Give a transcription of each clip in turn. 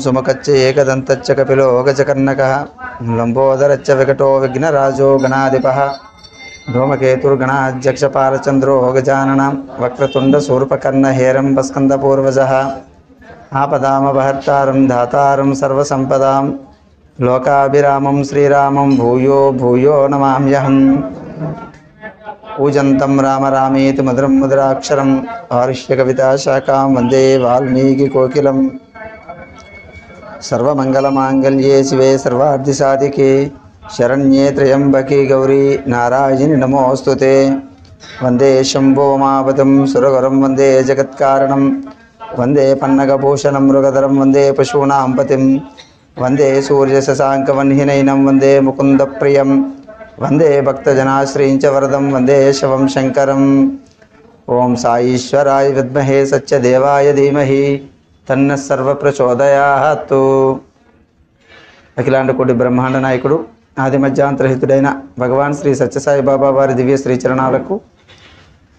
సుముఖచ్చ ఏకదంతచ్చ కపిలో గజకర్ణకః లంబోదరచ్చ వికటో విఘ్నరాజో గణాధిపః ధూమకేతుర్గణాధ్యక్షపాలచంద్రో గజాననం వక్రతుండ శూర్పకర్ణ హేరంబ స్కందపూర్వజః ఆపదామపహర్తారం ధాతారం సర్వసంపదాం లోకాభిరామం శ్రీరామం భూయో భూయో నమామ్యహం. పూజంతం రామ రామేతి మధురం మధురాక్షరం ఆరుష్య కవితా శాఖాం వందే వాల్మీకి కోకిలం. సర్వమంగళమాంగళ్యే శివే సర్వార్థిసాధికే శరణ్యే త్రయంబకే గౌరీ నారాయణి నమోస్తుతే. వందే శంభో మాపదం సురగరం వందే జగత్కారణం వందే పన్నగభూషణం మృగధరం వందే పశూనాం పతిం వందే సూర్యశశాంకవన్హినైనం వందే ముకుందప్రియం వందే భక్తజనాశ్రయించ వరదం వందే శవం శంకరం. ఓం సాయీశ్వరాయ విద్మహే సత్యదేవాయ ధీమహి తన్నః సర్వప్రచోదయాత్. అఖిలాండ కోటి బ్రహ్మాండ నాయకుడు ఆది మధ్యాంతరహితుడైన భగవాన్ శ్రీ సత్యసాయిబాబా వారి దివ్య శ్రీచరణాలకు,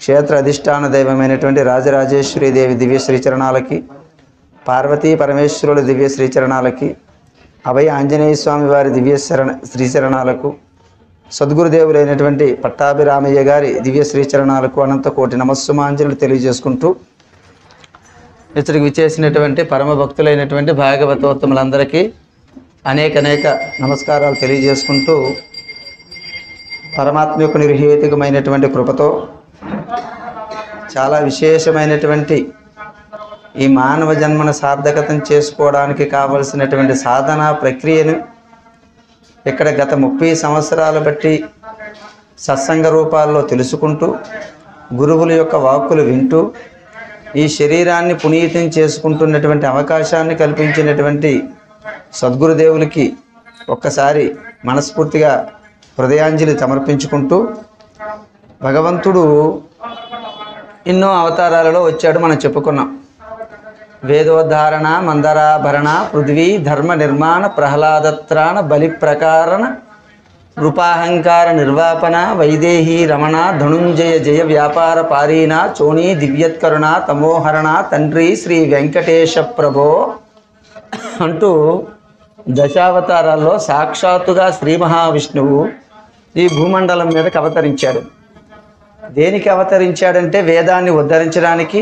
క్షేత్ర అధిష్టాన దైవమైనటువంటి రాజరాజేశ్వరి దేవి దివ్య శ్రీచరణాలకి, పార్వతీ పరమేశ్వరుల దివ్య శ్రీచరణాలకి, అభయ ఆంజనేయ స్వామి వారి దివ్య శ్రీచరణాలకు, సద్గురుదేవులైనటువంటి పట్టాభిరామయ్య గారి దివ్య శ్రీచరణాలకు అనంత కోటి నమస్సుమాంజలు తెలియజేసుకుంటూ, ఇతడికి విచ్చేసినటువంటి పరమ భక్తులైనటువంటి భాగవతోత్తములందరికీ అనేక నమస్కారాలు తెలియజేసుకుంటూ, పరమాత్మ యొక్క నిర్హేతుకమైనటువంటి కృపతో చాలా విశేషమైనటువంటి ఈ మానవ జన్మను సార్థకతం చేసుకోవడానికి కావలసినటువంటి సాధనా ప్రక్రియను ఇక్కడ గత 30 సంవత్సరాలు బట్టి సత్సంగ రూపాల్లో తెలుసుకుంటూ, గురువుల యొక్క వాక్కులు వింటూ, ఈ శరీరాన్ని పునీతం చేసుకుంటున్నటువంటి అవకాశాన్ని కల్పించినటువంటి సద్గురుదేవులకి ఒక్కసారి మనస్ఫూర్తిగా హృదయాంజలి సమర్పించుకుంటూ, భగవంతుడు ఎన్నో అవతారాలలో వచ్చాడు మనం చెప్పుకున్నాం. వేదోద్ధారణ మందరాభరణ పృథ్వీ ధర్మ నిర్మాణ ప్రహ్లాదత్రాణ బలి ప్రకారణ రూపాహంకార నిర్వాపన వైదేహీ రమణ ధనుంజయ జయ వ్యాపార పారీణ చోణీ దివ్యత్కరుణ తమోహరణ తండ్రి శ్రీ వెంకటేశ ప్రభో అంటూ దశావతారాల్లో సాక్షాత్తుగా శ్రీ మహావిష్ణువు ఈ భూమండలం మీదకి అవతరించాడు. దేనికి అవతరించాడంటే వేదాన్ని ఉద్ధరించడానికి,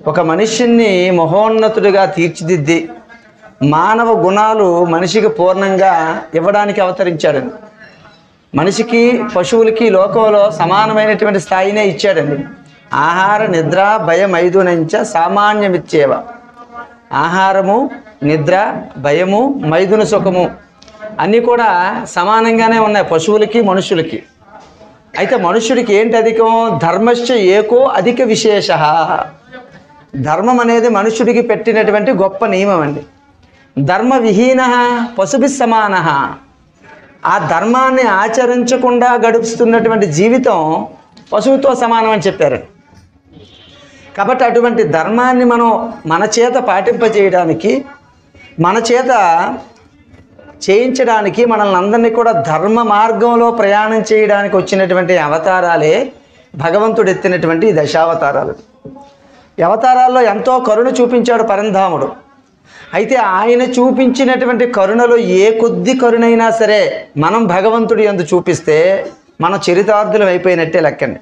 ఒక మనిషిని మహోన్నతుడిగా తీర్చిదిద్ది మానవ గుణాలు మనిషికి పూర్ణంగా ఇవ్వడానికి అవతరించాడండి. మనిషికి పశువులకి లోకంలో సమానమైనటువంటి స్థాయినే ఇచ్చాడండి. ఆహార నిద్ర భయం 5 నుంచి సామాన్యమిచ్చేవ. ఆహారము, నిద్ర, భయము, మైదున సుఖము అన్నీ కూడా సమానంగానే ఉన్నాయి పశువులకి మనుషులకి. అయితే మనుషుడికి ఏంటి అధికం? ధర్మశ్చ ఏకో అధిక విశేష. ధర్మం అనేది మనుషుడికి పెట్టినటువంటి గొప్ప నియమం అండి. ధర్మ విహీన పశుభి సమాన. ఆ ధర్మాన్ని ఆచరించకుండా గడుపుతున్నటువంటి జీవితం పశువుతో సమానం అని చెప్పారు. కాబట్టి అటువంటి ధర్మాన్ని మన చేత పాటింపజేయడానికి, మన చేత చేయించడానికి, మనల్ని అందరినీ కూడా ధర్మ మార్గంలో ప్రయాణం చేయడానికి వచ్చినటువంటి అవతారాలే భగవంతుడు ఎత్తినటువంటి దశావతారాలు. ఈ అవతారాల్లో ఎంతో కరుణ చూపించాడు పరంధాముడు. అయితే ఆయన చూపించినటువంటి కరుణలో ఏ కొద్ది కరుణైనా సరే మనం భగవంతుడి యందు చూపిస్తే మనం చరితార్థులం అయిపోయినట్టే లెక్కండి.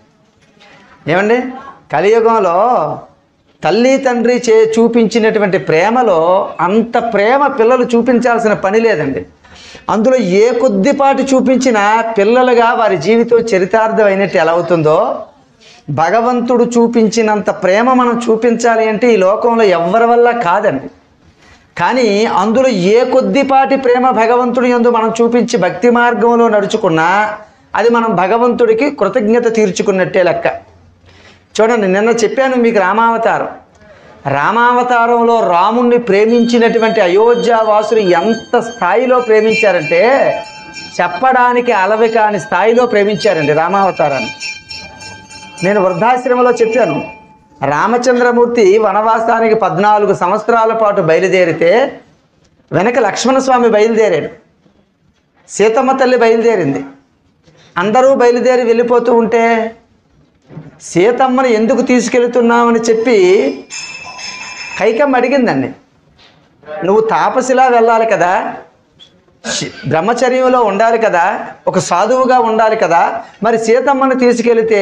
ఏమండి, కలియుగంలో తల్లి తండ్రి చూపించినటువంటి ప్రేమలో అంత ప్రేమ పిల్లలు చూపించాల్సిన పని లేదండి. అందులో ఏ కొద్దిపాటి చూపించినా పిల్లలుగా వారి జీవితం చరితార్థం అయినట్టు ఎలా అవుతుందో, భగవంతుడు చూపించినంత ప్రేమ మనం చూపించాలి అంటే ఈ లోకంలో ఎవ్వరి వల్ల కాదండి. కానీ అందులో ఏ కొద్దిపాటి ప్రేమ భగవంతుడి యందు మనం చూపించి భక్తి మార్గంలో నడుచుకున్నా అది మనం భగవంతుడికి కృతజ్ఞత తీర్చుకున్నట్టే లెక్క. చూడండి, నిన్న చెప్పాను మీకు రామావతారంలో రాముణ్ణి ప్రేమించినటువంటి అయోధ్యావాసులు ఎంత స్థాయిలో ప్రేమించారంటే చెప్పడానికి అలవి కాని స్థాయిలో ప్రేమించారండి రామావతారాన్ని. నేను వృద్ధాశ్రమంలో చెప్పాను, రామచంద్రమూర్తి వనవాసానికి 14 సంవత్సరాల పాటు బయలుదేరితే వెనక లక్ష్మణస్వామి బయలుదేరాడు, సీతమ్మ తల్లి బయలుదేరింది. అందరూ బయలుదేరి వెళ్ళిపోతూ ఉంటే సీతమ్మని ఎందుకు తీసుకెళ్తున్నామని చెప్పి కైకమ్మ అడిగిందండి. నువ్వు తాపసిలా వెళ్ళాలి కదా, బ్రహ్మచర్యంలో ఉండాలి కదా, ఒక సాధువుగా ఉండాలి కదా, మరి సీతమ్మను తీసుకెళితే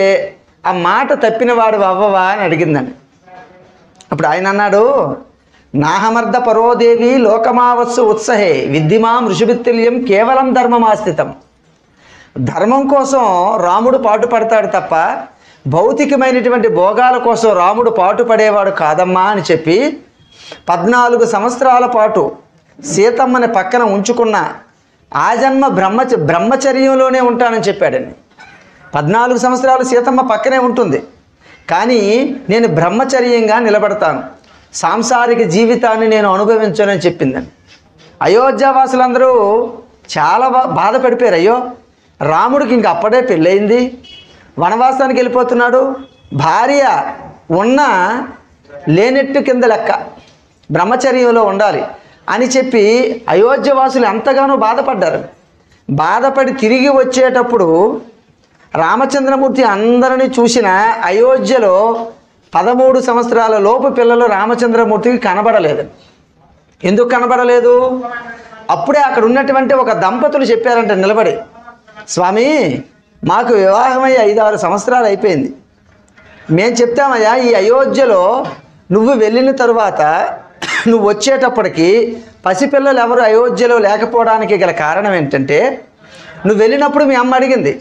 ఆ మాట తప్పినవాడు అవ్వవా అని అడిగిందండి. అప్పుడు ఆయన అన్నాడు, నాహమర్ధ పరోదేవి లోకమావస్సు ఉత్సహే విద్ధిమాం ఋషిభిత్తుల్యం కేవలం ధర్మమాస్థితం. ధర్మం కోసం రాముడు పాటుపడతాడు తప్ప భౌతికమైనటువంటి భోగాల కోసం రాముడు పాటుపడేవాడు కాదమ్మా అని చెప్పి 14 సంవత్సరాల పాటు సీతమ్మని పక్కన ఉంచుకున్న ఆజన్మ బ్రహ్మచర్యంలోనే ఉంటానని చెప్పాడండి. 14 సంవత్సరాలు సీతమ్మ పక్కనే ఉంటుంది, కానీ నేను బ్రహ్మచర్యంగా నిలబడతాను, సాంసారిక జీవితాన్ని నేను అనుభవించానని చెప్పిందండి. అయోధ్యావాసులందరూ చాలా బాధపడిపోయారు. అయ్యో, రాముడికి ఇంక అప్పుడే పెళ్ళయింది, వనవాసానికి వెళ్ళిపోతున్నాడు, భార్య ఉన్న లేనెట్టు కింద లెక్క, బ్రహ్మచర్యంలో ఉండాలి అని చెప్పి అయోధ్యవాసులు ఎంతగానో బాధపడ్డారు. బాధపడి తిరిగి వచ్చేటప్పుడు రామచంద్రమూర్తి అందరినీ చూసిన అయోధ్యలో 13 సంవత్సరాల లోపు పిల్లలు రామచంద్రమూర్తికి కనబడలేదు. ఎందుకు కనబడలేదు? అప్పుడే అక్కడ ఉన్నటువంటి ఒక దంపతులు చెప్పారంట నిలబడి, స్వామి, మాకు వివాహమై 5-6 సంవత్సరాలు అయిపోయింది, మేము చెప్తామయ్యా, ఈ అయోధ్యలో నువ్వు వెళ్ళిన తరువాత నువ్వు వచ్చేటప్పటికి పసిపిల్లలు ఎవరు అయోధ్యలో లేకపోవడానికి గల కారణం ఏంటంటే, నువ్వు వెళ్ళినప్పుడు మీ అమ్మ అడిగింది,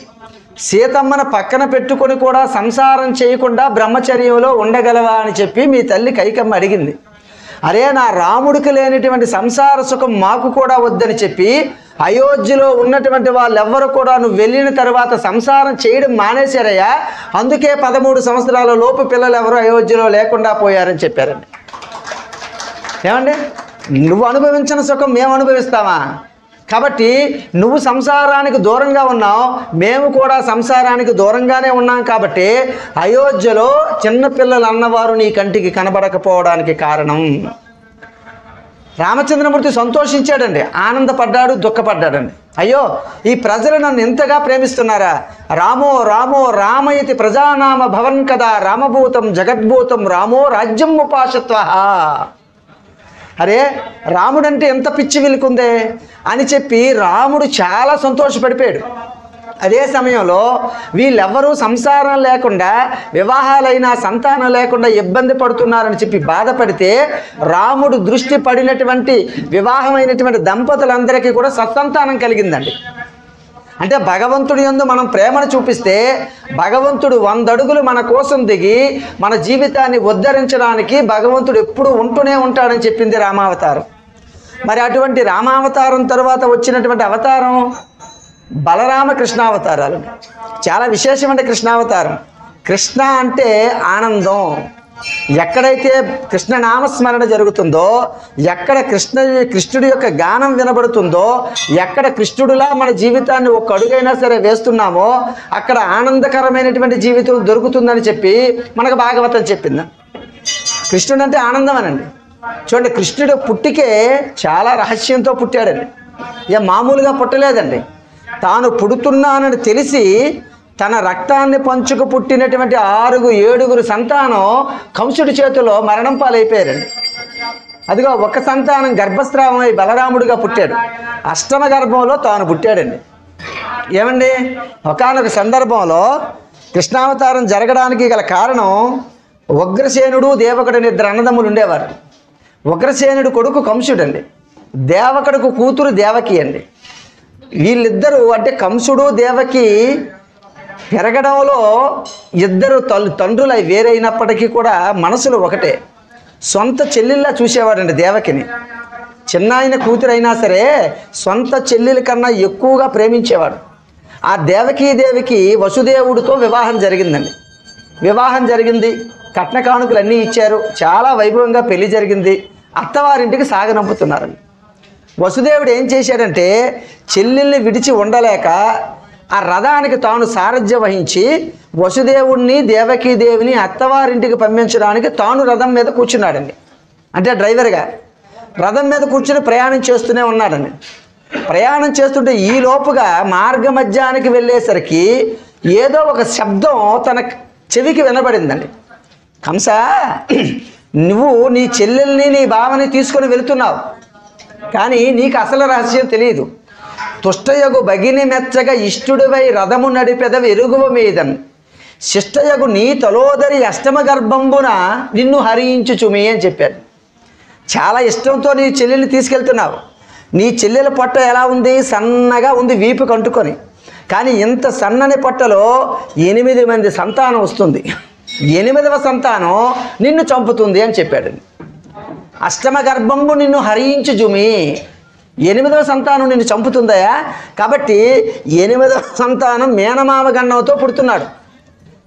సీతమ్మను పక్కన పెట్టుకొని కూడా సంసారం చేయకుండా బ్రహ్మచర్యంలో ఉండగలవా అని చెప్పి మీ తల్లి కైకమ్మ అడిగింది. అరే, నా రాముడికి లేనిటువంటి సంసార సుఖం మాకు కూడా వద్దని చెప్పి అయోధ్యలో ఉన్నటువంటి వాళ్ళెవ్వరూ కూడా నువ్వు వెళ్ళిన తర్వాత సంసారం చేయడం మానేశారయ్యా, అందుకే 13 సంవత్సరాల లోపు పిల్లలు ఎవరు అయోధ్యలో లేకుండా పోయారని చెప్పారండి. ఏమండి, నువ్వు అనుభవించిన సుఖం మేము అనుభవిస్తామా? కాబట్టి నువ్వు సంసారానికి దూరంగా ఉన్నావు, మేము కూడా సంసారానికి దూరంగానే ఉన్నాం. కాబట్టి అయోధ్యలో చిన్నపిల్లలు అన్నవారు నీ కంటికి కనబడకపోవడానికి కారణం. రామచంద్రమూర్తి సంతోషించాడండి, ఆనందపడ్డాడు, దుఃఖపడ్డాడండి. అయ్యో, ఈ ప్రజలు నన్ను ఇంతగా ప్రేమిస్తున్నారా? రామో రామో రామయతి ప్రజానామ భవన్ కదా రామభూతం జగద్భూతం రామో రాజ్యం ఉపాసత్వ. అరే, రాముడంటే ఎంత పిచ్చి విలుకుందే అని చెప్పి రాముడు చాలా సంతోషపడిపోయాడు. అదే సమయంలో వీళ్ళెవ్వరూ సంసారం లేకుండా, వివాహాలైనా సంతానం లేకుండా ఇబ్బంది పడుతున్నారని చెప్పి బాధపడితే రాముడు దృష్టి పడినటువంటి వివాహమైనటువంటి దంపతులందరికీ కూడా సత్సంతానం కలిగిందండి. అంటే భగవంతుడి యందు మనం ప్రేమను చూపిస్తే భగవంతుడు 100 అడుగులు మన కోసం దిగి మన జీవితాన్ని ఉద్ధరించడానికి భగవంతుడు ఎప్పుడూ ఉంటూనే ఉంటాడని చెప్పింది రామావతారం. మరి అటువంటి రామావతారం తర్వాత వచ్చినటువంటి అవతారం బలరామ కృష్ణావతారాలు. చాలా విశేషమైన కృష్ణావతారం. కృష్ణ అంటే ఆనందం. ఎక్కడైతే కృష్ణ నామస్మరణ జరుగుతుందో, ఎక్కడ కృష్ణుడి యొక్క గానం వినబడుతుందో, ఎక్కడ కృష్ణుడిలా మన జీవితాన్ని ఒక్క అడుగైనా సరే వేస్తున్నామో అక్కడ ఆనందకరమైనటువంటి జీవితం దొరుకుతుందని చెప్పి మనకు భాగవతం చెప్పింది. కృష్ణుడు అంటే ఆనందం అనండి. చూడండి, కృష్ణుడు పుట్టికే చాలా రహస్యంతో పుట్టాడండి. ఇక మామూలుగా పుట్టలేదండి. తాను పుడుతున్నానని తెలిసి తన రక్తాన్ని పంచుకు పుట్టినటువంటి 6-7 సంతానం కంసుడి చేతిలో మరణం పాలైపోయారండి. అదిగో ఒక సంతానం గర్భస్రావమై బలరాముడిగా పుట్టాడు. అష్టమ గర్భంలో తాను పుట్టాడండి. ఏమండి, ఒకానొక సందర్భంలో కృష్ణావతారం జరగడానికి గల కారణం ఉగ్రసేనుడు, దేవకుడు 2 అన్నదమ్ములు ఉండేవారు. ఉగ్రసేనుడు కొడుకు కంసుడండి, దేవకుడుకు కూతురు దేవకి అండి. వీళ్ళిద్దరూ అంటే కంసుడు దేవకి పెరగడంలో ఇద్దరు తండ్రులు వేరైనప్పటికీ కూడా మనసులు ఒకటే. సొంత చెల్లెల్లా చూసేవాడండి దేవకిని. చిన్నాయన కూతురైనా సరే సొంత చెల్లెల కన్నా ఎక్కువగా ప్రేమించేవాడు. ఆ దేవికి వసుదేవుడితో వివాహం జరిగిందండి. వివాహం జరిగింది, కట్న కానుకలు అన్నీ ఇచ్చారు, చాలా వైభవంగా పెళ్లి జరిగింది. అత్తవారింటికి సాగనంపుతున్నారండి. వసుదేవుడు ఏం చేశాడంటే చెల్లెల్ని విడిచి ఉండలేక ఆ రథానికి తాను సారథ్యం వహించి వసుదేవుడిని దేవకీదేవిని అత్తవారింటికి పంపించడానికి తాను రథం మీద కూర్చున్నాడండి. అంటే డ్రైవర్గా రథం మీద కూర్చుని ప్రయాణం చేస్తూనే ఉన్నాడండి. ప్రయాణం చేస్తుంటే ఈ లోపుగా మార్గ మధ్యానికి వెళ్ళేసరికి ఏదో ఒక శబ్దం తన చెవికి వినబడిందండి. కంస, నువ్వు నీ చెల్లెల్ని నీ బావని తీసుకొని వెళుతున్నావు, కానీ నీకు అసలు రహస్యం తెలియదు. తుష్టయగు భగిని మెచ్చగా ఇష్టుడివై రథము నడిపెదవి ఎరుగువ మీదన్ శిష్టయగు నీ తలోదరి అష్టమ గర్భంబున నిన్ను హరించుచుమి అని చెప్పాడు. చాలా ఇష్టంతో నీ చెల్లెల్ని తీసుకెళ్తున్నావు. నీ చెల్లెల పొట్ట ఎలా ఉంది? సన్నగా ఉంది, వీపు కంటుకొని. కానీ ఇంత సన్నని పొట్టలో 8 మంది సంతానం వస్తుంది. 8వ సంతానం నిన్ను చంపుతుంది అని చెప్పాడు. అష్టమ గర్భంబు నిన్ను హరించుచుమి, 8వ సంతానం నిన్ను చంపుతుందయా. కాబట్టి 8వ సంతానం మేనమామ గండంతో పుడుతున్నాడు.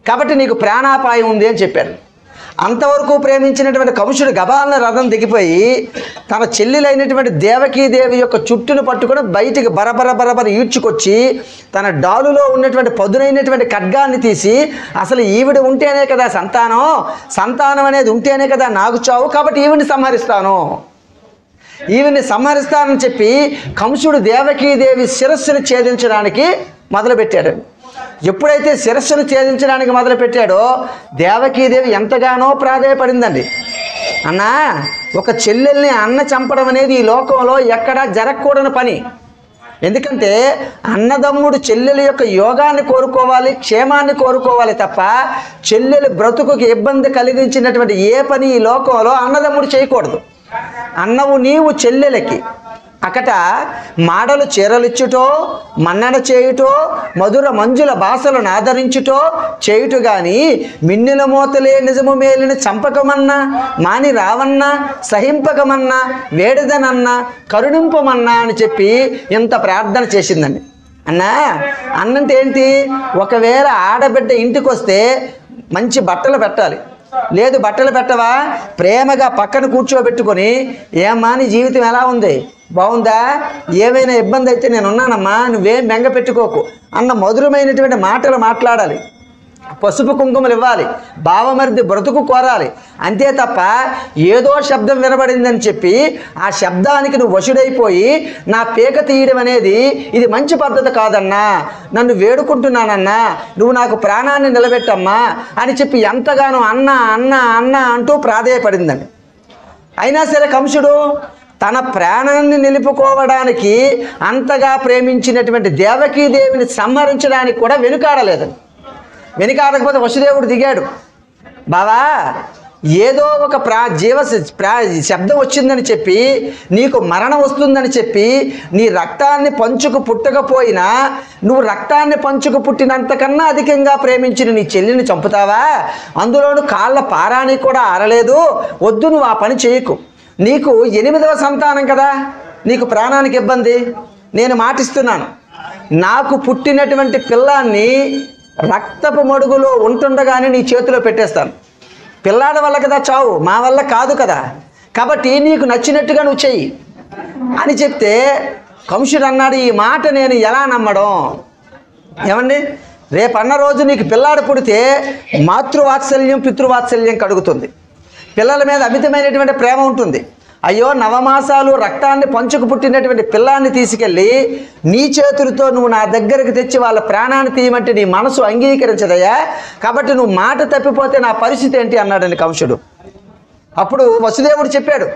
కాబట్టి నీకు ప్రాణాపాయం ఉంది అని చెప్పాడు. అంతవరకు ప్రేమించినటువంటి కంసుడు గబాలన రథం దిగిపోయి తన చెల్లెలైనటువంటి దేవకీదేవి యొక్క చుట్టును పట్టుకొని బయటికి బరబర ఈడ్చుకొచ్చి తన డాలులో ఉన్నటువంటి పదునైనటువంటి ఖడ్గాన్ని తీసి, అసలు ఈవిడ ఉంటేనే కదా సంతానం అనేది ఉంటేనే కదా నాకు చావు, కాబట్టి ఈవిడిని సంహరిస్తానని చెప్పి కంసుడు దేవకీదేవి శిరస్సును ఛేదించడానికి మొదలుపెట్టాడు. ఎప్పుడైతే శిరస్సును ఛేదించడానికి మొదలుపెట్టాడో దేవకీదేవి ఎంతగానో ప్రాధేయపడిందండి. అన్నా, ఒక చెల్లెల్ని అన్న చంపడం అనేది ఈ లోకంలో ఎక్కడా జరగకూడని పని. ఎందుకంటే అన్నదమ్ముడు చెల్లెల యొక్క యోగాన్ని కోరుకోవాలి, క్షేమాన్ని కోరుకోవాలి తప్ప చెల్లెలు బ్రతుకుకి ఇబ్బంది కలిగించినటువంటి ఏ పని ఈ లోకంలో అన్నదమ్ముడు చేయకూడదు. అన్నవు నీవు చెల్లెలకి అకట మాడలు చీరలిచ్చుటో మన్నడ చేయుటో మధుర మంజుల భాషలను ఆదరించుటో చేయుటు గాని మిన్నెల మోతలే నిజము మేలిని చంపకమన్నా మాని రావన్నా సహింపకమన్నా వేడదనన్నా కరుణింపమన్నా అని చెప్పి ఇంత ప్రార్థన చేసిందండి. అన్నంటే ఏంటి? ఒకవేళ ఆడబిడ్డ ఇంటికి వస్తే మంచి బట్టలు పెట్టాలి. లేదు బట్టలు పెట్టవా, ప్రేమగా పక్కన కూర్చోబెట్టుకొని ఏమ్మా నీ జీవితం ఎలా ఉంది, బాగుందా, ఏమైనా ఇబ్బంది అయితే నేను ఉన్నానమ్మా, నువ్వేం బెంగ పెట్టుకోకు అన్న మధురమైనటువంటి మాటలు మాట్లాడాలి. పసుపు కుంకుమలు ఇవ్వాలి, బావమరిది బ్రతుకు కోరాలి. అంతే తప్ప ఏదో శబ్దం వినబడిందని చెప్పి ఆ శబ్దానికి నువ్వు వశుడైపోయి నా పీక తీయడం అనేది ఇది మంచి పద్ధతి కాదన్నా, నన్ను వేడుకుంటున్నానన్నా, నువ్వు నాకు ప్రాణాన్ని నిలబెట్టమ్మా అని చెప్పి ఎంతగానో అన్న అన్న అన్న అంటూ ప్రాధేయపడిందండి. అయినా సరే కంసుడు తన ప్రాణాన్ని నిలుపుకోవడానికి అంతగా ప్రేమించినటువంటి దేవకీదేవిని సంహరించడానికి కూడా వెనుకాడలేదండి. వెనుకాడకపోతే వసుదేవుడు దిగాడు. బావా, ఏదో ఒక శబ్దం వచ్చిందని చెప్పి నీకు మరణం వస్తుందని చెప్పి నీ రక్తాన్ని పంచుకు పుట్టకపోయినా నువ్వు రక్తాన్ని పంచుకు పుట్టినంతకన్నా అధికంగా ప్రేమించిన నీ చెల్లిని చంపుతావా? అందులోను కాళ్ళ పారాని కూడా ఆరలేదు. వద్దు, నువ్వు ఆ పని చేయకు. నీకు 8వ సంతానం కదా, నీకు ప్రాణానికి ఇబ్బంది. నేను మాటిస్తున్నాను, నాకు పుట్టినటువంటి పిల్లాన్ని రక్తపు మడుగులో ఉంటుండగానే నీ చేతిలో పెట్టేస్తాను. పిల్లాడి వల్ల కదా చావు, మా వల్ల కాదు కదా, కాబట్టి నీకు నచ్చినట్టుగా నువ్వు చెయ్యి అని చెప్తే కంసుడు అన్నాడు, ఈ మాట నేను ఎలా నమ్మడం? ఏమండి, రేపన్న రోజు నీకు పిల్లాడు పుడితే మాతృవాత్సల్యం పితృవాత్సల్యం కలుగుతుంది. పిల్లల మీద అమితమైనటువంటి ప్రేమ ఉంటుంది. అయ్యో, నవమాసాలు రక్తాన్ని పంచుకు పుట్టినటువంటి పిల్లాన్ని తీసుకెళ్ళి నీ చేతులతో నువ్వు నా దగ్గరకు తెచ్చి వాళ్ళ ప్రాణాన్ని తీయమంటే నీ మనసు అంగీకరించదయ్యా, కాబట్టి నువ్వు మాట తప్పిపోతే నా పరిస్థితి ఏంటి అన్నాడండి కంసుడు. అప్పుడు వసుదేవుడు చెప్పాడు,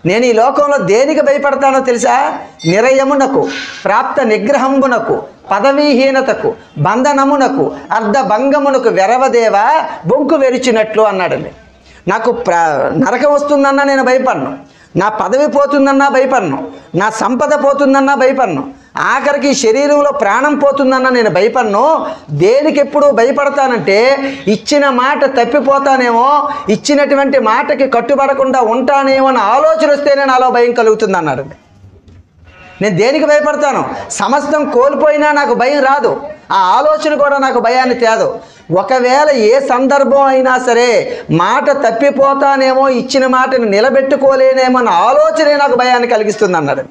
నేను ఈ లోకంలో దేనికి భయపడతానో తెలుసా? నిరయమునకు, ప్రాప్త నిగ్రహంబునకు, పదవీహీనతకు, బంధనమునకు, అర్ధభంగమునకు వెరవదేవ బొంకు వెరిచినట్లు అన్నాడండి. నాకు నరకం వస్తుందన్నా నేను భయపడను, నా పదవి పోతుందన్నా భయపడను, నా సంపద పోతుందన్నా భయపడను, ఆఖరికి శరీరంలో ప్రాణం పోతుందన్నా నేను భయపడను. దేనికి ఎప్పుడు భయపడతానంటే ఇచ్చిన మాట తప్పిపోతానేమో, ఇచ్చినటువంటి మాటకి కట్టుబడకుండా ఉంటానేమో అని ఆలోచన వస్తేనే నాలో భయం కలుగుతుంది అన్నాడు. నేను దేనికి భయపడతాను? సమస్తం కోల్పోయినా నాకు భయం రాదు, ఆ ఆలోచన కూడా నాకు భయాన్ని తేదు. ఒకవేళ ఏ సందర్భం అయినా సరే మాట తప్పిపోతానేమో, ఇచ్చిన మాటను నిలబెట్టుకోలేనేమో అన్న ఆలోచనే నాకు భయాన్ని కలిగిస్తుంది అన్నాడు.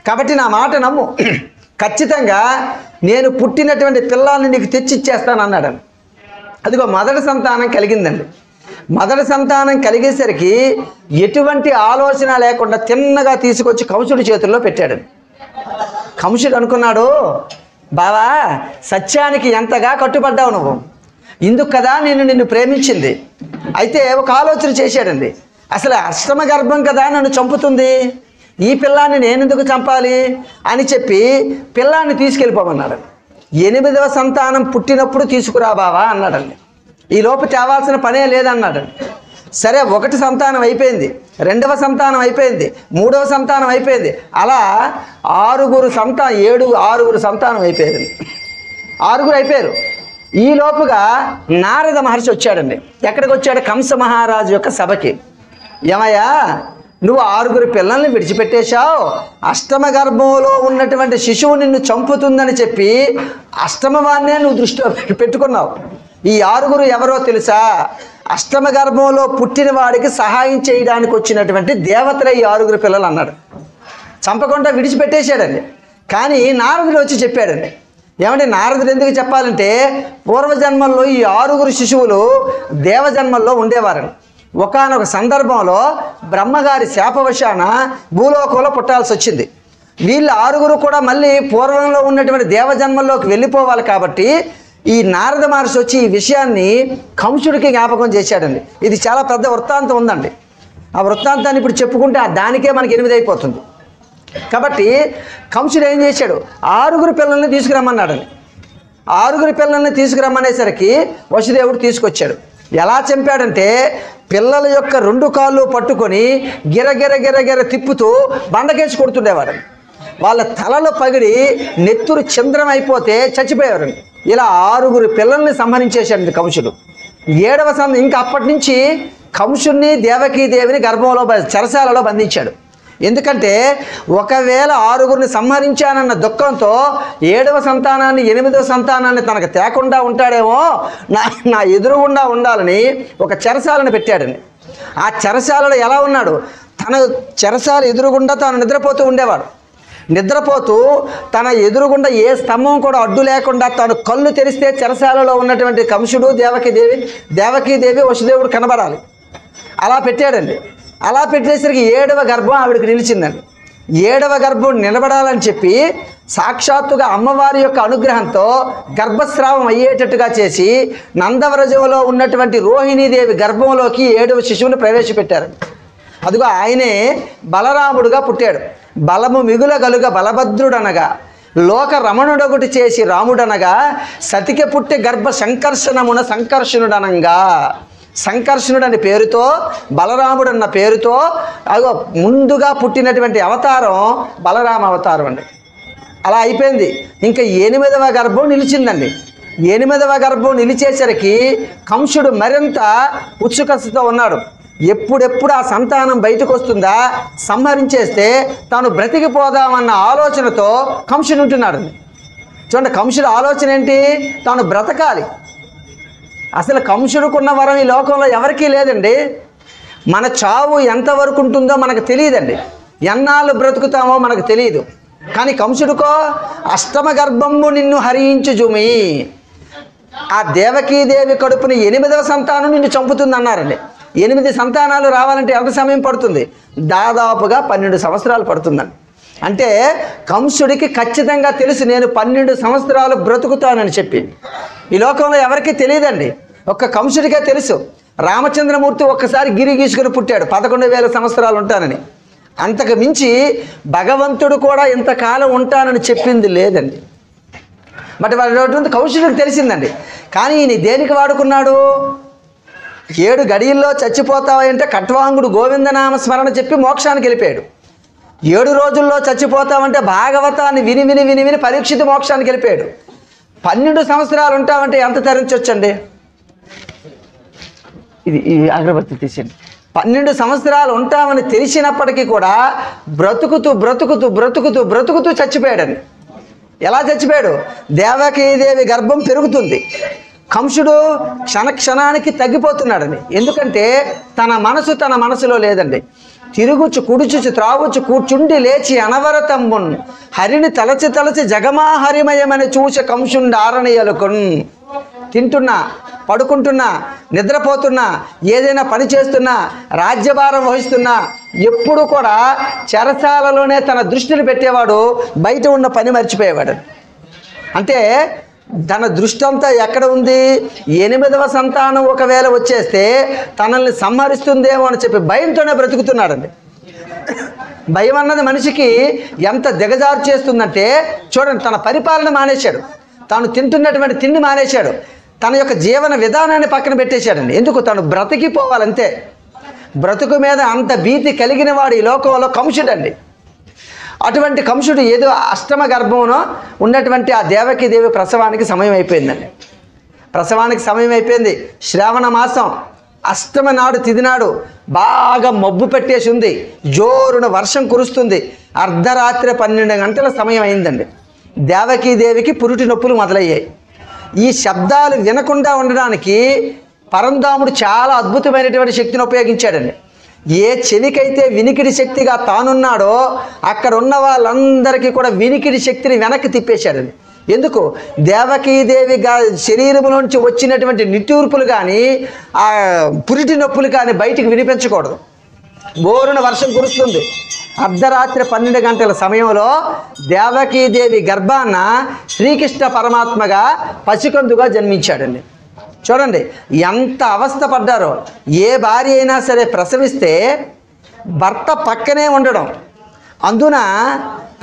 కాబట్టి నా మాట నమ్ము, ఖచ్చితంగా నేను పుట్టినటువంటి పిల్లల్ని నీకు తెచ్చిచ్చేస్తాను అన్నాడు. అదిగో మొదటి సంతానం కలిగిందండి. మొదటి సంతానం కలిగేసరికి ఎటువంటి ఆలోచన లేకుండా తిన్నగా తీసుకొచ్చి కంసుడి చేతుల్లో పెట్టాడు. కంసుడు అనుకున్నాడు, బావా, సత్యానికి ఎంతగా కట్టుబడ్డావు నువ్వు, ఇందుకు కదా నిన్ను ప్రేమించింది. అయితే ఒక ఆలోచన చేశాడండి, అసలు అష్టమ గర్భం కదా నన్ను చంపుతుంది, ఈ పిల్లాన్ని నేను ఎందుకు చంపాలి అని చెప్పి పిల్లాన్ని తీసుకెళ్ళిపోమన్నాడు. 8వ సంతానం పుట్టినప్పుడు తీసుకురా బావా అన్నాడండి. ఈ లోపు తేవాల్సిన పనే లేదన్నాడండి. సరే, 1 సంతానం అయిపోయింది, 2వ సంతానం అయిపోయింది, 3వ సంతానం అయిపోయింది, అలా 6 సంతానం అయిపోయారు. 6 అయిపోయారు. ఈ లోపుగా నారద మహర్షి వచ్చాడండి. ఎక్కడికి వచ్చాడు? కంస మహారాజు యొక్క సభకి. ఏమయ్యా, నువ్వు 6 పిల్లల్ని విడిచిపెట్టేశావు, అష్టమ గర్భంలో ఉన్నటువంటి శిశువు నిన్ను చంపుతుందని చెప్పి అష్టమవాన్నే నువ్వు దృష్టిలో పెట్టుకున్నావు. ఈ 6 ఎవరో తెలుసా? అష్టమ గర్భంలో పుట్టిన వాడికి సహాయం చేయడానికి వచ్చినటువంటి దేవతలే ఈ 6 పిల్లలు అన్నాడు. చంపకుండా విడిచిపెట్టేశాడండి. కానీ నారదుడు వచ్చి చెప్పాడండి. ఏమంటే నారదుడు ఎందుకు చెప్పాలంటే, పూర్వజన్మల్లో ఈ 6 శిశువులు దేవజన్మల్లో ఉండేవారండి. ఒకానొక సందర్భంలో బ్రహ్మగారి శాపవశాన భూలోకంలో పుట్టాల్సి వచ్చింది. వీళ్ళు 6 కూడా మళ్ళీ పూర్వంలో ఉన్నటువంటి దేవజన్మల్లోకి వెళ్ళిపోవాలి. కాబట్టి ఈ నారద మహర్షి వచ్చి ఈ విషయాన్ని కంసుడికి జ్ఞాపకం చేశాడండి. ఇది చాలా పెద్ద వృత్తాంతం ఉందండి. ఆ వృత్తాంతాన్ని ఇప్పుడు చెప్పుకుంటే దానికే మనకి 8 అయిపోతుంది. కాబట్టి కంసుడు ఏం చేశాడు? 6 పిల్లల్ని తీసుకురమ్మన్నాడండి. 6 పిల్లల్ని తీసుకురమ్మనేసరికి వసుదేవుడు తీసుకొచ్చాడు. ఎలా చంపాడంటే, పిల్లల యొక్క 2 కాళ్ళు పట్టుకొని గిరగిర తిప్పుతూ బండకేసి కొడుతుండేవాడు. వాళ్ళ తలలో పగిడి నెత్తురు చంద్రం అయిపోతే చచ్చిపోయేవారు. ఇలా 6 పిల్లల్ని సంహరించేశాడు కంసుడు. 7వ ఇంకా అప్పటి నుంచి కంసుడిని దేవకీదేవిని గర్భంలో చెరసాలలో బంధించాడు. ఎందుకంటే ఒకవేళ 6 సంహరించానన్న దుఃఖంతో 7వ సంతానాన్ని 8వ సంతానాన్ని తనకు తేకుండా ఉంటాడేమో, నా ఎదురుగుండా ఉండాలని ఒక చెరసాలను పెట్టాడండి. ఆ చెరసాలలో ఎలా ఉన్నాడు? తన చెరసాల ఎదురుగుండా తాను నిద్రపోతూ ఉండేవాడు. నిద్రపోతూ తన ఎదురుగుండా ఏ స్తంభం కూడా అడ్డు లేకుండా తాను కళ్ళు తెరిస్తే చెరసాలలో ఉన్నటువంటి కంసుడు, దేవకీదేవి వసుదేవుడు కనబడాలి. అలా పెట్టాడండి. అలా పెట్టేసరికి 7వ గర్భం ఆవిడకి నిలిచిందండి. 7వ గర్భం నిలబడాలని చెప్పి సాక్షాత్తుగా అమ్మవారి యొక్క అనుగ్రహంతో గర్భస్రావం అయ్యేటట్టుగా చేసి నందవ్రజంలో ఉన్నటువంటి రోహిణీదేవి గర్భంలోకి 7వ శిశువుని ప్రవేశపెట్టారు. అదిగో ఆయనే బలరాముడుగా పుట్టాడు. బలము మిగుల గలుగ బలభద్రుడనగా లోక రమణుడొకటి చేసి రాముడనగా సతికి పుట్టి గర్భ సంకర్షణమున సంకర్షణుడనంగా, సంకర్షణుడు అనే పేరుతో, బలరాముడు అన్న పేరుతో అదిగో ముందుగా పుట్టినటువంటి అవతారం బలరామ అవతారం అండి. అలా అయిపోయింది. ఇంకా 8వ గర్భం నిలిచిందండి. 8వ గర్భం నిలిచేసరికి కంసుడు మరింత ఉత్సుకతతో ఉన్నాడు. ఎప్పుడెప్పుడు ఆ సంతానం బయటకు వస్తుందా, సంహరించేస్తే తాను బ్రతికిపోదామన్న ఆలోచనతో కంసుడు ఉంటున్నాడు. చూడండి, కంసుడు ఆలోచన ఏంటి? తాను బ్రతకాలి. అసలు కంసుడుకున్న వరం ఈ లోకంలో ఎవరికీ లేదండి. మన చావు ఎంతవరకు ఉంటుందో మనకు తెలియదండి. ఎన్నాళ్ళు బ్రతుకుతామో మనకు తెలియదు. కానీ కంసుడుకో అష్టమ గర్భము నిన్ను హరించు జుమి, ఆ దేవకీదేవి కడుపున 8వ సంతానం నిన్ను చంపుతుంది అన్నారండి. 8 సంతానాలు రావాలంటే ఎంత సమయం పడుతుంది? దాదాపుగా 12 సంవత్సరాలు పడుతుందండి. అంటే కంసుడికి ఖచ్చితంగా తెలుసు, నేను 12 సంవత్సరాలు బ్రతుకుతానని చెప్పి. ఈ లోకంలో ఎవరికీ తెలియదండి, ఒక్క కంసుడికే తెలుసు. రామచంద్రమూర్తి ఒక్కసారి గిరి గీసుకుని పుట్టాడు, 11,000 సంవత్సరాలు ఉంటానని. అంతకు మించి భగవంతుడు కూడా ఇంతకాలం ఉంటానని చెప్పింది లేదండి. బట్ వాడు కంసుడికి తెలిసిందండి. కానీ ఈయన దేనికి వాడుకున్నాడు? 7 గడియల్లో చచ్చిపోతావంటే ఖట్వాంగుడు గోవిందనామ స్మరణ చెప్పి మోక్షానికి వెళ్ళిపోయాడు. 7 రోజుల్లో చచ్చిపోతావంటే భాగవతాన్ని విని విని విని విని పరీక్షిత మోక్షానికి వెళ్ళిపోయాడు. 12 సంవత్సరాలు ఉంటామంటే ఎంత తరించొచ్చండి? ఇది అగరబత్తి తీసేయండి. 12 సంవత్సరాలు ఉంటామని తెలిసినప్పటికీ కూడా బ్రతుకుతూ బ్రతుకుతూ బ్రతుకుతూ బ్రతుకుతూ చచ్చిపోయాడని. ఎలా చచ్చిపోయాడు? దేవకీదేవి గర్భం పెరుగుతుంది, కంసుడు క్షణానికి తగ్గిపోతున్నాడని. ఎందుకంటే తన మనసులో లేదండి. తిరుగుచు కుడుచుచు త్రావుచు కూర్చుండి లేచి అనవరతమ్మున్ హరిని తలచి జగమాహరిమయమని చూసి కంసుండి ఆరణయలుకున్. తింటున్నా, పడుకుంటున్నా, నిద్రపోతున్నా, ఏదైనా పని చేస్తున్నా, రాజ్యభారం వహిస్తున్నా ఎప్పుడు కూడా చెరసాలలోనే తన దృష్టిని పెట్టేవాడు, బయట ఉన్న పని మర్చిపోయేవాడు. అంటే తన దృష్టి అంతా ఎక్కడ ఉంది? 8వ సంతానం ఒకవేళ వచ్చేస్తే తనల్ని సంహరిస్తుందేమో అని చెప్పి భయంతోనే బ్రతుకుతున్నాడండి. భయం అన్నది మనిషికి ఎంత దిగజారు చేస్తుందంటే చూడండి, తన పరిపాలన మానేశాడు, తాను తింటున్నటువంటి తిండి మానేశాడు, తన యొక్క జీవన విధానాన్ని పక్కన పెట్టేశాడండి. ఎందుకు? తను బ్రతికిపోవాలంతే. బ్రతుకు మీద అంత భీతి కలిగిన వాడు ఈ లోకంలో కంసుడండి. అటువంటి కంసుడు ఏదో అష్టమ గర్భంలో ఉన్నటువంటి ఆ దేవకీదేవి ప్రసవానికి సమయం అయిపోయిందండి. ప్రసవానికి సమయం అయిపోయింది. శ్రావణ మాసం అష్టమ నాడు తిథి నాడు బాగా మబ్బు పెట్టేసి ఉంది, జోరున వర్షం కురుస్తుంది. అర్ధరాత్రి 12 గంటల సమయం అయిందండి. దేవకీదేవికి పురుటి నొప్పులు మొదలయ్యాయి. ఈ శబ్దాలు వినకుండా ఉండడానికి పరంధాముడు చాలా అద్భుతమైనటువంటి శక్తిని ఉపయోగించాడండి. ఏ చెవికైతే వినికిడి శక్తిగా తానున్నాడో అక్కడ ఉన్న వాళ్ళందరికీ కూడా వినికిడి శక్తిని వెనక్కి తిప్పేశాడండి. ఎందుకు? దేవకీదేవి శరీరంలోంచి వచ్చినటువంటి నిట్టూర్పులు కానీ ఆ పురిటి నొప్పులు కానీ బయటికి వినిపించకూడదు. బోరున వర్షం కురుస్తుంది. అర్ధరాత్రి 12 గంటల సమయంలో దేవకీదేవి గర్భాన్న శ్రీకృష్ణ పరమాత్మగా పసికందుగా జన్మించాడండి. చూడండి ఎంత అవస్థ పడ్డారో. ఏ భార్య అయినా సరే ప్రసవిస్తే భర్త పక్కనే ఉండడం, అందున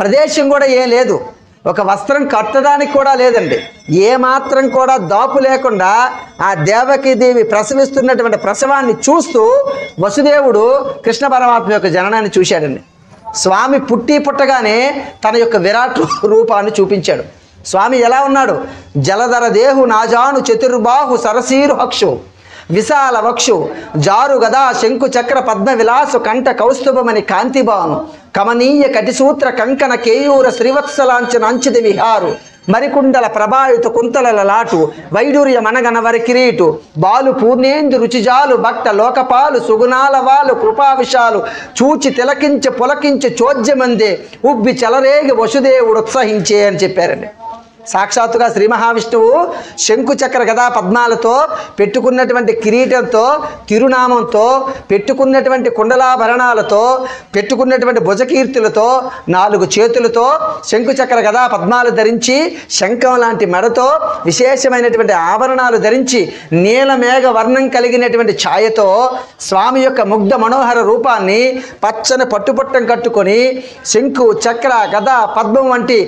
ప్రదేశం కూడా ఏం లేదు, ఒక వస్త్రం కట్టడానికి కూడా లేదండి, ఏమాత్రం కూడా దాపు లేకుండా ఆ దేవకీదేవి ప్రసవిస్తున్నటువంటి ప్రసవాన్ని చూస్తూ వసుదేవుడు కృష్ణ పరమాత్మ యొక్క జననాన్ని చూశాడండి. స్వామి పుట్టగానే తన యొక్క విరాట్ రూపాన్ని చూపించాడు. స్వామి ఎలా ఉన్నాడు? జలధర దేహు నాజాను చతుర్బాహు సరసీరు హక్షు విశాల వక్షు జారు గదా శంకు చక్ర పద్మ విలాసు కంఠ కౌస్తుభమని కాంతిబాను కమనీయ కటిసూత్ర కంకణ కేయూర శ్రీవత్సలాంచన అంచిత విహారు మరికుండల ప్రభావిత కుంతలల లాటు వైడూర్య మనగన వరి కిరీటు బాలు పూర్ణేందు రుచిజాలు భక్త లోకపాలు సుగుణాల వాలు కృపావిశాలు చూచి తిలకించి పులకించి చోద్యమందే ఉబ్బి చలరేగి వసుదేవుడు ఉత్సహించే అని చెప్పారండి. సాక్షాత్తుగా శ్రీ మహావిష్ణువు శంకు చక్ర గదా పద్మాలతో పెట్టుకున్నటువంటి కిరీటంతో తిరునామంతో పెట్టుకున్నటువంటి కుండలాభరణాలతో పెట్టుకున్నటువంటి భుజకీర్తులతో 4 చేతులతో శంకు చక్ర గదా పద్మాలు ధరించి శంఖం లాంటి మెడతో విశేషమైనటువంటి ఆభరణాలు ధరించి నీలమేఘ వర్ణం కలిగినటువంటి ఛాయతో స్వామి యొక్క ముగ్ధ మనోహర రూపాన్ని పచ్చని పట్టుపట్టం కట్టుకొని శంకు చక్ర గదా పద్మం వంటి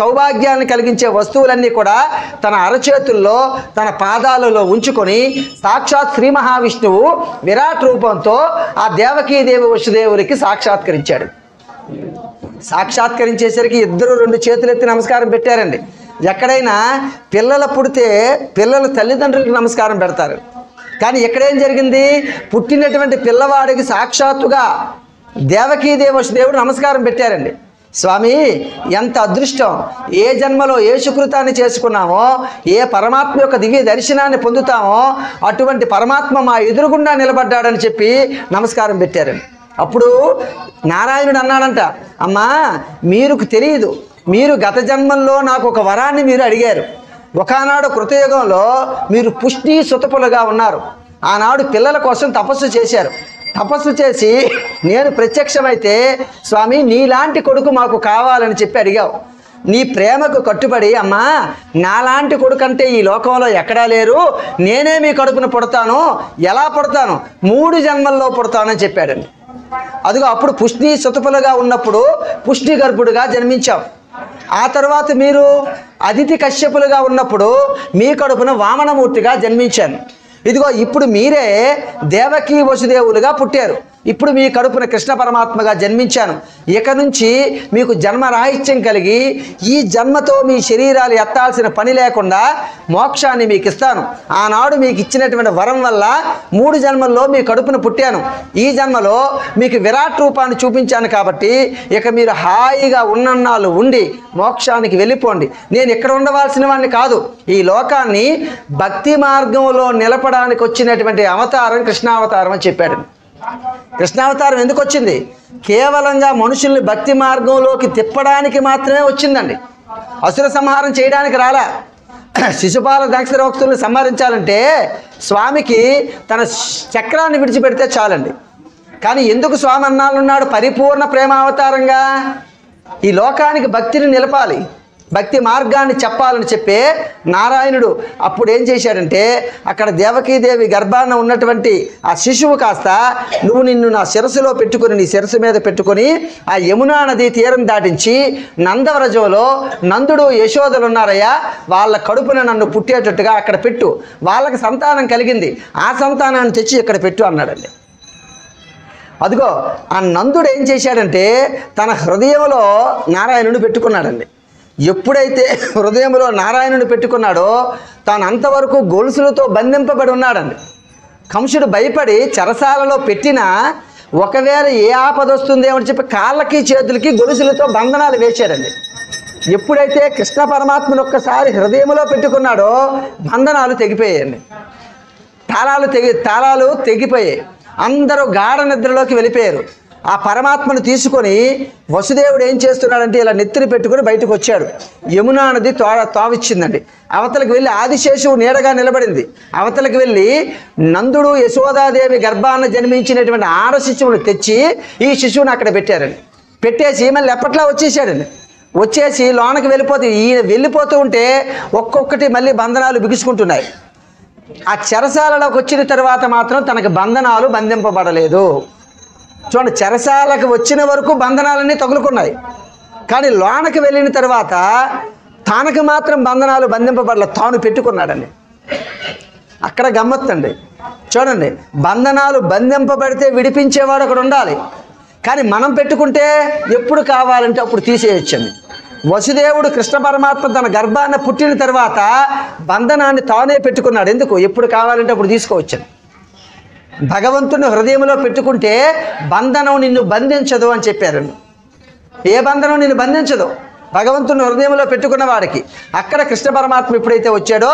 సౌభాగ్యాన్ని కలిగించే వస్తువులన్నీ కూడా తన అరచేతుల్లో తన పాదాలలో ఉంచుకొని సాక్షాత్ శ్రీ మహావిష్ణువు విరాట్ రూపంతో ఆ దేవకీదేవి వసుదేవులకి సాక్షాత్కరించాడు. సాక్షాత్కరించేసరికి ఇద్దరు 2 చేతులెత్తి నమస్కారం పెట్టారండి. ఎక్కడైనా పిల్లలు పుడితే పిల్లలు తల్లిదండ్రులకు నమస్కారం పెడతారు, కానీ ఎక్కడేం జరిగింది? పుట్టినటువంటి పిల్లవాడికి సాక్షాత్తుగా దేవకీదేవి వసుదేవుడు నమస్కారం పెట్టారండి. స్వామి ఎంత అదృష్టం, ఏ జన్మలో ఏ సుకృతాన్ని చేసుకున్నామో, ఏ పరమాత్మ యొక్క దివ్య దర్శనాన్ని పొందుతామో అటువంటి పరమాత్మ మా ఎదురుగుండా నిలబడ్డాడని చెప్పి నమస్కారం పెట్టారండి. అప్పుడు నారాయణుడు అన్నాడంట, అమ్మా మీకు తెలియదు, మీరు గత జన్మల్లో నాకు ఒక వరాన్ని మీరు అడిగారు. ఒకనాడు కృతయుగంలో మీరు పుష్టి సుతపులుగా ఉన్నారు. ఆనాడు పిల్లల కోసం తపస్సు చేశారు. తపస్సు చేసి నేను ప్రత్యక్షమైతే స్వామి నీలాంటి కొడుకు మాకు కావాలని చెప్పి అడిగావు. నీ ప్రేమకు కట్టుబడి అమ్మా నాలాంటి కొడుకు అంటే ఈ లోకంలో ఎక్కడా లేరు, నేనే మీ కడుపున పుడతాను. ఎలా పుడతాను? 3 జన్మల్లో పుడతానని చెప్పాడండి. అదిగో అప్పుడు పుష్టి సుతపులుగా ఉన్నప్పుడు పుష్టి గర్భుడుగా జన్మించాం. ఆ తర్వాత మీరు అదితి కశ్యపులుగా ఉన్నప్పుడు మీ కడుపున వామనమూర్తిగా జన్మించాను. ఇదిగో ఇప్పుడు మీరే దేవకీ వసుదేవులుగా పుట్టారు. ఇప్పుడు మీ కడుపున కృష్ణ పరమాత్మగా జన్మించాను. ఇక నుంచి మీకు జన్మరాహిత్యం కలిగి ఈ జన్మతో మీ శరీరాలు ఎత్తాల్సిన పని లేకుండా మోక్షాన్ని మీకు ఇస్తాను. ఆనాడు మీకు ఇచ్చినటువంటి వరం వల్ల 3 జన్మల్లో మీ కడుపున పుట్టాను. ఈ జన్మలో మీకు విరాట్ రూపాన్ని చూపించాను కాబట్టి ఇక మీరు హాయిగా ఉన్నన్నాళ్ళు ఉండి మోక్షానికి వెళ్ళిపోండి. నేను ఇక్కడ ఉండవలసిన వాడిని కాదు. ఈ లోకాన్ని భక్తి మార్గంలో నిలపడానికి వచ్చినటువంటి అవతారం కృష్ణావతారం అని చెప్పాడు. కృష్ణావతారం ఎందుకు వచ్చింది? కేవలంగా మనుషుల్ని భక్తి మార్గంలోకి తిప్పడానికి మాత్రమే వచ్చిందండి. అసుర సంహారం చేయడానికి రాలా. శిశుపాల దాక్షిరోక్తుల్ని సంహరించాలంటే స్వామికి తన చక్రాన్ని విడిచిపెడితే చాలండి. కానీ ఎందుకు స్వామి అన్నాళ్ళున్నాడు? పరిపూర్ణ ప్రేమావతారంగా ఈ లోకానికి భక్తిని నిలపాలి. భక్తి మార్గాన్ని చెప్పాలని చెప్పి నారాయణుడు అప్పుడు ఏం చేశాడంటే అక్కడ దేవకీదేవి గర్భాన ఉన్నటువంటి ఆ శిశువు కాస్త నిన్ను నా శిరస్సులో పెట్టుకొని నీ శిరస్సు మీద పెట్టుకొని ఆ యమునా నది తీరం దాటించి నందవ్రజంలో నందుడు యశోదలు ఉన్నారయ్యా, వాళ్ళ కడుపున నన్ను పుట్టేటట్టుగా అక్కడ పెట్టు, వాళ్ళకి సంతానం కలిగింది, ఆ సంతానాన్ని తెచ్చి ఇక్కడ పెట్టు అన్నాడండి. అదిగో ఆ నందుడు ఏం చేశాడంటే తన హృదయంలో నారాయణుని పెట్టుకున్నాడండి. ఎప్పుడైతే హృదయంలో నారాయణుని పెట్టుకున్నాడో తాను అంతవరకు గొలుసులతో బంధింపబడి ఉన్నాడండి. కంసుడు భయపడి చెరసాలలో పెట్టినా ఒకవేళ ఏ ఆపద వస్తుందేమో అని చెప్పి కాళ్ళకి చేతులకి గొలుసులతో బంధనాలు వేశాడండి. ఎప్పుడైతే కృష్ణ పరమాత్మను ఒక్కసారి హృదయంలో పెట్టుకున్నాడో బంధనాలు తెగిపోయాయండి, తాళాలు తెగిపోయాయి. అందరూ గాఢ నిద్రలోకి వెళ్ళిపోయారు. ఆ పరమాత్మను తీసుకొని వసుదేవుడు ఏం చేస్తున్నాడంటే ఇలా నెత్తిని పెట్టుకుని బయటకు వచ్చాడు. యమునా నది తావిచ్చిందండి. అవతలకు వెళ్ళి ఆదిశేషువు నీడగా నిలబడింది. అవతలకు వెళ్ళి నందుడు యశోదాదేవి గర్భాన్ని జన్మించినటువంటి ఆడ శిశువుని తెచ్చి ఈ శిశువుని అక్కడ పెట్టారండి. పెట్టేసి మళ్ళీ ఎప్పట్లా వచ్చేసాడండి. వచ్చేసి లోనకి ఈయన వెళ్ళిపోతూ ఉంటే ఒక్కొక్కటి మళ్ళీ బంధనాలు బిగుసుకుంటున్నాయి. ఆ చెరసాలలోకి వచ్చిన తర్వాత మాత్రం తనకు బంధనాలు బంధింపబడలేదు. చూడండి, చెరసాలకు వచ్చిన వరకు బంధనాలన్నీ తగులుకున్నాయి, కానీ లోనకి వెళ్ళిన తర్వాత తనకు మాత్రం బంధనాలు బంధింపబడలేదు, తాను పెట్టుకున్నాడండి. అక్కడ గమ్మత్తండి. చూడండి, బంధనాలు బంధింపబడితే విడిపించేవాడు అక్కడ ఉండాలి, కానీ మనం పెట్టుకుంటే ఎప్పుడు కావాలంటే అప్పుడు తీసేయచ్చండి. వసుదేవుడు కృష్ణ పరమాత్మ తన గర్భాన్ని పుట్టిన తర్వాత బంధనాన్ని తానే పెట్టుకున్నాడు. ఎందుకు? ఎప్పుడు కావాలంటే అప్పుడు తీసుకోవచ్చండి. భగవంతుని హృదయంలో పెట్టుకుంటే బంధనం నిన్ను బంధించదు అని చెప్పారండి. ఏ బంధనం నిన్ను బంధించదు భగవంతుని హృదయంలో పెట్టుకున్న వాడికి. అక్కడ కృష్ణ పరమాత్మ ఎప్పుడైతే వచ్చాడో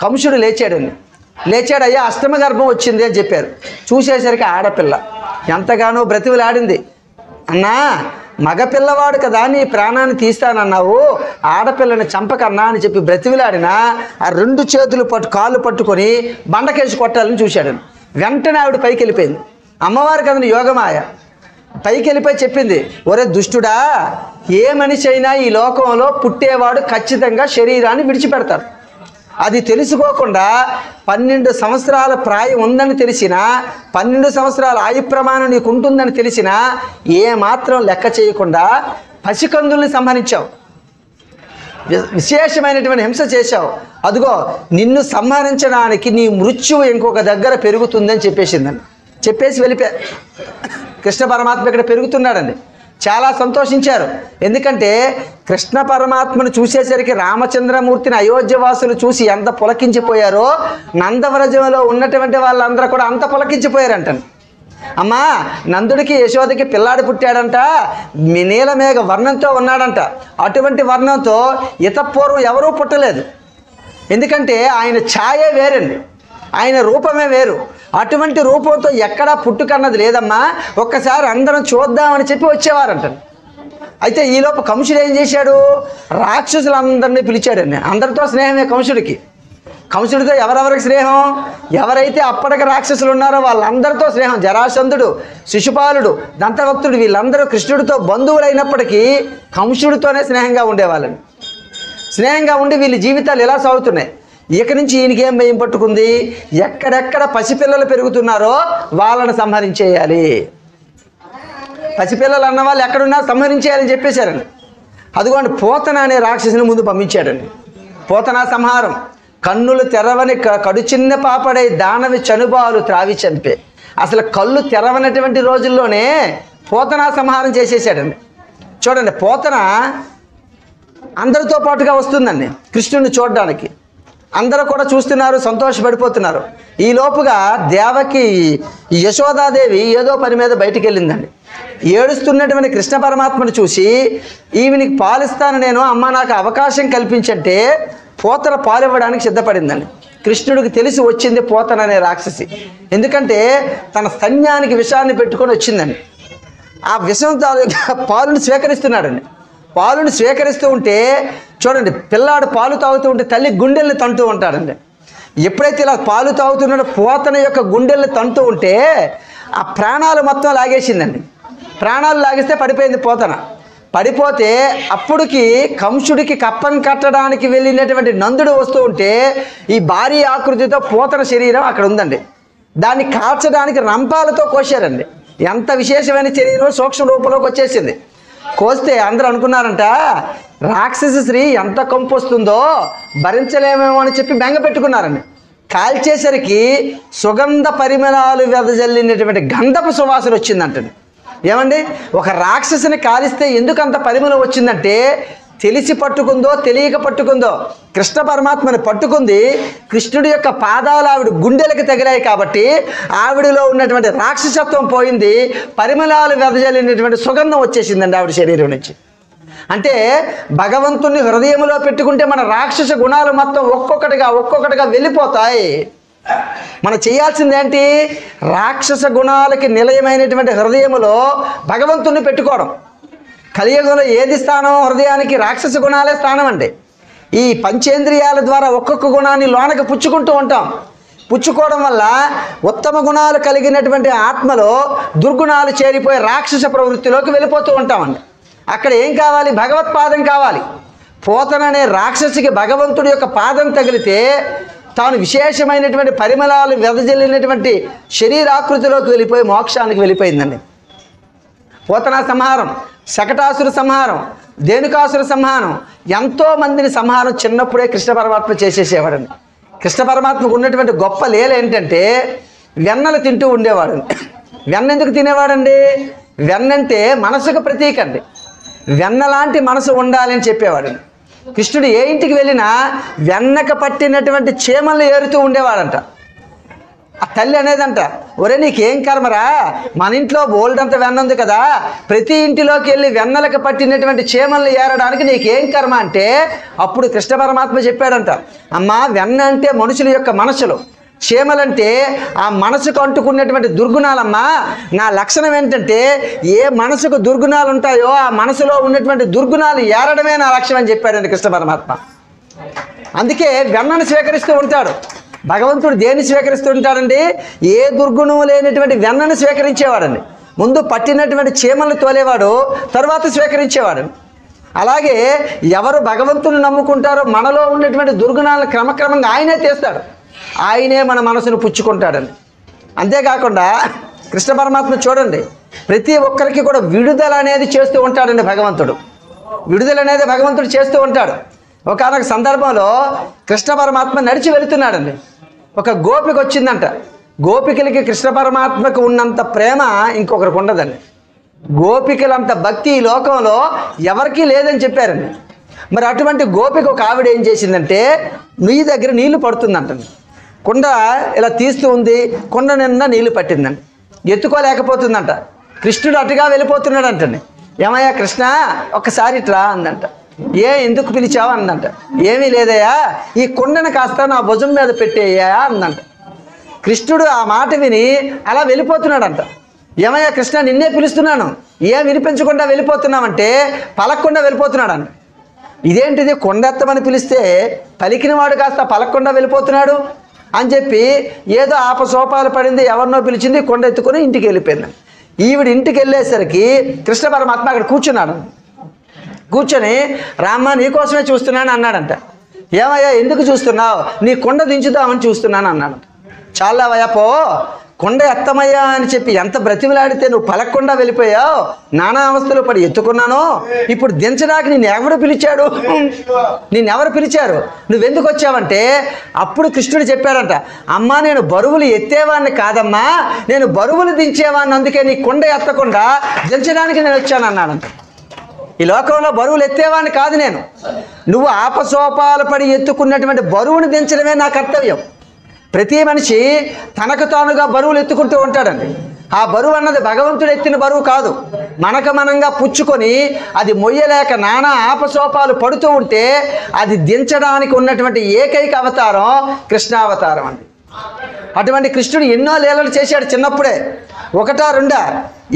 కంసుడు లేచాడండి. లేచాడయ్యా అష్టమ గర్భం వచ్చింది అని చెప్పారు. చూసేసరికి ఆడపిల్ల ఎంతగానో బ్రతిమలాడింది. అన్నా, మగపిల్లవాడు కదా నీ ప్రాణాన్ని తీస్తానన్నావు, ఆడపిల్లని చంపకన్నా అని చెప్పి బ్రతిమలాడినా ఆ రెండు చేతులు కాళ్ళు పట్టుకొని బండకేసి కొట్టాలని చూశాడండి. వెంటనే ఆవిడ పైకి వెళ్ళిపోయింది. అమ్మవారి కదని యోగమాయ పైకి వెళ్ళిపోయి చెప్పింది, ఒరే దుష్టుడా, ఏ మనిషి అయినా ఈ లోకంలో పుట్టేవాడు ఖచ్చితంగా శరీరాన్ని విడిచిపెడతాడు. అది తెలుసుకోకుండా 12 సంవత్సరాల ప్రాయం ఉందని తెలిసినా, 12 సంవత్సరాల ఆయు ప్రమాణం నీకు ఉంటుందని తెలిసినా ఏమాత్రం లెక్క చేయకుండా పసికందుల్ని సంహరించావు, విశేషమైనటువంటి హింస చేశావు. అదిగో నిన్ను సంహరించడానికి నీ మృత్యువు ఇంకొక దగ్గర పెరుగుతుందని చెప్పేసిందండి. చెప్పేసి వెళ్ళిపోయారు. కృష్ణ పరమాత్మ ఇక్కడ పెరుగుతున్నాడండి. చాలా సంతోషించారు. ఎందుకంటే కృష్ణ పరమాత్మను చూసేసరికి రామచంద్రమూర్తిని అయోధ్యవాసులు చూసి ఎంత పులకించిపోయారో నందవ్రజంలో ఉన్నటువంటి వాళ్ళందరూ కూడా అంత పులకించిపోయారంటండి. అమ్మా, నందుడికి యశోదకి పిల్లాడు పుట్టాడంట, నీలమేఘ వర్ణంతో ఉన్నాడంట. అటువంటి వర్ణంతో ఇతపూర్వం ఎవరూ పుట్టలేదు. ఎందుకంటే ఆయన ఛాయే వేరండి, ఆయన రూపమే వేరు. అటువంటి రూపంతో ఎక్కడా పుట్టుకన్నది లేదమ్మా, ఒక్కసారి అందరం చూద్దామని చెప్పి వచ్చేవారంట. అయితే ఈలోపు కంసుడు ఏం చేశాడు? రాక్షసులందరినీ పిలిచాడండి. అందరితో స్నేహమే కంసుడికి. కంసుడితో ఎవరెవరికి స్నేహం? ఎవరైతే అప్పటికి రాక్షసులు ఉన్నారో వాళ్ళందరితో స్నేహం. జరాసంధుడు, శిశుపాలుడు, దంతభక్తుడు వీళ్ళందరూ కృష్ణుడితో బంధువులైనప్పటికీ కంసుడితోనే స్నేహంగా ఉండేవాళ్ళని. స్నేహంగా ఉండి వీళ్ళ జీవితాలు ఎలా సాగుతున్నాయి. ఇక నుంచి ఈయనకేం భయం పట్టుకుంది? ఎక్కడెక్కడ పసిపిల్లలు పెరుగుతున్నారో వాళ్ళని సంహరించేయాలి. పసిపిల్లలు అన్న వాళ్ళు ఎక్కడున్నా సంహరించేయాలని చెప్పేశారండి. అదిగోండి, పోతన అనే రాక్షసుని ముందు పంపించాడండి. పోతనా సంహారం. కన్నులు తెరవని కడు చిన్న పాపడై దానవి చనుబాలు త్రావి చంపే. అసలు కళ్ళు తెరవనటువంటి రోజుల్లోనే పోతనా సంహారం చేసేసాడండి. చూడండి, పోతన అందరితో పాటుగా వస్తుందండి కృష్ణుడిని చూడడానికి. అందరూ కూడా చూస్తున్నారు, సంతోషపడిపోతున్నారు. ఈ లోపుగా దేవకి యశోదాదేవి ఏదో పని మీద బయటికి వెళ్ళిందండి. ఏడుస్తున్నటువంటి కృష్ణ పరమాత్మను చూసి ఈవినికి పాలిస్తాను నేను, అమ్మ నాకు అవకాశం కల్పించంటే పోతన పాలివ్వడానికి సిద్ధపడిందండి. కృష్ణుడికి తెలిసి వచ్చింది పోతన అనే రాక్షసి. ఎందుకంటే తన సైన్యానికి విషాన్ని పెట్టుకొని వచ్చిందండి. ఆ విషం పాలుని స్వీకరిస్తున్నాడండి. పాలుని స్వీకరిస్తూ ఉంటే చూడండి, పిల్లాడు పాలు తాగుతూ ఉంటే తల్లి గుండెల్ని తంటూ ఉంటాడండి. ఎప్పుడైతే ఇలా పాలు తాగుతున్నాడో పోతన యొక్క గుండెల్ని తంటూ ఉంటే ఆ ప్రాణాలు మొత్తం లాగేసిందండి. ప్రాణాలు లాగేస్తే పడిపోయింది పోతన. పడిపోతే అప్పుడుకి కంసుడికి కప్పం కట్టడానికి వెళ్ళినటువంటి నందుడు వస్తూ ఉంటే ఈ భారీ ఆకృతితో పూతన శరీరం అక్కడ ఉందండి. దాన్ని కాల్చడానికి రంపాలతో కోసారండి. ఎంత విశేషమైన శరీరం సూక్ష్మ రూపంలోకి వచ్చేసింది. కోస్తే అందరూ అనుకున్నారంట, రాక్షస స్త్రీ ఎంత కంపు వస్తుందో భరించలేమేమో అని చెప్పి బెంగ పెట్టుకున్నారండి. కాల్చేసరికి సుగంధ పరిమళాలు వెదజల్లినటువంటి గంధపు సువాసన వచ్చిందంటండి. ఏమండి, ఒక రాక్షసుని కాలిస్తే ఎందుకు అంత పరిమళం వచ్చిందంటే తెలిసి పట్టుకుందో తెలియక పట్టుకుందో కృష్ణ పరమాత్మని పట్టుకుంది. కృష్ణుడి యొక్క పాదాలు ఆవిడ గుండెలకు తగిలాయి కాబట్టి ఆవిడలో ఉన్నటువంటి రాక్షసత్వం పోయింది. పరిమళాలు వెదజల్లినటువంటి సుగంధం వచ్చేసిందండి ఆవిడ శరీరం నుంచి. అంటే భగవంతుని హృదయంలో పెట్టుకుంటే మన రాక్షస గుణాలు మొత్తం ఒక్కొక్కటిగా వెళ్ళిపోతాయి. మనం చేయాల్సింది ఏంటి? రాక్షస గుణాలకి నిలయమైనటువంటి హృదయములో భగవంతుని పెట్టుకోవడం. కలియుగంలో ఏది స్థానం? హృదయానికి రాక్షస గుణాలే స్థానం అండి. ఈ పంచేంద్రియాల ద్వారా ఒక్కొక్క గుణాన్ని లోనకి పుచ్చుకుంటూ ఉంటాం. పుచ్చుకోవడం వల్ల ఉత్తమ గుణాలు కలిగినటువంటి ఆత్మలో దుర్గుణాలు చేరిపోయి రాక్షస ప్రవృత్తిలోకి వెళ్ళిపోతూ ఉంటామండి. అక్కడ ఏం కావాలి? భగవత్పాదం కావాలి. పోతననే రాక్షసికి భగవంతుడి యొక్క పాదం తగిలితే తాను విశేషమైనటువంటి పరిమళాలు వెదజల్లినటువంటి శరీరాకృతిలోకి వెళ్ళిపోయి మోక్షానికి వెళ్ళిపోయిందండి. పోతనా సంహారం, శకటాసుర సంహారం, ధేనుకాసుర సంహారం, ఎంతోమందిని సంహారం చిన్నప్పుడే కృష్ణ పరమాత్మ చేసేసేవాడండి. కృష్ణ పరమాత్మకు ఉన్నటువంటి గొప్ప లీల ఏంటంటే వెన్నలు తింటూ ఉండేవాడు. వెన్న ఎందుకు తినేవాడండి? వెన్నంటే మనసుకు ప్రతీక అండి. వెన్న లాంటి మనసు ఉండాలని చెప్పేవాడు. కృష్ణుడు ఏ ఇంటికి వెళ్ళినా వెన్నక పట్టినటువంటి చీమలు ఏరుతూ ఉండేవాడంట. ఆ తల్లి అనేదంట, ఒరే నీకేం కర్మరా, మన ఇంట్లో బోల్డంత వెన్న ఉంది కదా, ప్రతి ఇంటిలోకి వెళ్ళి వెన్నలకు పట్టినటువంటి చీమలను ఏరడానికి నీకేం కర్మ అంటే అప్పుడు కృష్ణ పరమాత్మ చెప్పాడంట, అమ్మా వెన్న అంటే మనుషుల యొక్క మనసులు, చీమలంటే ఆ మనసుకు అంటుకున్నటువంటి దుర్గుణాలమ్మా. నా లక్షణం ఏంటంటే ఏ మనసుకు దుర్గుణాలు ఉంటాయో ఆ మనసులో ఉన్నటువంటి దుర్గుణాలు ఏరడమే నా లక్ష్యం అని చెప్పాడండి కృష్ణ పరమాత్మ. అందుకే వెన్నను స్వీకరిస్తూ ఉంటాడు. భగవంతుడు దేన్ని స్వీకరిస్తూ ఉంటాడండి? ఏ దుర్గుణం లేనటువంటి వెన్నను స్వీకరించేవాడండి. ముందు పట్టినటువంటి చీమలను తోలేవాడు, తర్వాత స్వీకరించేవాడు. అలాగే ఎవరు భగవంతుని నమ్ముకుంటారో మనలో ఉన్నటువంటి దుర్గుణాలను క్రమక్రమంగా ఆయనే తీస్తాడు. ఆయనే మన మనసును పుచ్చుకుంటాడండి. అంతేకాకుండా కృష్ణ పరమాత్మ చూడండి, ప్రతి ఒక్కరికి కూడా విడుదల అనేది చేస్తూ ఉంటాడండి భగవంతుడు. విడుదల అనేది భగవంతుడు చేస్తూ ఉంటాడు. ఒకానొక సందర్భంలో కృష్ణ పరమాత్మ నడిచి వెళుతున్నాడండి. ఒక గోపిక వచ్చిందంట. గోపికలకి కృష్ణ పరమాత్మకు ఉన్నంత ప్రేమ ఇంకొకరికి ఉండదండి. గోపికలంత భక్తి ఈ లోకంలో ఎవరికీ లేదని చెప్పారండి. మరి అటువంటి గోపిక ఒక ఆవిడ ఏం చేసిందంటే నీ దగ్గర నీళ్లు పడుతుందంటండి. కుండ ఇలా తీస్తూ ఉంది, కుండ నిండా నీళ్లు పట్టిందండి. ఎత్తుకోలేకపోతుందంట. కృష్ణుడు అటుగా వెళ్ళిపోతున్నాడు అంటండి. ఏమయ్యా కృష్ణ ఒక్కసారి ఇట్లా అందంట. ఎందుకు పిలిచావు అందంట. ఏమీ లేదయ్యా, ఈ కుండను కాస్త నా భుజం మీద పెట్టేయ్యా అందంట. కృష్ణుడు ఆ మాట విని అలా వెళ్ళిపోతున్నాడంట. ఏమయ్యా కృష్ణ నిన్నే పిలుస్తున్నాను, ఏం వినిపించకుండా వెళ్ళిపోతున్నామంటే పలక్కుండా వెళ్ళిపోతున్నాడంట. ఇదేంటిది, కొండెత్తమని పిలిస్తే పలికినవాడు కాస్త పలక్కుండా వెళ్ళిపోతున్నాడు అని చెప్పి ఏదో ఆపసోపాలు పడింది, ఎవరినో పిలిచింది, కొండ ఎత్తుకొని ఇంటికి వెళ్ళిపోయింది. ఈవిడ ఇంటికి వెళ్ళేసరికి కృష్ణ పరమాత్మ అక్కడ కూర్చున్నాడు. కూర్చొని రామ్మ నీకోసమే చూస్తున్నాను అన్నాడంట. ఏమయ్యా ఎందుకు చూస్తున్నావు? నీ కొండ దించుదామని చూస్తున్నాను అన్నాడంట. చాలా వయ్యా పో, కొండ ఎత్తమయ్యా అని చెప్పి ఎంత బ్రతిమలాడితే నువ్వు పలక్కుండా వెళ్ళిపోయావు, నానా అవస్థలు పడి ఎత్తుకున్నాను, ఇప్పుడు దించడానికి నిన్నెవరు పిలిచాడు? నిన్నెవరు పిలిచారు? నువ్వెందుకు వచ్చావంటే అప్పుడు కృష్ణుడు చెప్పాడంట, అమ్మా నేను బరువులు ఎత్తేవాడిని కాదమ్మా, నేను బరువులు దించేవాడిని, అందుకే నీ కొండ ఎత్తకుండా దించడానికి నేను వచ్చాను అన్నాడంట. ఈ లోకంలో బరువులు ఎత్తేవాడిని కాదు నేను, నువ్వు ఆపసోపాలు పడి ఎత్తుకున్నటువంటి బరువుని దించడమే నా కర్తవ్యం. ప్రతి మనిషి తనకు తానుగా బరువులు ఎత్తుకుంటూ ఉంటాడండి. ఆ బరువు అన్నది భగవంతుడు ఎత్తిన బరువు కాదు, మనకు మనంగా పుచ్చుకొని అది మొయ్యలేక నానా ఆపసోపాలు పడుతూ ఉంటే అది దించడానికి ఉన్నటువంటి ఏకైక అవతారం కృష్ణావతారం అండి. అటువంటి కృష్ణుడు ఎన్నో లీలలు చేశాడు చిన్నప్పుడే. ఒకటా రెండా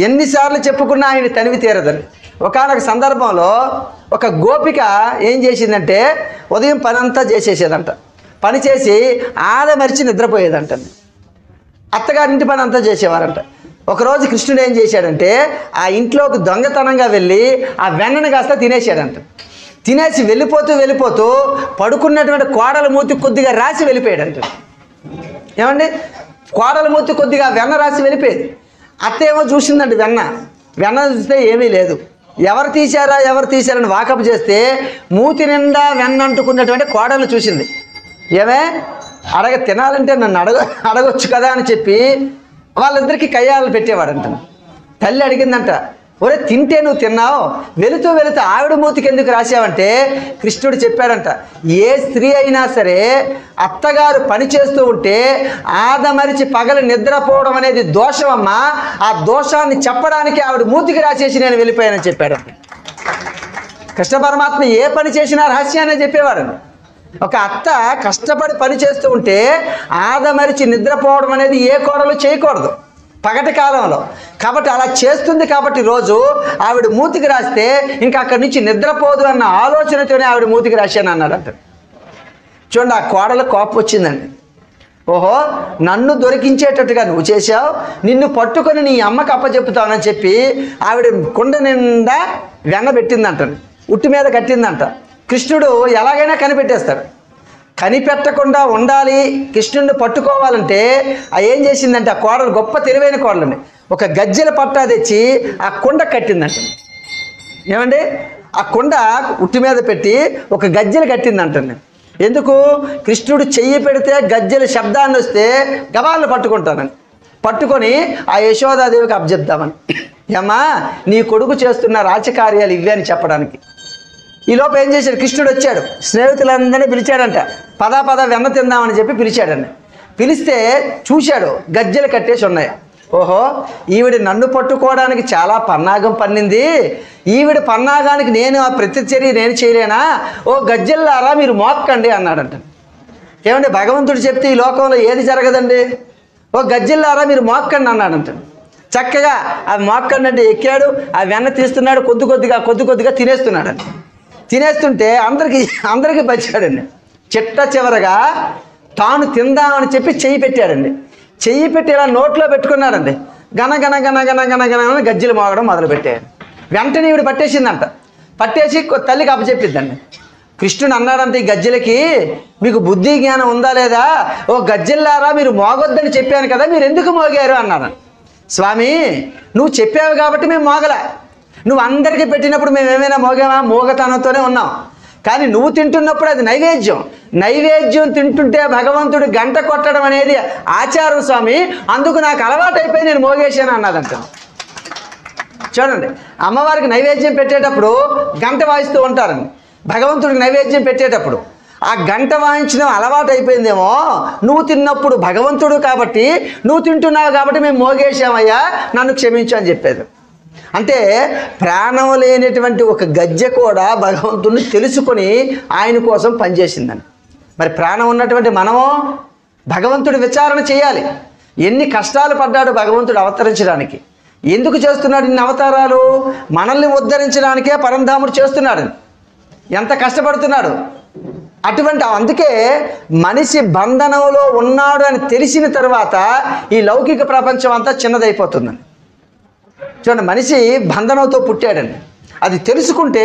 ఎన్నిసార్లు చెప్పుకున్నా ఆయన తనివి తీరదండి. ఒకానొక సందర్భంలో ఒక గోపిక ఏం చేసిందంటే ఉదయం పని అంతా చేసేసేదంట. పని చేసి ఆదమరిచి నిద్రపోయేదంట. అత్తగారింటి పని అంతా చేసేవారంట. ఒకరోజు కృష్ణుడు ఏం చేశాడంటే ఆ ఇంట్లోకి దొంగతనంగా వెళ్ళి ఆ వెన్నను కాస్త తినేసాడంట. తినేసి వెళ్ళిపోతూ పడుకున్నటువంటి కోడల మూతి కొద్దిగా రాసి వెళ్ళిపోయాడంట. ఏమండి, కోడల మూతి కొద్దిగా వెన్న రాసి వెళ్ళిపోయేది. అత్త ఏమో చూసిందండి వెన్న చూస్తే ఏమీ లేదు. ఎవరు తీశారని వాకప్ చేస్తే మూతి నిండా వెన్న అంటుకున్నటువంటి కోడలు చూసింది. ఏమే తినాలంటే నన్ను అడగొచ్చు కదా అని చెప్పి వాళ్ళిద్దరికీ కయ్యాలు పెట్టేవాడంట. తల్లి అడిగిందంట, ఒరే తింటే నువ్వు తిన్నావు, వెళుతూ ఆవిడ మూతికి ఎందుకు రాసావంటే కృష్ణుడు చెప్పాడంట, ఏ స్త్రీ అయినా సరే అత్తగారు పని చేస్తూ ఉంటే ఆదమరిచి పగలు నిద్రపోవడం అనేది దోషమమ్మా, ఆ దోషాన్ని చెప్పడానికి ఆవిడ మూతికి రాసేసి నేను వెళ్ళిపోయానని చెప్పాడంట. కృష్ణ పరమాత్మ ఏ పని చేసినా రహస్యాన్ని చెప్పేవాడు. ఒక అత్త కష్టపడి పని చేస్తూ ఉంటే ఆదమరిచి నిద్రపోవడం అనేది ఏ కోడలు చేయకూడదు పగటి కాలంలో. కాబట్టి అలా చేస్తుంది కాబట్టి రోజు ఆవిడ మూతికి రాస్తే ఇంకా అక్కడి నుంచి నిద్రపోదు అన్న ఆలోచనతోనే ఆవిడ మూతికి రాశాను అన్నాడంట. చూడండి, ఆ కోడలు కోపం వచ్చిందండి. ఓహో, నన్ను దొరికించేటట్టుగా నువ్వు చేశావు, నిన్ను పట్టుకొని నీ అమ్మకి అప్పచెప్పుతానని చెప్పి ఆవిడ కుండ నిండా వెన్న పెట్టిందంట, ఉట్టి మీద కట్టిందంట. కృష్ణుడు ఎలాగైనా కనిపెట్టేస్తాడు. కనిపెట్టకుండా ఉండాలి, కృష్ణుడిని పట్టుకోవాలంటే ఏం చేసిందంటే ఆ కోడలు గొప్ప తెలివైన కోడలని ఒక గజ్జెల పట్టా తెచ్చి ఆ కుండ కట్టిందంట. ఏమండి, ఆ కుండ ఉట్టి మీద పెట్టి ఒక గజ్జెలు కట్టిందంటండి. ఎందుకు? కృష్ణుడు చెయ్యి పెడితే గజ్జెల శబ్దాన్ని వస్తే గబాలను పట్టుకుంటానని, పట్టుకొని ఆ యశోదాదేవికి అప్పచెప్దామని. ఏమ్మా, నీ కొడుకు చేస్తున్న రాజకార్యాలు ఇవే అని చెప్పడానికి. ఈ లోపు ఏం చేశాడు, కృష్ణుడు వచ్చాడు, స్నేహితులందరినీ పిలిచాడంట. పద వెన్న తిందామని చెప్పి పిలిచాడండి. పిలిస్తే చూశాడు గజ్జెలు కట్టేసి ఉన్నాయి. ఓహో, ఈవిడ నన్ను పట్టుకోవడానికి చాలా పన్నాగం పన్నింది, ఈవిడ పన్నాగానికి నేను ఆ ప్రతిచర్య నేను చేయలేనా? ఓ గజ్జెల్లారా మీరు మోక్కండి అన్నాడంట. ఏమండి, భగవంతుడు చెప్తే ఈ లోకంలో ఏది జరగదండి. ఓ గజ్జెల్లారా మీరు మోక్కండి అన్నాడంట. చక్కగా ఆ మోక్కండి అంటే ఎక్కాడు, ఆ వెన్న తీస్తున్నాడు, కొద్ది కొద్దిగా తినేస్తున్నాడండి. తినేస్తుంటే అందరికీ బచ్చాడండి. చిట్ట చివరగా తాను తిందామని చెప్పి చెయ్యి పెట్టాడండి. చెయ్యి పెట్టి ఇలా నోట్లో పెట్టుకున్నాడండి. గన గజ్జలు మోగడం మొదలుపెట్టాడు. వెంటనే ఈవిడ పట్టేసిందంట. పట్టేసి తల్లికి అప్పచెప్పిద్దండి. కృష్ణుడు అన్నాడంటే ఈ గజ్జలకి, మీకు బుద్ధి జ్ఞానం ఉందా లేదా? ఓ గజ్జెల్లారా మీరు మోగొద్దని చెప్పాను కదా, మీరు ఎందుకు మోగారు అన్నాడు. స్వామి, నువ్వు చెప్పావు కాబట్టి మేము మోగలే, నువ్వు అందరికీ పెట్టినప్పుడు మేము ఏమైనా మోగామా? మోగతనంతోనే ఉన్నాం. కానీ నువ్వు తింటున్నప్పుడు అది నైవేద్యం తింటుంటే భగవంతుడు గంట కొట్టడం అనేది ఆచారం స్వామి, అందుకు నాకు అలవాటు అయిపోయి నేను మోగేశాను అన్నదంట. చూడండి, అమ్మవారికి నైవేద్యం పెట్టేటప్పుడు గంట వాయిస్తూ ఉంటారండి. భగవంతుడికి నైవేద్యం పెట్టేటప్పుడు ఆ గంట వాయించడం అలవాటు అయిపోయిందేమో, నువ్వు తిన్నప్పుడు భగవంతుడు కాబట్టి నువ్వు తింటున్నావు కాబట్టి మేము మోగేశామయ్యా, నన్ను క్షమించు అని చెప్పేది. అంటే ప్రాణం లేనటువంటి ఒక గజ్జె కూడా భగవంతుడిని తెలుసుకొని ఆయన కోసం పనిచేసిందని. మరి ప్రాణం ఉన్నటువంటి మనమో భగవంతుడి విచారణ చేయాలి. ఎన్ని కష్టాలు పడ్డాడు భగవంతుడు అవతరించడానికి. ఎందుకు చేస్తున్నాడు ఇన్ని అవతారాలు? మనల్ని ఉద్ధరించడానికే పరంధాముడు చేస్తున్నాడు. ఎంత కష్టపడుతున్నాడు. అందుకే మనిషి బంధనంలో ఉన్నాడు అని తెలిసిన తర్వాత ఈ లౌకిక ప్రపంచం అంతా చిన్నదైపోతుందండి. చూడండి, మనిషి బంధనంతో పుట్టాడండి. అది తెలుసుకుంటే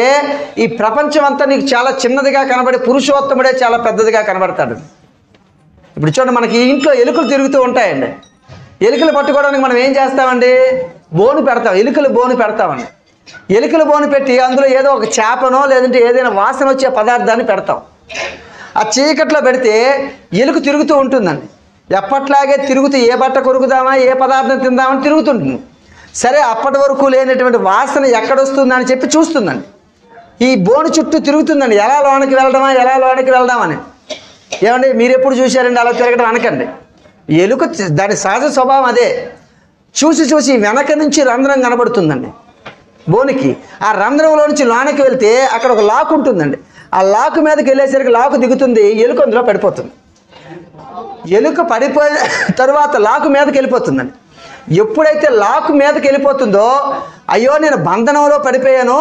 ఈ ప్రపంచం అంతా నీకు చాలా చిన్నదిగా కనబడి పురుషోత్తముడే చాలా పెద్దదిగా కనబడతాడు. ఇప్పుడు చూడండి, మనకి ఇంట్లో ఎలుకలు తిరుగుతూ ఉంటాయండి. ఎలుకలు పట్టుకోవడానికి మనం ఏం చేస్తామండి? బోను పెడతాం, ఎలుకలు బోను పెడతామండి. ఎలుకలు బోను పెట్టి అందులో ఏదో ఒక చేపనో లేదంటే ఏదైనా వాసన వచ్చే పదార్థాన్ని పెడతాం. ఆ చీకట్లో పెడితే ఎలుక తిరుగుతూ ఉంటుందండి. ఎప్పట్లాగే తిరుగుతూ ఏ బట్ట కొరుకుదామా, ఏ పదార్థం తిందామని తిరుగుతుంటుంది. సరే, అప్పటి వరకు లేనటువంటి వాసన ఎక్కడొస్తుందని చెప్పి చూస్తుందండి. ఈ బోను చుట్టూ తిరుగుతుందండి, ఎలా లోనికి వెళ్దామని. ఏమండి, మీరు ఎప్పుడు చూశారండి అలా తిరగడం? అనకండి. ఎలుక దాని సహజ స్వభావం అదే. చూసి వెనక నుంచి రంధ్రం కనబడుతుందండి బోనికి. ఆ రంధ్రంలో నుంచి లోనికి వెళ్తే అక్కడ ఒక లాక్ ఉంటుందండి. ఆ లాక్ మీదకి వెళ్ళేసరికి లాకు దిగుతుంది, ఎలుక అందులో పడిపోతుంది. ఎలుక పడిపోయిన తర్వాత లాకు మీదకి వెళ్ళిపోతుందండి. ఎప్పుడైతే లాక్ మీదకి వెళ్ళిపోతుందో, అయ్యో నేను బంధనంలో పడిపోయాను,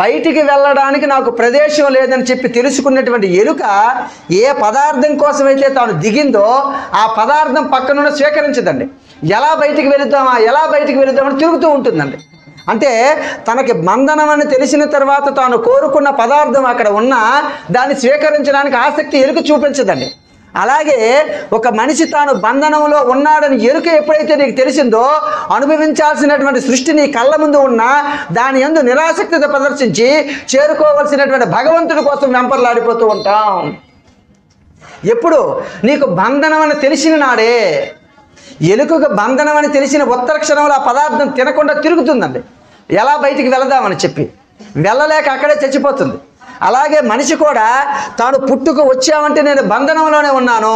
బయటికి వెళ్ళడానికి నాకు ప్రదేశం లేదని చెప్పి తెలుసుకున్నటువంటి ఎలుక ఏ పదార్థం కోసమైతే తాను దిగిందో ఆ పదార్థం పక్కన స్వీకరించదండి. ఎలా బయటికి వెళుద్దామని తిరుగుతూ ఉంటుందండి. అంటే తనకి బంధనం అని తెలిసిన తర్వాత తాను కోరుకున్న పదార్థం అక్కడ ఉన్నా దాన్ని స్వీకరించడానికి ఆసక్తి ఎలుక చూపించదండి. అలాగే ఒక మనిషి తాను బంధనంలో ఉన్నాడని ఎరుక ఎప్పుడైతే నీకు తెలిసిందో, అనుభవించాల్సినటువంటి సృష్టి నీ కళ్ళ ముందు ఉన్నా దాని యందు నిరాసక్తత ప్రదర్శించి చేరుకోవలసినటువంటి భగవంతుడి కోసం వెంపర్లాడిపోతూ ఉంటాం. ఎప్పుడు నీకు బంధనం అని తెలిసిన నాడే. ఎలుకకు బంధనం అని తెలిసిన ఉత్తర క్షణంలో ఆ పదార్థం తినకుండా తిరుగుతుందండి, ఎలా బయటికి వెళదామని చెప్పి. వెళ్ళలేక అక్కడే చచ్చిపోతుంది. అలాగే మనిషి కూడా తాను పుట్టుకు వచ్చామంటే నేను బంధనంలోనే ఉన్నాను,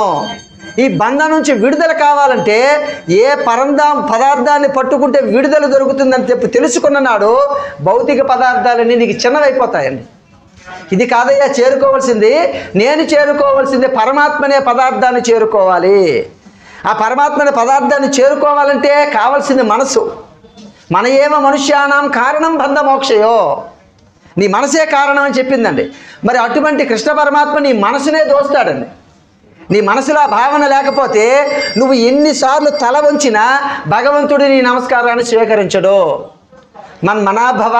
ఈ బంధం నుంచి విడుదల కావాలంటే ఏ పదార్థాన్ని పట్టుకుంటే విడుదల దొరుకుతుందని చెప్పి తెలుసుకున్న నాడు భౌతిక పదార్థాలన్నీ నీకు చిన్నవైపోతాయండి. ఇది కాదయ్యా చేరుకోవాల్సింది, నేను చేరుకోవాల్సింది పరమాత్మనే పదార్థాన్ని చేరుకోవాలి. ఆ పరమాత్మనే పదార్థాన్ని చేరుకోవాలంటే కావాల్సింది మనసు. మన ఏమ మనుష్యానాం కారణం బంధ మోక్షయో, నీ మనసే కారణం అని చెప్పిందండి. మరి అటువంటి కృష్ణ పరమాత్మ నీ మనసునే దోస్తాడండి. నీ మనసులో భావన లేకపోతే నువ్వు ఎన్నిసార్లు తల వంచినా భగవంతుడు నీ నమస్కారాన్ని స్వీకరించడు. మన్మనాభవ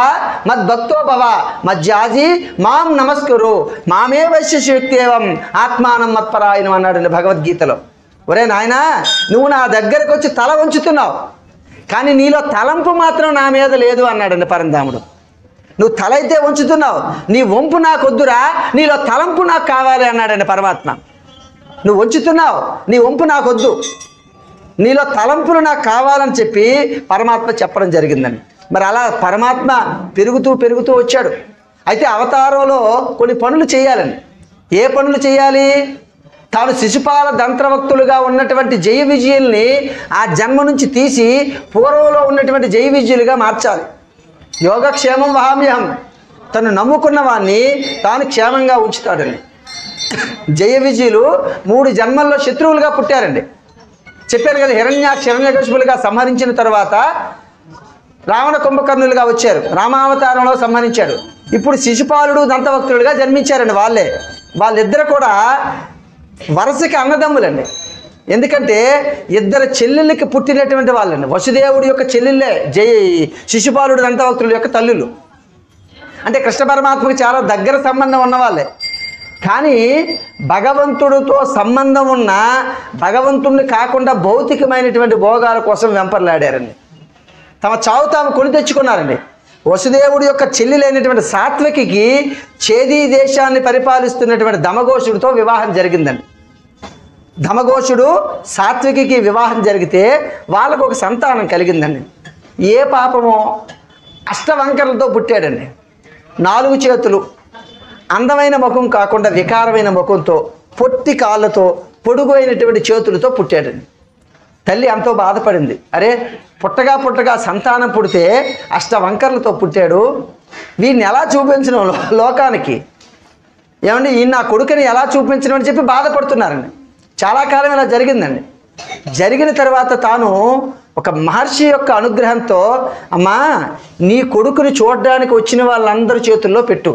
మద్భక్తో భవ మజ్జాజీ మాం నమస్కరు మామే వైశ్యశక్తేవం ఆత్మానం మత్పరాయణం అన్నాడండి భగవద్గీతలో. ఒరే నాయనా, నువ్వు నా దగ్గరకు వచ్చి తల వంచుతున్నావు, కానీ నీలో తలంపు మాత్రం నా మీద లేదు అన్నాడండి పరంధాముడు. నువ్వు తల అయితే వంచుతున్నావు, నీ వంపు నాకు వద్దురా, నీలో తలంపు నాకు కావాలి అన్నాడండి పరమాత్మ. నువ్వు వంచుతున్నావు, నీ వంపు నాకు వద్దు, నీలో తలంపులు నాకు కావాలని చెప్పి పరమాత్మ చెప్పడం జరిగిందండి. మరి అలా పరమాత్మ పెరుగుతూ వచ్చాడు. అయితే అవతారంలో కొన్ని పనులు చేయాలండి. ఏ పనులు చేయాలి? తాను శిశుపాల దంత్రవక్తులుగా ఉన్నటువంటి జయ విజయుల్ని ఆ జన్మ నుంచి తీసి పూర్వంలో ఉన్నటువంటి జయ విజయులుగా మార్చాలి. యోగక్షేమం వహామ్యహం, తను నమ్ముకున్న వాడిని తాను క్షేమంగా ఉంచుతాడండి. జయ విజయులు 3 జన్మల్లో శత్రువులుగా పుట్టారండి. చెప్పాను కదా, హిరణ్యకశిపులుగా సంహరించిన తర్వాత రావణ కుంభకర్ణులుగా వచ్చారు, రామావతారంలో సంహరించాడు. ఇప్పుడు శిశుపాలుడు దంతవక్తులుగా జన్మించారండి. వాళ్ళిద్దరు కూడా వరసకి అన్నదమ్ములండి. ఎందుకంటే ఇద్దరు చెల్లెళ్ళకి పుట్టినటువంటి వాళ్ళండి. వసుదేవుడి యొక్క చెల్లెళ్ళే శిశుపాలుడు దంతవక్తుల యొక్క తల్లులు. అంటే కృష్ణ పరమాత్మకి చాలా దగ్గర సంబంధం ఉన్నవాళ్ళే. కానీ భగవంతుడితో సంబంధం ఉన్న భగవంతుడిని కాకుండా భౌతికమైనటువంటి భోగాల కోసం వెంపర్లాడారండి. తమ చావు తాము కొని తెచ్చుకున్నారండి. వసుదేవుడి యొక్క చెల్లెలైనటువంటి సాత్వకికి చేదీ దేశాన్ని పరిపాలిస్తున్నటువంటి దమఘోషుడితో వివాహం జరిగిందండి. దమఘోషుడు సాత్వికి వివాహం జరిగితే వాళ్ళకు ఒక సంతానం కలిగిందండి. ఏ పాపమో అష్టవంకరలతో పుట్టాడండి. 4 చేతులు, అందమైన ముఖం కాకుండా వికారమైన ముఖంతో, పొట్టి కాళ్ళతో, పొడుగు అయినటువంటి చేతులతో పుట్టాడండి. తల్లి ఎంతో బాధపడింది. అరే, పుట్టగా సంతానం పుడితే అష్టవంకరలతో పుట్టాడు, వీడిని ఎలా చూపించడం లోకానికి, ఏమండి ఈయన నా కొడుకుని ఎలా చూపించడం అని చెప్పి బాధపడుతున్నారండి. చాలా కాలం ఇలా జరిగిందండి. జరిగిన తర్వాత తాను ఒక మహర్షి యొక్క అనుగ్రహంతో, అమ్మా నీ కొడుకుని చూడడానికి వచ్చిన వాళ్ళందరి చేతుల్లో పెట్టు.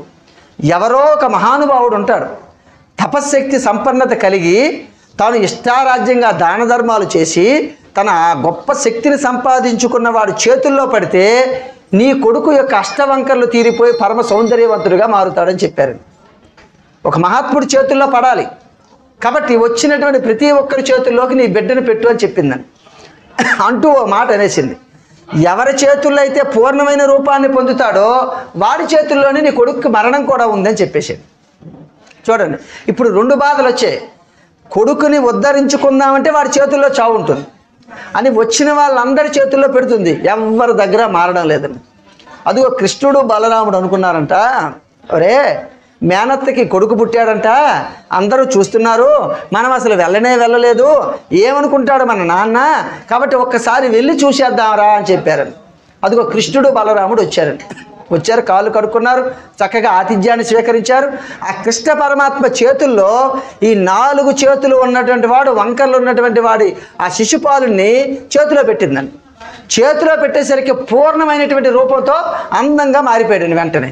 ఎవరో ఒక మహానుభావుడు ఉంటాడు, తపశ్శక్తి సంపన్నత కలిగి తాను ఇష్టారాజ్యంగా దాన ధర్మాలు చేసి తన గొప్ప శక్తిని సంపాదించుకున్న వాడు చేతుల్లో పడితే నీ కొడుకు యొక్క అష్టవంకర్లు తీరిపోయి పరమ సౌందర్యవంతుడిగా మారుతాడని చెప్పారు. ఒక మహాత్ముడి చేతుల్లో పడాలి కాబట్టి వచ్చినటువంటి ప్రతి ఒక్కరి చేతుల్లోకి నీ బిడ్డను పెట్టు అని చెప్పిందని అంటూ ఓ మాట అనేసింది. ఎవరి చేతుల్లో అయితే పూర్ణమైన రూపాన్ని పొందుతాడో వాడి చేతుల్లోనే నీ కొడుకు మరణం కూడా ఉందని చెప్పేసింది. చూడండి, ఇప్పుడు 2 బాధలు వచ్చాయి. కొడుకుని ఉద్ధరించుకుందామంటే వాడి చేతుల్లో చావు ఉంటుంది అని వచ్చిన వాళ్ళందరి చేతుల్లో పెడుతుంది, ఎవరి దగ్గర మారడం లేదండి. అదిగో కృష్ణుడు బలరాముడు అనుకున్నారంట, ఒరే మేనత్తకి కొడుకు పుట్టాడంట, అందరూ చూస్తున్నారు, మనం అసలు వెళ్ళలేదు, ఏమనుకుంటాడు మన నాన్న, కాబట్టి ఒక్కసారి వెళ్ళి చూసేద్దాంరా అని చెప్పారని. అదిగో కృష్ణుడు బలరాముడు వచ్చారు, కాళ్ళు కడుక్కున్నారు, చక్కగా ఆతిథ్యాన్ని స్వీకరించారు. ఆ కృష్ణ పరమాత్మ చేతుల్లో ఈ 4 చేతులు ఉన్నటువంటి వాడు, వంకర్లు ఉన్నటువంటి వాడి ఆ శిశుపాలుని చేతిలో పెట్టిందండి. చేతిలో పెట్టేసరికి పూర్ణమైనటువంటి రూపంతో అందంగా మారిపోయాడండి. వెంటనే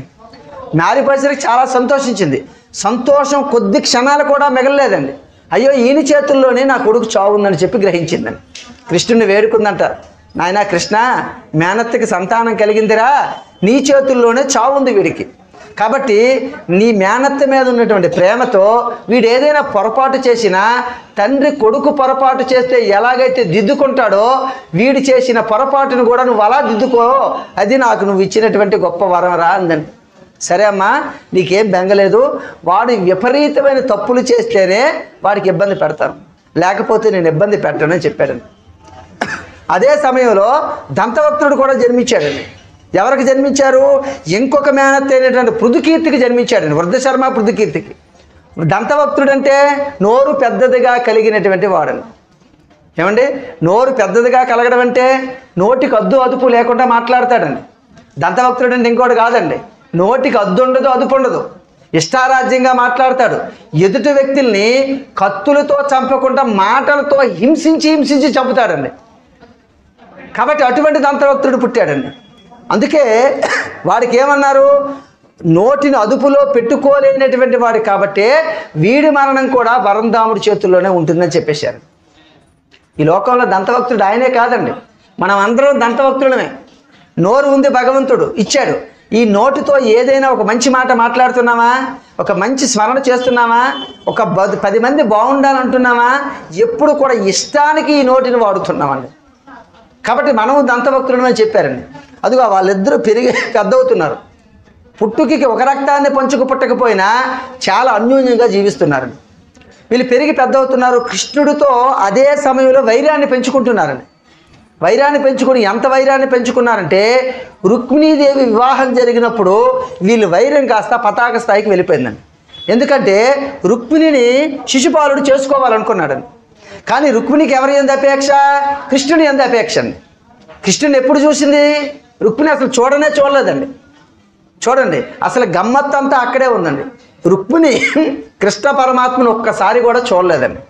మారిపోయేసరికి చాలా సంతోషించింది. సంతోషం కొద్ది క్షణాలు కూడా మిగలలేదండి. అయ్యో ఈయన చేతుల్లోనే నా కొడుకు చావు ఉందని చెప్పి గ్రహించిందండి. కృష్ణుడిని వేడుకుందంట, నాయనా కృష్ణ, మేనత్తకి సంతానం కలిగిందిరా, నీ చేతుల్లోనే చావు ఉంది వీడికి. కాబట్టి నీ మేనత్త మీద ఉన్నటువంటి ప్రేమతో వీడు ఏదైనా పొరపాటు చేసినా, తండ్రి కొడుకు పొరపాటు చేస్తే ఎలాగైతే దిద్దుకుంటాడో వీడు చేసిన పొరపాటును కూడా నువ్వు అలా దిద్దుకో, అది నాకు నువ్వు ఇచ్చినటువంటి గొప్ప వరం రా అందండి. సరే అమ్మా, నీకేం బెంగలేదు, వాడు విపరీతమైన తప్పులు చేస్తేనే వాడికి ఇబ్బంది పెడతాను, లేకపోతే నేను ఇబ్బంది పెట్టనని చెప్పాడండి. అదే సమయంలో దంతవక్తుడు కూడా జన్మించాడండి. ఎవరికి జన్మించారు? ఇంకొక మేనత్త అయినటువంటి పృథుకీర్తికి జన్మించాడండి. వృద్ధశర్మ పృథుకీర్తికి. దంతవక్తుడు అంటే నోరు పెద్దదిగా కలిగినటువంటి వాడండి. ఏమండి, నోరు పెద్దదిగా కలగడం అంటే నోటికి అద్దు అదుపు లేకుండా మాట్లాడతాడండి. దంతవక్తుడు అంటే ఇంకోటి కాదండి, నోటికి అద్దు ఉండదు, అదుపు ఉండదు, ఇష్టారాజ్యంగా మాట్లాడతాడు. ఎదుటి వ్యక్తుల్ని కత్తులతో చంపకుండా మాటలతో హింసించి చంపుతాడండి. కాబట్టి అటువంటి దంతవక్తుడు పుట్టాడండి. అందుకే వాడికి ఏమన్నారు, నోటిని అదుపులో పెట్టుకోలేనటువంటి వాడు కాబట్టి వీడి మరణం కూడా వరంధాముడి చేతుల్లోనే ఉంటుందని చెప్పేశారు. ఈ లోకంలో దంతవక్తుడు ఆయనే కాదండి, మనం అందరం దంతవక్తులమే. నోరు ఉంది, భగవంతుడు ఇచ్చాడు. ఈ నోటితో ఏదైనా ఒక మంచి మాట మాట్లాడుతున్నామా, ఒక మంచి స్మరణ చేస్తున్నామా, ఒక 10 మంది బాగుండాలంటున్నామా, ఎప్పుడు కూడా ఇష్టానికి ఈ నోటిని వాడుతున్నామండి. కాబట్టి మనం దంతభక్తులమని చెప్పారండి. అదిగో వాళ్ళిద్దరూ పెరిగి పెద్దవుతున్నారు. పుట్టుకి ఒక రక్తాన్ని పంచుకు పుట్టకపోయినా చాలా అన్యోన్యంగా జీవిస్తున్నారండి. వీళ్ళు పెరిగి పెద్దవుతున్నారు. కృష్ణుడితో అదే సమయంలో వైరాన్ని పెంచుకుంటున్నారండి. వైరాన్ని పెంచుకుని ఎంత వైరాన్ని పెంచుకున్నారంటే, రుక్మిణీదేవి వివాహం జరిగినప్పుడు వీళ్ళు వైరం కాస్త పతాక స్థాయికి వెళ్ళిపోయిందండి. ఎందుకంటే రుక్మిణిని శిశుపాలుడు చేసుకోవాలనుకున్నాడండి. కానీ రుక్మిణికి ఎవరి ఎందు అపేక్ష? కృష్ణుని ఎందు అపేక్ష అండి. కృష్ణుని ఎప్పుడు చూసింది? రుక్మిణి అసలు చూడలేదండి. చూడండి, అసలు గమ్మత్తంతా అక్కడే ఉందండి. రుక్మిణి కృష్ణ పరమాత్మను ఒక్కసారి కూడా చూడలేదండి.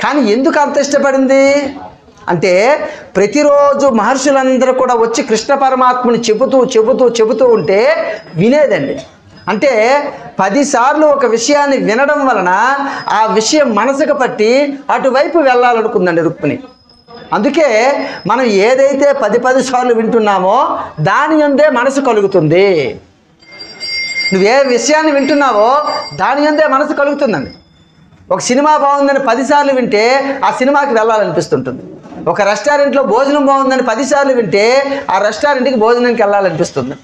కానీ ఎందుకు అంత ఇష్టపడింది అంటే, ప్రతిరోజు మహర్షులందరూ కూడా వచ్చి కృష్ణ పరమాత్మని చెబుతూ ఉంటే వినేదండి. అంటే 10 సార్లు ఒక విషయాన్ని వినడం వలన ఆ విషయం మనసుకు పట్టి అటువైపు వెళ్ళాలనుకుందండి రుక్మిణి. అందుకే మనం ఏదైతే 10 సార్లు వింటున్నామో దాని యందే మనసు కలుగుతుంది. నువ్వే విషయాన్ని వింటున్నావో దాని యందే మనసు కలుగుతుందండి. ఒక సినిమా బాగుందని 10 సార్లు వింటే ఆ సినిమాకి వెళ్ళాలనిపిస్తుంటుంది. ఒక రెస్టారెంట్లో భోజనం బాగుందని 10 సార్లు వింటే ఆ రెస్టారెంట్కి భోజనానికి వెళ్ళాలనిపిస్తుంది.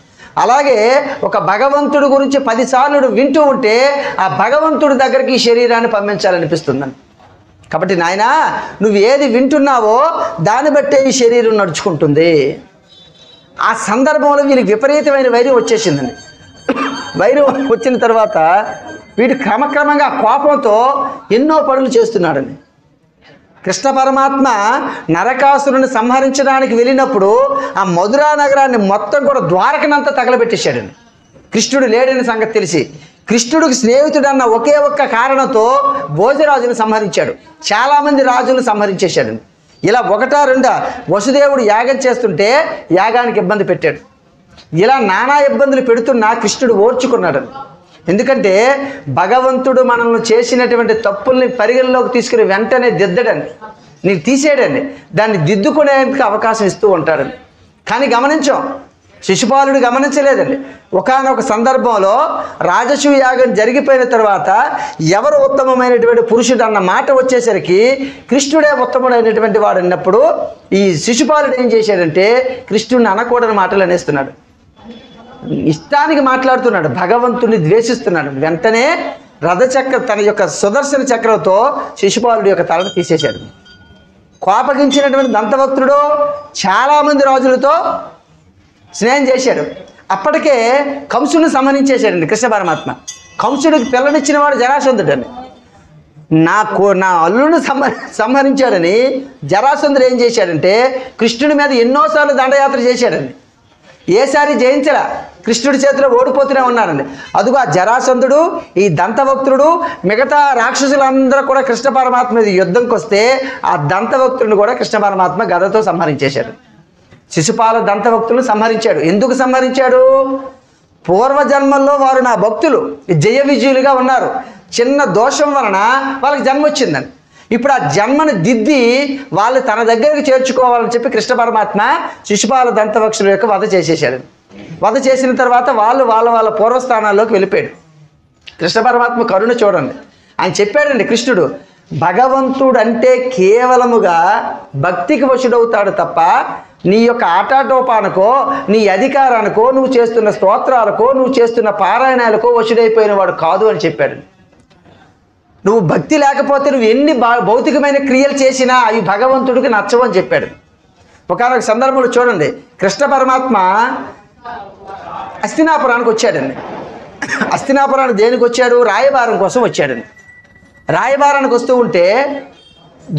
అలాగే ఒక భగవంతుడి గురించి 10 సార్లు వింటూ ఉంటే ఆ భగవంతుడి దగ్గరికి ఈ శరీరాన్ని పంపించాలనిపిస్తుందండి. కాబట్టి నాయనా, నువ్వు ఏది వింటున్నావో దాన్ని బట్టే ఈ శరీరం నడుచుకుంటుంది. ఆ సందర్భంలో వీళ్ళకి విపరీతమైన వైరం వచ్చేసిందండి. వైరం వచ్చిన తర్వాత వీడు క్రమక్రమంగా కోపంతో ఎన్నో పనులు చేస్తున్నాడండి. కృష్ణ పరమాత్మ నరకాసురుని సంహరించడానికి వెళ్ళినప్పుడు ఆ మధురా నగరాన్ని మొత్తం కూడా ద్వారకనంతా తగలబెట్టేశాడండి. కృష్ణుడు లేడని సంగతి తెలిసి కృష్ణుడికి స్నేహితుడు అన్న ఒకే ఒక్క కారణంతో భోజరాజును సంహరించాడు. చాలామంది రాజులను సంహరించేశాడండి. ఇలా 1, 2 వసుదేవుడు యాగం చేస్తుంటే యాగానికి ఇబ్బంది పెట్టాడు. ఇలా నానా ఇబ్బందులు పెడుతున్నా కృష్ణుడు ఓర్చుకున్నాడండి. ఎందుకంటే భగవంతుడు మనల్ని చేసినటువంటి తప్పుల్ని పరిగణలోకి తీసుకుని వెంటనే దిద్దడండి, నీకు తీసేయడండి, దాన్ని దిద్దుకునేందుకు అవకాశం ఇస్తూ ఉంటాడండి. కానీ గమనించాం, శిశుపాలుడు గమనించలేదండి. ఒకానొక సందర్భంలో రాజసూయ యాగం జరిగిపోయిన తర్వాత ఎవరు ఉత్తమమైనటువంటి పురుషుడు అన్న మాట వచ్చేసరికి కృష్ణుడే ఉత్తముడైనటువంటి వాడు అన్నప్పుడు ఈ శిశుపాలుడు ఏం చేశాడంటే కృష్ణుడిని అనకూడని మాటలు అనేస్తున్నాడు. ఇష్టానికి మాట్లాడుతున్నాడు, భగవంతుడిని ద్వేషిస్తున్నాడు. వెంటనే రథచక్ర తన యొక్క సుదర్శన చక్రంతో శిశుపాలుడి యొక్క తలను తీసేశాడు. కోపగించినటువంటి దంతభక్తుడు చాలామంది రాజులతో స్నేహం చేశాడు. అప్పటికే కంసుడిని సంహరించేశాడండి కృష్ణ పరమాత్మ. కంసుడికి పిల్లనిచ్చిన వాడు జరాసంధుడు అండి. నా అల్లుని సంహరించాడని జరాసంధుడు ఏం చేశాడంటే కృష్ణుడి మీద ఎన్నోసార్లు దండయాత్ర చేశాడండి. ఏసారి జయించరా, కృష్ణుడి చేతిలో ఓడిపోతూనే ఉన్నారండి. అదిగో ఆ జరాసంధుడు, ఈ దంతభక్తుడు, మిగతా రాక్షసులందరూ కూడా కృష్ణ పరమాత్మ మీద యుద్ధంకి వస్తే ఆ దంతభక్తుడిని కూడా కృష్ణ పరమాత్మ గదతో సంహరించేశాడు. శిశుపాల దంతభక్తులను సంహరించాడు. ఎందుకు సంహరించాడు? పూర్వజన్మల్లో వారు నా భక్తులు జయ విజయులుగా ఉన్నారు, చిన్న దోషం వలన వాళ్ళకి జన్మ వచ్చిందని. ఇప్పుడు ఆ జన్మను దిద్ది వాళ్ళు తన దగ్గరికి చేర్చుకోవాలని చెప్పి కృష్ణ పరమాత్మ శిశుపాల దంతభక్షుల యొక్క వధ చేసేసాడు. వధ చేసిన తర్వాత వాళ్ళ పూర్వస్థానాల్లోకి వెళ్ళిపోయాడు. కృష్ణ పరమాత్మ కరుణ చూడండి, ఆయన చెప్పాడండి కృష్ణుడు, భగవంతుడు అంటే కేవలముగా భక్తికి వశుడవుతాడు తప్ప నీ యొక్క ఆటాటోపానికో నీ అధికారానికో నువ్వు చేస్తున్న స్తోత్రాలకో నువ్వు చేస్తున్న పారాయణాలకో వశుడైపోయిన వాడు కాదు అని చెప్పాడు. నువ్వు భక్తి లేకపోతే నువ్వు ఎన్ని భౌతికమైన క్రియలు చేసినా అవి భగవంతుడికి నచ్చవు అని చెప్పాడు. ఒకనొక సందర్భంలో చూడండి, కృష్ణ పరమాత్మ హస్తినాపురానికి వచ్చాడండి. హస్తినాపురానికి దేనికి వచ్చాడు? రాయబారం కోసం వచ్చాడండి. రాయబారానికి వస్తూ ఉంటే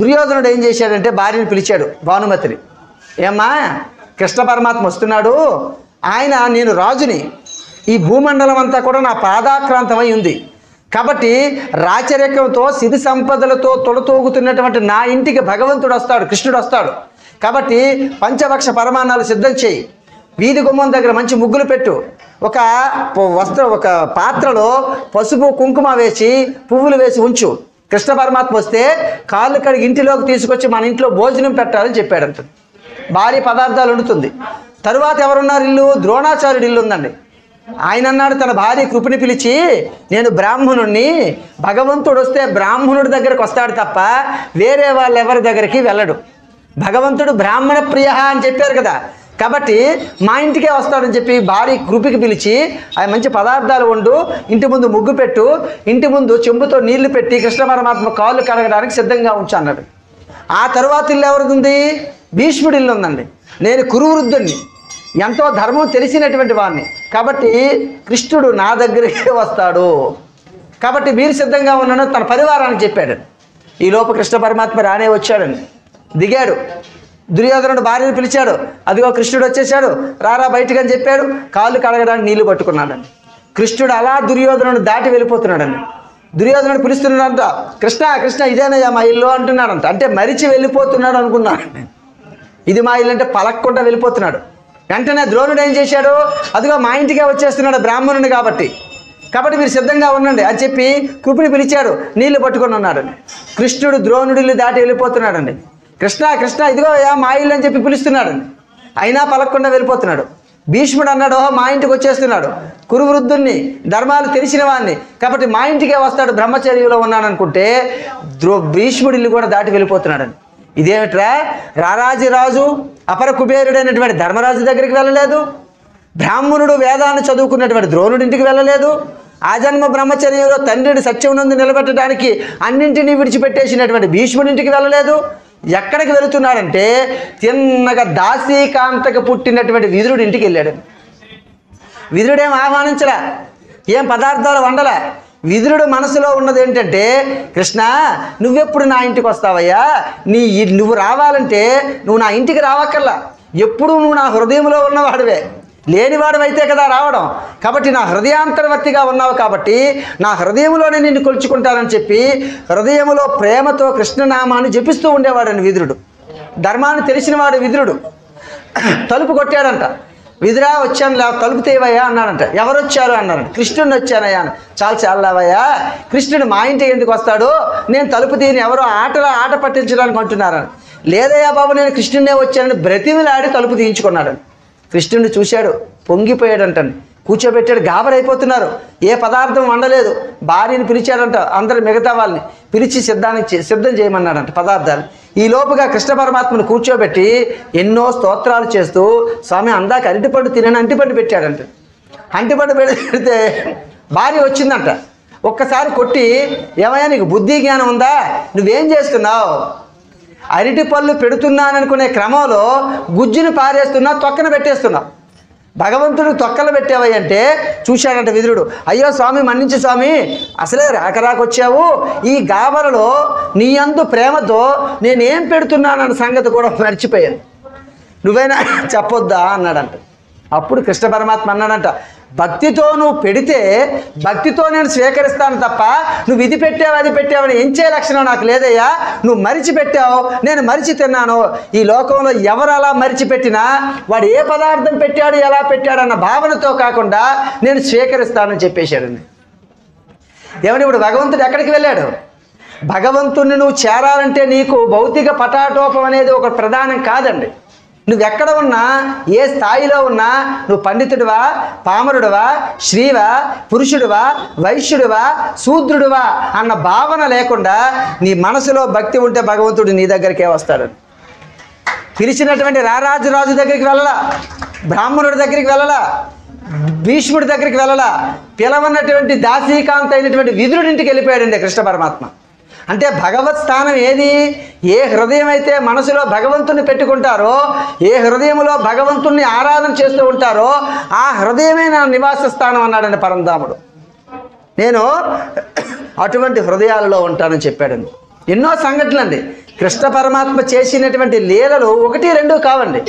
దుర్యోధనుడు ఏం చేశాడంటే భార్యను పిలిచాడు, భానుమతిని. ఏమ్మా, కృష్ణ పరమాత్మ వస్తున్నాడు, ఆయన నేను రాజుని, ఈ భూమండలం అంతా కూడా నా పాదాక్రాంతమై ఉంది కాబట్టి రాచరికంతో సిరి సంపదలతో తొలతూగుతున్నటువంటి నా ఇంటికి భగవంతుడు వస్తాడు, కృష్ణుడు వస్తాడు కాబట్టి పంచభక్ష పరమాన్నాలు సిద్ధం చేయి, వీధి గుమ్మం దగ్గర మంచి ముగ్గులు పెట్టు, ఒక పాత్రలో పసుపు కుంకుమ వేసి పువ్వులు వేసి ఉంచు, కృష్ణ పరమాత్మ వస్తే కాళ్ళు కడిగి ఇంటిలోకి తీసుకొచ్చి మన ఇంట్లో భోజనం పెట్టాలని చెప్పాడంట. భారీ పదార్థాలు వండుతుంది. తరువాత ఎవరున్నారు? ఇల్లు ద్రోణాచార్యుడి ఇల్లు ఉందండి. ఆయన అన్నాడు తన భార్య కృపిని పిలిచి, నేను బ్రాహ్మణుణ్ణి, భగవంతుడు వస్తే బ్రాహ్మణుడి దగ్గరకు వస్తాడు తప్ప వేరే వాళ్ళ ఎవరి దగ్గరికి వెళ్ళడు, భగవంతుడు బ్రాహ్మణ ప్రియ అని చెప్పారు కదా, కాబట్టి మా ఇంటికే వస్తాడని చెప్పి భార్య కృపికి పిలిచి ఆయన మంచి పదార్థాలు వండు, ఇంటి ముందు ముగ్గు పెట్టు, ఇంటి ముందు చెంబుతో నీళ్లు పెట్టి కృష్ణ పరమాత్మ కాళ్ళు కడగడానికి సిద్ధంగా ఉంచు అన్నాడు. ఆ తరువాత ఇల్లు ఎవరిది ఉంది? భీష్ముడి ఇల్లు ఉందండి. నేను కురువృద్ధుణ్ణి, ఎంతో ధర్మం తెలిసినటువంటి వాడిని కాబట్టి కృష్ణుడు నా దగ్గరికే వస్తాడు కాబట్టి మీరు సిద్ధంగా ఉన్నాను తన పరివారానికి చెప్పాడు. ఈ లోపు కృష్ణ పరమాత్మ రానే వచ్చాడండి, దిగాడు. దుర్యోధనుడు భార్యను పిలిచాడు, అదిగో కృష్ణుడు వచ్చేసాడు, రారా బయటికి అని చెప్పాడు. కాళ్ళు కడగడానికి నీళ్లు పట్టుకున్నాడండి. కృష్ణుడు అలా దుర్యోధనుడు దాటి వెళ్ళిపోతున్నాడండి. దుర్యోధనుడు పిలుస్తున్నాడంట, కృష్ణ కృష్ణ ఇదేనయ్యా మా ఇల్లు అంటున్నాడంట. అంటే మరిచి వెళ్ళిపోతున్నాడు అనుకున్నాడు, ఇది మా ఇల్లు అంటే పలక్కుండా వెళ్ళిపోతున్నాడు. వెంటనే ద్రోణుడు ఏం చేశాడు? అదిగో మా ఇంటికే వచ్చేస్తున్నాడు బ్రాహ్మణుని కాబట్టి మీరు సిద్ధంగా ఉండండి అని చెప్పి కృపిని పిలిచాడు, నీళ్లు పట్టుకొని ఉన్నాడండి. కృష్ణుడు ద్రోణుడిల్లు దాటి వెళ్ళిపోతున్నాడండి. కృష్ణ కృష్ణ ఇదిగో మా ఇల్లు అని చెప్పి పిలుస్తున్నాడండి, అయినా పలక్కుండా వెళ్ళిపోతున్నాడు. భీష్ముడు అన్నాడు, మా ఇంటికి వచ్చేస్తున్నాడు, కురువృద్ధుణ్ణి, ధర్మాలు తెలిసిన వాడిని కాబట్టి మా ఇంటికే వస్తాడు, బ్రహ్మచర్యంలో ఉన్నాను అనుకుంటే భీష్ముడి ఇల్లు కూడా దాటి వెళ్ళిపోతున్నాడండి. ఇదేమిట్రా, రారాజు అపర కుబేరుడైనటువంటి ధర్మరాజు దగ్గరికి వెళ్ళలేదు, బ్రాహ్మణుడు వేదాన్ని చదువుకున్నటువంటి ద్రోణుడింటికి వెళ్ళలేదు, ఆ జన్మ బ్రహ్మచర్యంలో తండ్రిని సత్యమునందు నిలబెట్టడానికి అన్నింటినీ విడిచిపెట్టేసినటువంటి భీష్ముడింటికి వెళ్ళలేదు. ఎక్కడికి వెళుతున్నాడంటే తిన్నగా దాసీకాంతకు పుట్టినటువంటి విదురుడి ఇంటికి వెళ్ళాడు. విదురుడేం ఆహ్వానించలే, ఏం పదార్థాలు వండలే. విదురుడు మనసులో ఉన్నది ఏంటంటే, కృష్ణ నువ్వెప్పుడు నా ఇంటికి వస్తావయ్యా, నువ్వు రావాలంటే నువ్వు నా ఇంటికి రావక్కర్లా, ఎప్పుడు నువ్వు నా హృదయంలో ఉన్నవాడివే, లేనివాడివైతే కదా రావడం, కాబట్టి నా హృదయాంతర్వర్తిగా ఉన్నావు కాబట్టి నా హృదయంలోనే నిన్ను కొలుచుకుంటానని చెప్పి హృదయంలో ప్రేమతో కృష్ణనామాన్ని జపిస్తూ ఉండేవాడని విదురుడు. ధర్మాన్ని తెలిసినవాడు విదురుడు. తలుపు కొట్టాడంట, విదురా వచ్చాను, తలుపు తీవయ్యా అన్నాడంట. ఎవరు వచ్చారు అన్నారంట. కృష్ణుడిని వచ్చానయ్యా అని. చాలావయ్యా, కృష్ణుడు మా ఇంటికి ఎందుకు వస్తాడు, నేను తలుపు తీని ఎవరో ఆట పట్టించడానికి అంటున్నారని. లేదయ్యా బాబు, నేను కృష్ణుడినే వచ్చానని బ్రతిమిలాడి తలుపు తీయించుకున్నాడని. కృష్ణుడిని చూశాడు, పొంగిపోయాడంటండి, కూర్చోబెట్టాడు. గాబరైపోతున్నారు, ఏ పదార్థం వండలేదు. భార్యని పిలిచాడంట, అందరు మిగతా వాళ్ళని పిలిచి సిద్ధం చేయమన్నాడంట పదార్థాలు. ఈ లోపుగా కృష్ణ పరమాత్మను కూర్చోబెట్టి ఎన్నో స్తోత్రాలు చేస్తూ, స్వామి అందాక అరటిపండు తినని అంటిపండు పెట్టాడంట. అంటిపండు పెడితే భార్య వచ్చిందంట, ఒక్కసారి కొట్టి, ఏమయ్యా నీకు బుద్ధి జ్ఞానం ఉందా, నువ్వేం చేస్తున్నావు, అరటి పళ్ళు పెడుతున్నాననుకునే క్రమంలో గుజ్జుని పారేస్తున్నావు, తొక్కన పెట్టేస్తున్నావు, భగవంతుడు తొక్కలు పెట్టావంటే చూశాడంట విదురుడు. అయ్యో స్వామి మన్నించు స్వామి, అసలే రాకరాకొచ్చావు, ఈ గాబరలో నీ యందు ప్రేమతో నేనేం పెడుతున్నానన్న సంగతి కూడా మర్చిపోయాను, నువ్వైనా చెప్పొద్దా అన్నాడంట. అప్పుడు కృష్ణ పరమాత్మ అన్నాడంట, భక్తితో నువ్వు పెడితే భక్తితో నేను స్వీకరిస్తాను తప్ప నువ్వు ఇది పెట్టావు అది పెట్టావని ఎంచే లక్షణం నాకు లేదయ్యా. నువ్వు మరిచి పెట్టావు, నేను మరిచి తిన్నాను. ఈ లోకంలో ఎవరు అలా మరిచి పెట్టినా వాడు ఏ పదార్థం పెట్టాడు ఎలా పెట్టాడు అన్న భావనతో కాకుండా నేను స్వీకరిస్తానని చెప్పేశాడండి. ఏమని ఇప్పుడు భగవంతుడు ఎక్కడికి వెళ్ళాడు? భగవంతుణ్ణి నువ్వు చేరాలంటే నీకు భౌతిక పటాటోపం అనేది ఒక ప్రధానం కాదండి. నువ్వెక్కడ ఉన్నా, ఏ స్థాయిలో ఉన్నా, నువ్వు పండితుడివా, పామరుడివా, శ్రీవా, పురుషుడివా, వైశ్యుడివా, శూద్రుడివా అన్న భావన లేకుండా నీ మనసులో భక్తి ఉంటే భగవంతుడు నీ దగ్గరికే వస్తాడు. పిలిచినటువంటి రాజు దగ్గరికి వెళ్ళలా, బ్రాహ్మణుడి దగ్గరికి వెళ్ళలా, భీష్ముడి దగ్గరికి వెళ్ళలా, పిలవన్నటువంటి దాసీకాంత అయినటువంటి విదురుడింటికి వెళ్ళిపోయాడండి కృష్ణ పరమాత్మ. అంటే భగవత్ స్థానం ఏది? ఏ హృదయం అయితే మనసులో భగవంతుని పెట్టుకుంటారో, ఏ హృదయంలో భగవంతుణ్ణి ఆరాధన చేస్తూ ఉంటారో ఆ హృదయమే నా నివాస స్థానం అన్నాడండి పరంధాముడు. నేను అటువంటి హృదయాలలో ఉంటానని చెప్పాడండి. ఎన్నో సంఘటనలు అండి. కృష్ణ పరమాత్మ చేసినటువంటి లీలలు 1, 2 కావండి.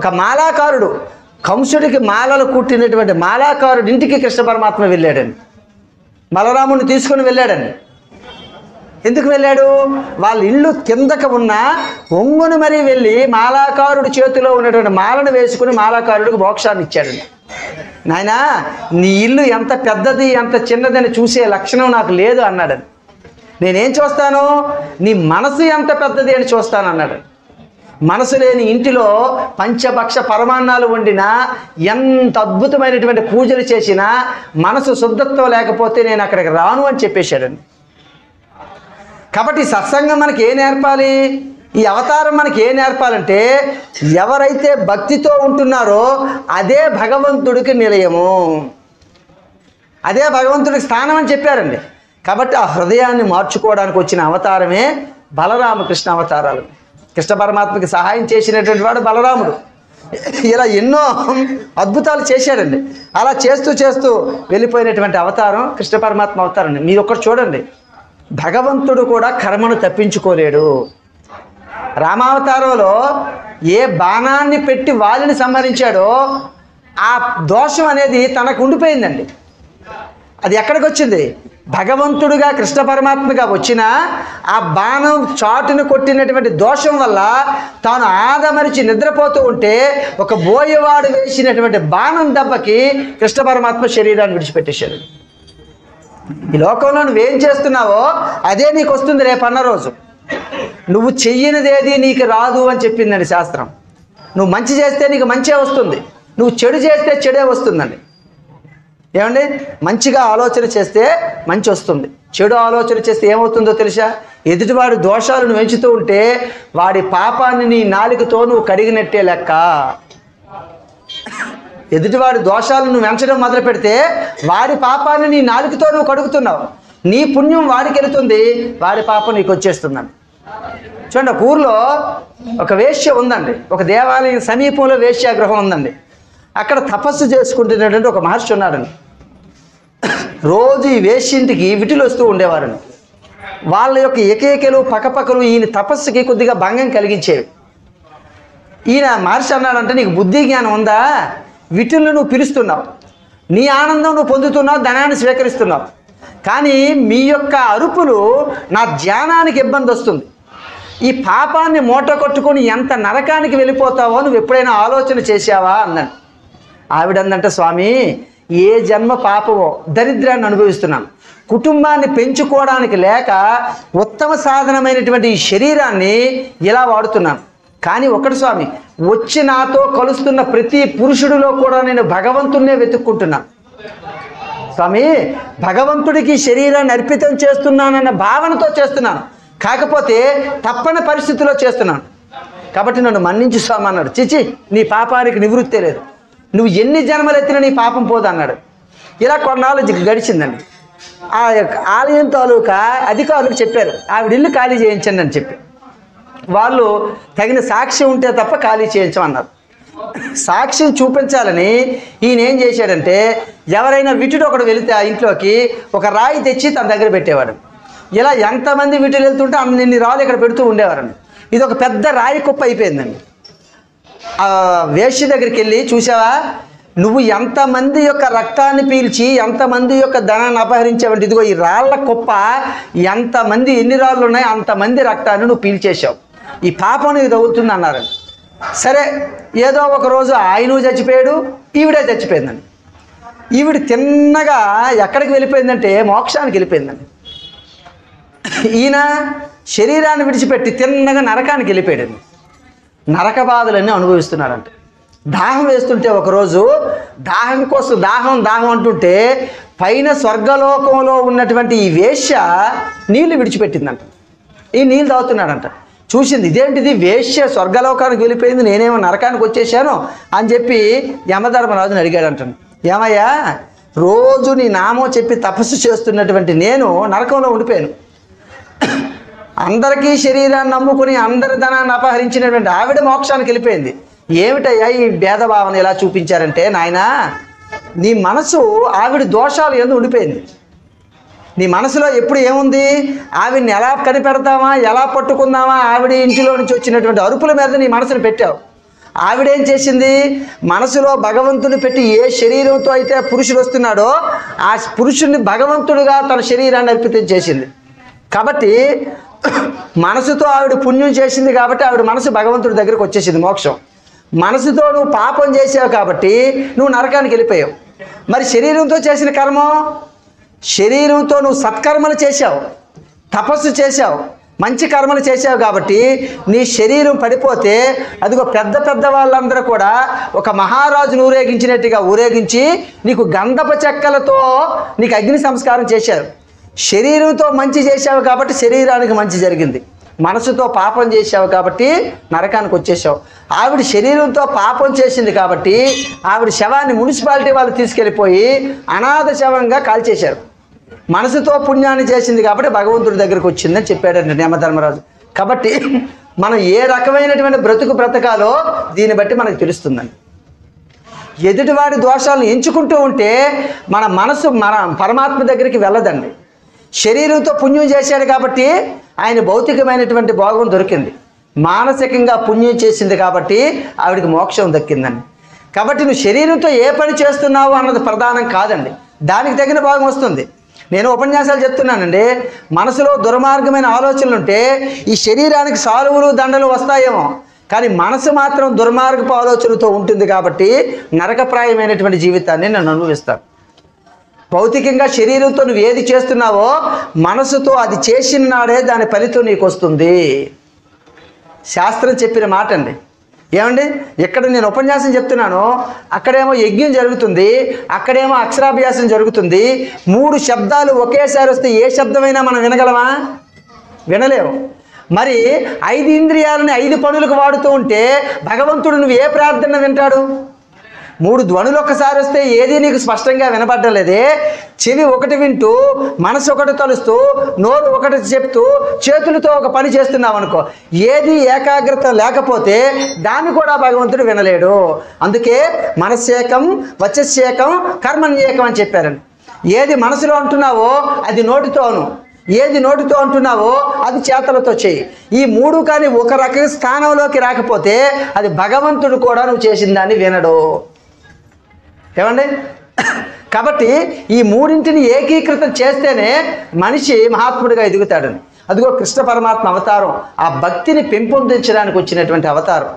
ఒక మాలాకారుడు, కంసుడికి మాలలు కుట్టినటువంటి మాలాకారుడి ఇంటికి కృష్ణ పరమాత్మ వెళ్ళాడండి. బలరాముడిని తీసుకుని వెళ్ళాడండి. ఎందుకు వెళ్ళాడు? వాళ్ళ ఇల్లు కిందకు ఉన్న ఒంగుని మరీ వెళ్ళి మాలాకారుడి చేతిలో ఉన్నటువంటి మాలను వేసుకుని మాలాకారుడికి మోక్షాన్ని ఇచ్చాడండి. నాయనా, నీ ఇల్లు ఎంత పెద్దది ఎంత చిన్నదని చూసే లక్షణం నాకు లేదు అన్నాడని. నేనేం చూస్తాను? నీ మనసు ఎంత పెద్దది అని చూస్తాను అన్నాడు. మనసు లేని ఇంటిలో పంచభక్ష పరమాన్నాలు వండినా, ఎంత అద్భుతమైనటువంటి పూజలు చేసినా మనసు శుద్ధత్వం లేకపోతే నేను అక్కడికి రాను అని చెప్పేశాడండి. కాబట్టి సత్సంగం మనకి ఏ నేర్పాలి? ఈ అవతారం మనకి ఏ నేర్పాలంటే ఎవరైతే భక్తితో ఉంటున్నారో అదే భగవంతుడికి నిలయము, అదే భగవంతుడికి స్థానం అని చెప్పారండి. కాబట్టి ఆ హృదయాన్ని మార్చుకోవడానికి వచ్చిన అవతారమే బలరామకృష్ణ అవతారాలు. కృష్ణ పరమాత్మకి సహాయం చేసినటువంటి వాడు బలరాముడు. ఇలా ఎన్నో అద్భుతాలు చేశాడండి. అలా చేస్తూ చేస్తూ వెళ్ళిపోయినటువంటి అవతారం కృష్ణ పరమాత్మ అవతారం. మీరు ఒక్కటి చూడండి, భగవంతుడు కూడా కర్మను తప్పించుకోలేడు. రామావతారంలో ఏ బాణాన్ని పెట్టి వాలిని సంహరించాడో ఆ దోషం అనేది తనకు ఉండిపోయిందండి. అది ఎక్కడికి వచ్చింది? భగవంతుడుగా కృష్ణ పరమాత్మగా వచ్చిన ఆ బాణం చాటును కొట్టినటువంటి దోషం వల్ల తాను ఆదమరిచి నిద్రపోతూ ఉంటే ఒక బోయవాడు వేసినటువంటి బాణం దెబ్బకి కృష్ణ పరమాత్మ శరీరాన్ని విడిచిపెట్టేశాడు. ఈ లోకంలో నువ్వేం చేస్తున్నావో అదే నీకు వస్తుంది రేపన్న రోజు. నువ్వు చెయ్యనిదేది నీకు రాదు అని చెప్పిందండి శాస్త్రం. నువ్వు మంచి చేస్తే నీకు మంచే వస్తుంది, నువ్వు చెడు చేస్తే చెడే వస్తుందండి. ఏమండి? మంచిగా ఆలోచన చేస్తే మంచి వస్తుంది, చెడు ఆలోచన చేస్తే ఏమవుతుందో తెలుసా? ఎదుటివాడి దోషాలను పెంచుతూ ఉంటే వాడి పాపాన్ని నీ నాలుకతో నువ్వు కడిగినట్టే లెక్క. ఎదుటివాడి దోషాలను నువ్వు వెంచడం మొదలు పెడితే వాడి పాపాన్ని నీ నాలుకతో నువ్వు కడుగుతున్నావు. నీ పుణ్యం వాడికి వెళుతుంది, వాడి పాపం నీకు వచ్చేస్తుందండి. చూడండి, ఒక ఊర్లో ఒక వేశ్య ఉందండి. ఒక దేవాలయం సమీపంలో వేశ్యాగృహం ఉందండి. అక్కడ తపస్సు చేసుకుంటున్నటువంటి ఒక మహర్షి ఉన్నాడండి. రోజు ఈ వేశ్యింటికి విటులు వస్తూ ఉండేవారండి. వాళ్ళ యొక్క ఏకేకలు పక్కపక్కలు ఈయన తపస్సుకి కొద్దిగా భంగం కలిగించేవి. ఈయన మహర్షి అన్నాడంటే, నీకు బుద్ధి జ్ఞానం ఉందా? విటులను నువ్వు పిలుస్తున్నావు, నీ ఆనందం నువ్వు పొందుతున్నావు, ధనాన్ని స్వీకరిస్తున్నావు, కానీ మీ యొక్క అరుపులు నా ధ్యానానికి ఇబ్బంది వస్తుంది. ఈ పాపాన్ని మూట కొట్టుకొని ఎంత నరకానికి వెళ్ళిపోతావో నువ్వు ఎప్పుడైనా ఆలోచన చేశావా అన్నాడు. ఆవిడందంటే, స్వామి, ఏ జన్మ పాపమో దరిద్రాన్ని అనుభవిస్తున్నాను, కుటుంబాన్ని పెంచుకోవడానికి లేక ఉత్తమ సాధనమైనటువంటి ఈ శరీరాన్ని ఇలా వాడుతున్నాను. కానీ ఒకటి స్వామి, వచ్చి నాతో కలుస్తున్న ప్రతి పురుషుడిలో కూడా నేను భగవంతుడినే వెతుక్కుంటున్నాను. స్వామి, భగవంతుడికి శరీరాన్ని అర్పితం చేస్తున్నానన్న భావనతో చేస్తున్నాను, కాకపోతే తప్పని పరిస్థితిలో చేస్తున్నాను, కాబట్టి నన్ను మన్నించు స్వామి అన్నాడు. చిచి, నీ పాపానికి నివృత్తే లేదు, నువ్వు ఎన్ని జన్మలు ఎత్తినా నీ పాపం పోదు అన్నాడు. ఇలా కొన్నాళ్ళు గడిచిందండి. ఆ యొక్క ఆలయం తాలూకా అధికారులకు చెప్పారు, ఆవిడ ఇల్లు ఖాళీ చేయించండి అని చెప్పి. వాళ్ళు తగిన సాక్ష్యం ఉంటే తప్ప ఖాళీ చేయించమన్నారు. సాక్ష్యం చూపించాలని ఈయన ఏం చేశాడంటే, ఎవరైనా విటుడు ఒకడు వెళితే ఆ ఇంట్లోకి ఒక రాయి తెచ్చి తన దగ్గర పెట్టేవాడు. ఇలా ఎంతమంది విటులు వెళ్తుంటే అన్ని రాళ్ళు ఇక్కడ పెడుతూ ఉండేవారండి. ఇది ఒక పెద్ద రాయి కుప్ప అయిపోయిందండి. ఆ వేశ్య దగ్గరికి వెళ్ళి, చూసావా, నువ్వు ఎంతమంది యొక్క రక్తాన్ని పీల్చి ఎంతమంది యొక్క ధనాన్ని అపహరించావంటే, ఇదిగో ఈ రాళ్ల కుప్ప ఎంతమంది ఎన్ని రాళ్ళు ఉన్నాయో అంతమంది రక్తాన్ని నువ్వు పీల్చేశావు, ఈ పాపం నీకు తగులుతుంది అన్నారు. సరే, ఏదో ఒక రోజు ఆయన చచ్చిపోయాడు, ఈవిడే చచ్చిపోయిందండి. ఈవిడ తిన్నగా ఎక్కడికి వెళ్ళిపోయిందంటే మోక్షానికి వెళ్ళిపోయిందండి. ఈయన శరీరాన్ని విడిచిపెట్టి తిన్నగా నరకానికి వెళ్ళిపోయాడండి. నరక బాధలన్నీ అనుభవిస్తున్నాడంట. దాహం వేస్తుంటే ఒకరోజు దాహం కోసం దాహం అంటుంటే పైన స్వర్గలోకంలో ఉన్నటువంటి ఈ వేశ్య నీళ్లు విడిచిపెట్టిందంట. ఈ నీళ్ళు తాగుతున్నాడంట. చూసింది, ఇదేంటిది వేశ్య స్వర్గలోకానికి వెళ్ళిపోయింది, నేనేమో నరకానికి వచ్చేసాను అని చెప్పి యమధర్మరాజుని అడిగాడంట. ఏమయ్యా, రోజు నీ నామం చెప్పి తపస్సు చేస్తున్నటువంటి నేను నరకంలో ఉండిపోయాను, అందరికీ శరీరాన్ని నమ్ముకుని అందరి ధనాన్ని అపహరించినటువంటి ఆవిడ మోక్షానికి వెళ్ళిపోయింది, ఏమిటయ్యా ఈ భేదభావన ఎలా చూపించారంటే, నాయనా నీ మనసు ఆవిడ దోషాలు ఎందుకు ఉండిపోయింది. నీ మనసులో ఎప్పుడు ఏముంది, ఆవిడ్ని ఎలా కనిపెడతామా, ఎలా పట్టుకుందామా, ఆవిడ ఇంటిలో నుంచి వచ్చినటువంటి అరుపుల మీద నీ మనసును పెట్టావు. ఆవిడేం చేసింది, మనసులో భగవంతుని పెట్టి ఏ శరీరంతో అయితే పురుషుడు వస్తున్నాడో ఆ పురుషుడిని భగవంతుడిగా తన శరీరాన్ని అర్పితం చేసింది. కాబట్టి మనసుతో ఆవిడ పుణ్యం చేసింది కాబట్టి ఆవిడ మనసు భగవంతుడి దగ్గరికి వచ్చేసింది మోక్షం. మనసుతో నువ్వు పాపం చేసావు కాబట్టి నువ్వు నరకానికి వెళ్ళిపోయావు. మరి శరీరంతో చేసిన కర్మం, శరీరంతో నువ్వు సత్కర్మలు చేశావు, తపస్సు చేశావు, మంచి కర్మలు చేశావు కాబట్టి నీ శరీరం పడిపోతే అదిగో పెద్ద పెద్ద వాళ్ళందరూ కూడా ఒక మహారాజును ఊరేగించినట్టుగా ఊరేగించి నీకు గంధపు చెక్కలతో నీకు అగ్ని సంస్కారం చేశారు. శరీరంతో మంచి చేశావు కాబట్టి శరీరానికి మంచి జరిగింది, మనసుతో పాపం చేశావు కాబట్టి నరకానికి వచ్చేసావు. ఆవిడ శరీరంతో పాపం చేసింది కాబట్టి ఆవిడ శవాన్ని మున్సిపాలిటీ వాళ్ళు తీసుకెళ్ళిపోయి అనాథ శవంగా కాల్చేశారు. మనసుతో పుణ్యాన్ని చేసింది కాబట్టి భగవంతుడి దగ్గరికి వచ్చిందని చెప్పాడండి యమధర్మరాజు. కాబట్టి మనం ఏ రకమైనటువంటి బ్రతకాలో దీన్ని బట్టి మనకు తెలుస్తుందండి. ఎదుటివాడి దోషాలను ఎంచుకుంటూ ఉంటే మన మనసు మన పరమాత్మ దగ్గరికి వెళ్ళదండి. శరీరంతో పుణ్యం చేశాడు కాబట్టి ఆయన భౌతికమైనటువంటి భోగం దొరికింది, మానసికంగా పుణ్యం చేసింది కాబట్టి ఆవిడికి మోక్షం దక్కిందండి. కాబట్టి నువ్వు శరీరంతో ఏ పని చేస్తున్నావు అన్నది ప్రధానం కాదండి, దానికి తగిన భాగం వస్తుంది. నేను ఉపన్యాసాలు చెప్తున్నానండి, మనసులో దుర్మార్గమైన ఆలోచనలు ఉంటే ఈ శరీరానికి సాలువులు దండలు వస్తాయేమో, కానీ మనసు మాత్రం దుర్మార్గపు ఆలోచనలతో ఉంటుంది కాబట్టి నరకప్రాయమైనటువంటి జీవితాన్ని నేను అనుభవిస్తాను. భౌతికంగా శరీరంతో నువ్వు ఏది చేస్తున్నావో మనసుతో అది చేసిన నాడే దాని ఫలితం నీకు వస్తుంది. శాస్త్రం చెప్పిన మాట అండి. ఏమండి, ఇక్కడ నేను ఉపన్యాసం చెప్తున్నాను, అక్కడేమో యజ్ఞం జరుగుతుంది, అక్కడేమో అక్షరాభ్యాసం జరుగుతుంది. 3 శబ్దాలు ఒకేసారి వస్తే ఏ శబ్దమైనా మనం వినగలమా? వినలేము. మరి 5 ఇంద్రియాలని 5 పనులకు వాడుతూ ఉంటే భగవంతుడు నువ్వు ఏ ప్రార్థన వింటాడు? 3 ధ్వనులు ఒక్కసారి వస్తే ఏది నీకు స్పష్టంగా వినపడడం లేదే. చెవి ఒకటి వింటూ, మనసు ఒకటి తలుస్తూ, నోరు ఒకటి చెప్తూ, చేతులతో ఒక పని చేస్తున్నావు అనుకో, ఏది ఏకాగ్రత లేకపోతే దాన్ని కూడా భగవంతుడు వినలేడు. అందుకే మనస్సేకం వచస్సేకం కర్మణ్యేకం అని చెప్పారండి. ఏది మనసులో అంటున్నావో అది నోటితోను, ఏది నోటితో అంటున్నావో అది చేతలతో చేయి. ఈ 3 కానీ ఒక రకం స్థానంలోకి రాకపోతే అది భగవంతుడు కూడా నువ్వు చేసిన దాన్ని వినడు. ఏమండి, కాబట్టి ఈ 3ంటిని ఏకీకృతం చేస్తేనే మనిషి మహాత్ముడిగా ఎదుగుతాడని. అదిగో కృష్ణ పరమాత్మ అవతారం ఆ భక్తిని పెంపొందించడానికి వచ్చినటువంటి అవతారం.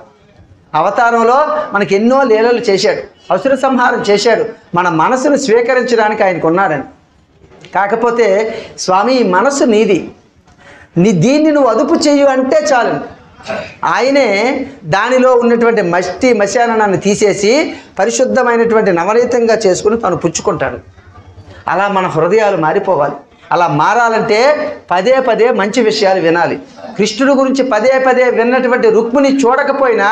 అవతారంలో మనకి ఎన్నో లీలలు చేశాడు, అసుర సంహారం చేశాడు, మన మనసును స్వీకరించడానికి ఆయనకు ఉన్నాడని. కాకపోతే స్వామి ఈ మనసు నీది, దీన్ని నువ్వు అదుపు చెయ్యు అంటే చాలు, ఆయనే దానిలో ఉన్నటువంటి మశానాన్ని తీసేసి పరిశుద్ధమైనటువంటి నవనీతంగా చేసుకుని తను పుచ్చుకుంటాడు. అలా మన హృదయాలు మారిపోవాలి. అలా మారాలంటే పదే పదే మంచి విషయాలు వినాలి. కృష్ణుడి గురించి పదే పదే విన్నటువంటి రుక్మిణి చూడకపోయినా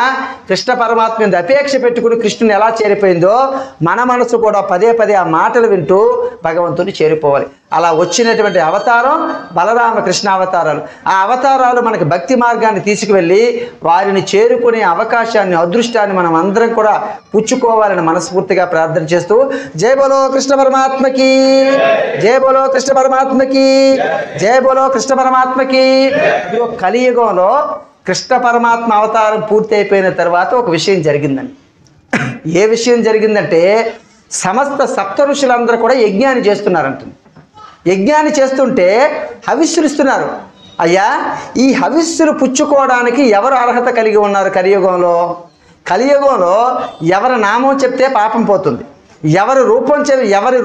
కృష్ణ పరమాత్మ మీద అపేక్ష పెట్టుకుని కృష్ణుని ఎలా చేరిపోయిందో మన మనసు కూడా పదే పదే ఆ మాటలు వింటూ భగవంతుని చేరిపోవాలి. అలా వచ్చినటువంటి అవతారం బలరామ కృష్ణ అవతారాలు. ఆ అవతారాలు మనకి భక్తి మార్గాన్ని తీసుకువెళ్ళి వారిని చేరుకునే అవకాశాన్ని, అదృష్టాన్ని మనం అందరం కూడా పుచ్చుకోవాలని మనస్ఫూర్తిగా ప్రార్థన చేస్తూ జై బోలో కృష్ణ పరమాత్మకి, జై బోలో కృష్ణ పరమాత్మకి, జై బోలో కృష్ణ పరమాత్మకి. కలియుగంలో కృష్ణ పరమాత్మ అవతారం పూర్తి అయిపోయిన తర్వాత ఒక విషయం జరిగిందండి. ఏ విషయం జరిగిందంటే సమస్త సప్త ఋషులందరూ కూడా యజ్ఞాన్ని చేస్తున్నారంట. యజ్ఞాన్ని చేస్తుంటే హవిస్సులు ఇస్తున్నారు. అయ్యా, ఈ హవిస్సులు పుచ్చుకోవడానికి ఎవరు అర్హత కలిగి ఉన్నారు కలియుగంలో? కలియుగంలో ఎవరి నామం చెప్తే పాపం పోతుంది, ఎవరి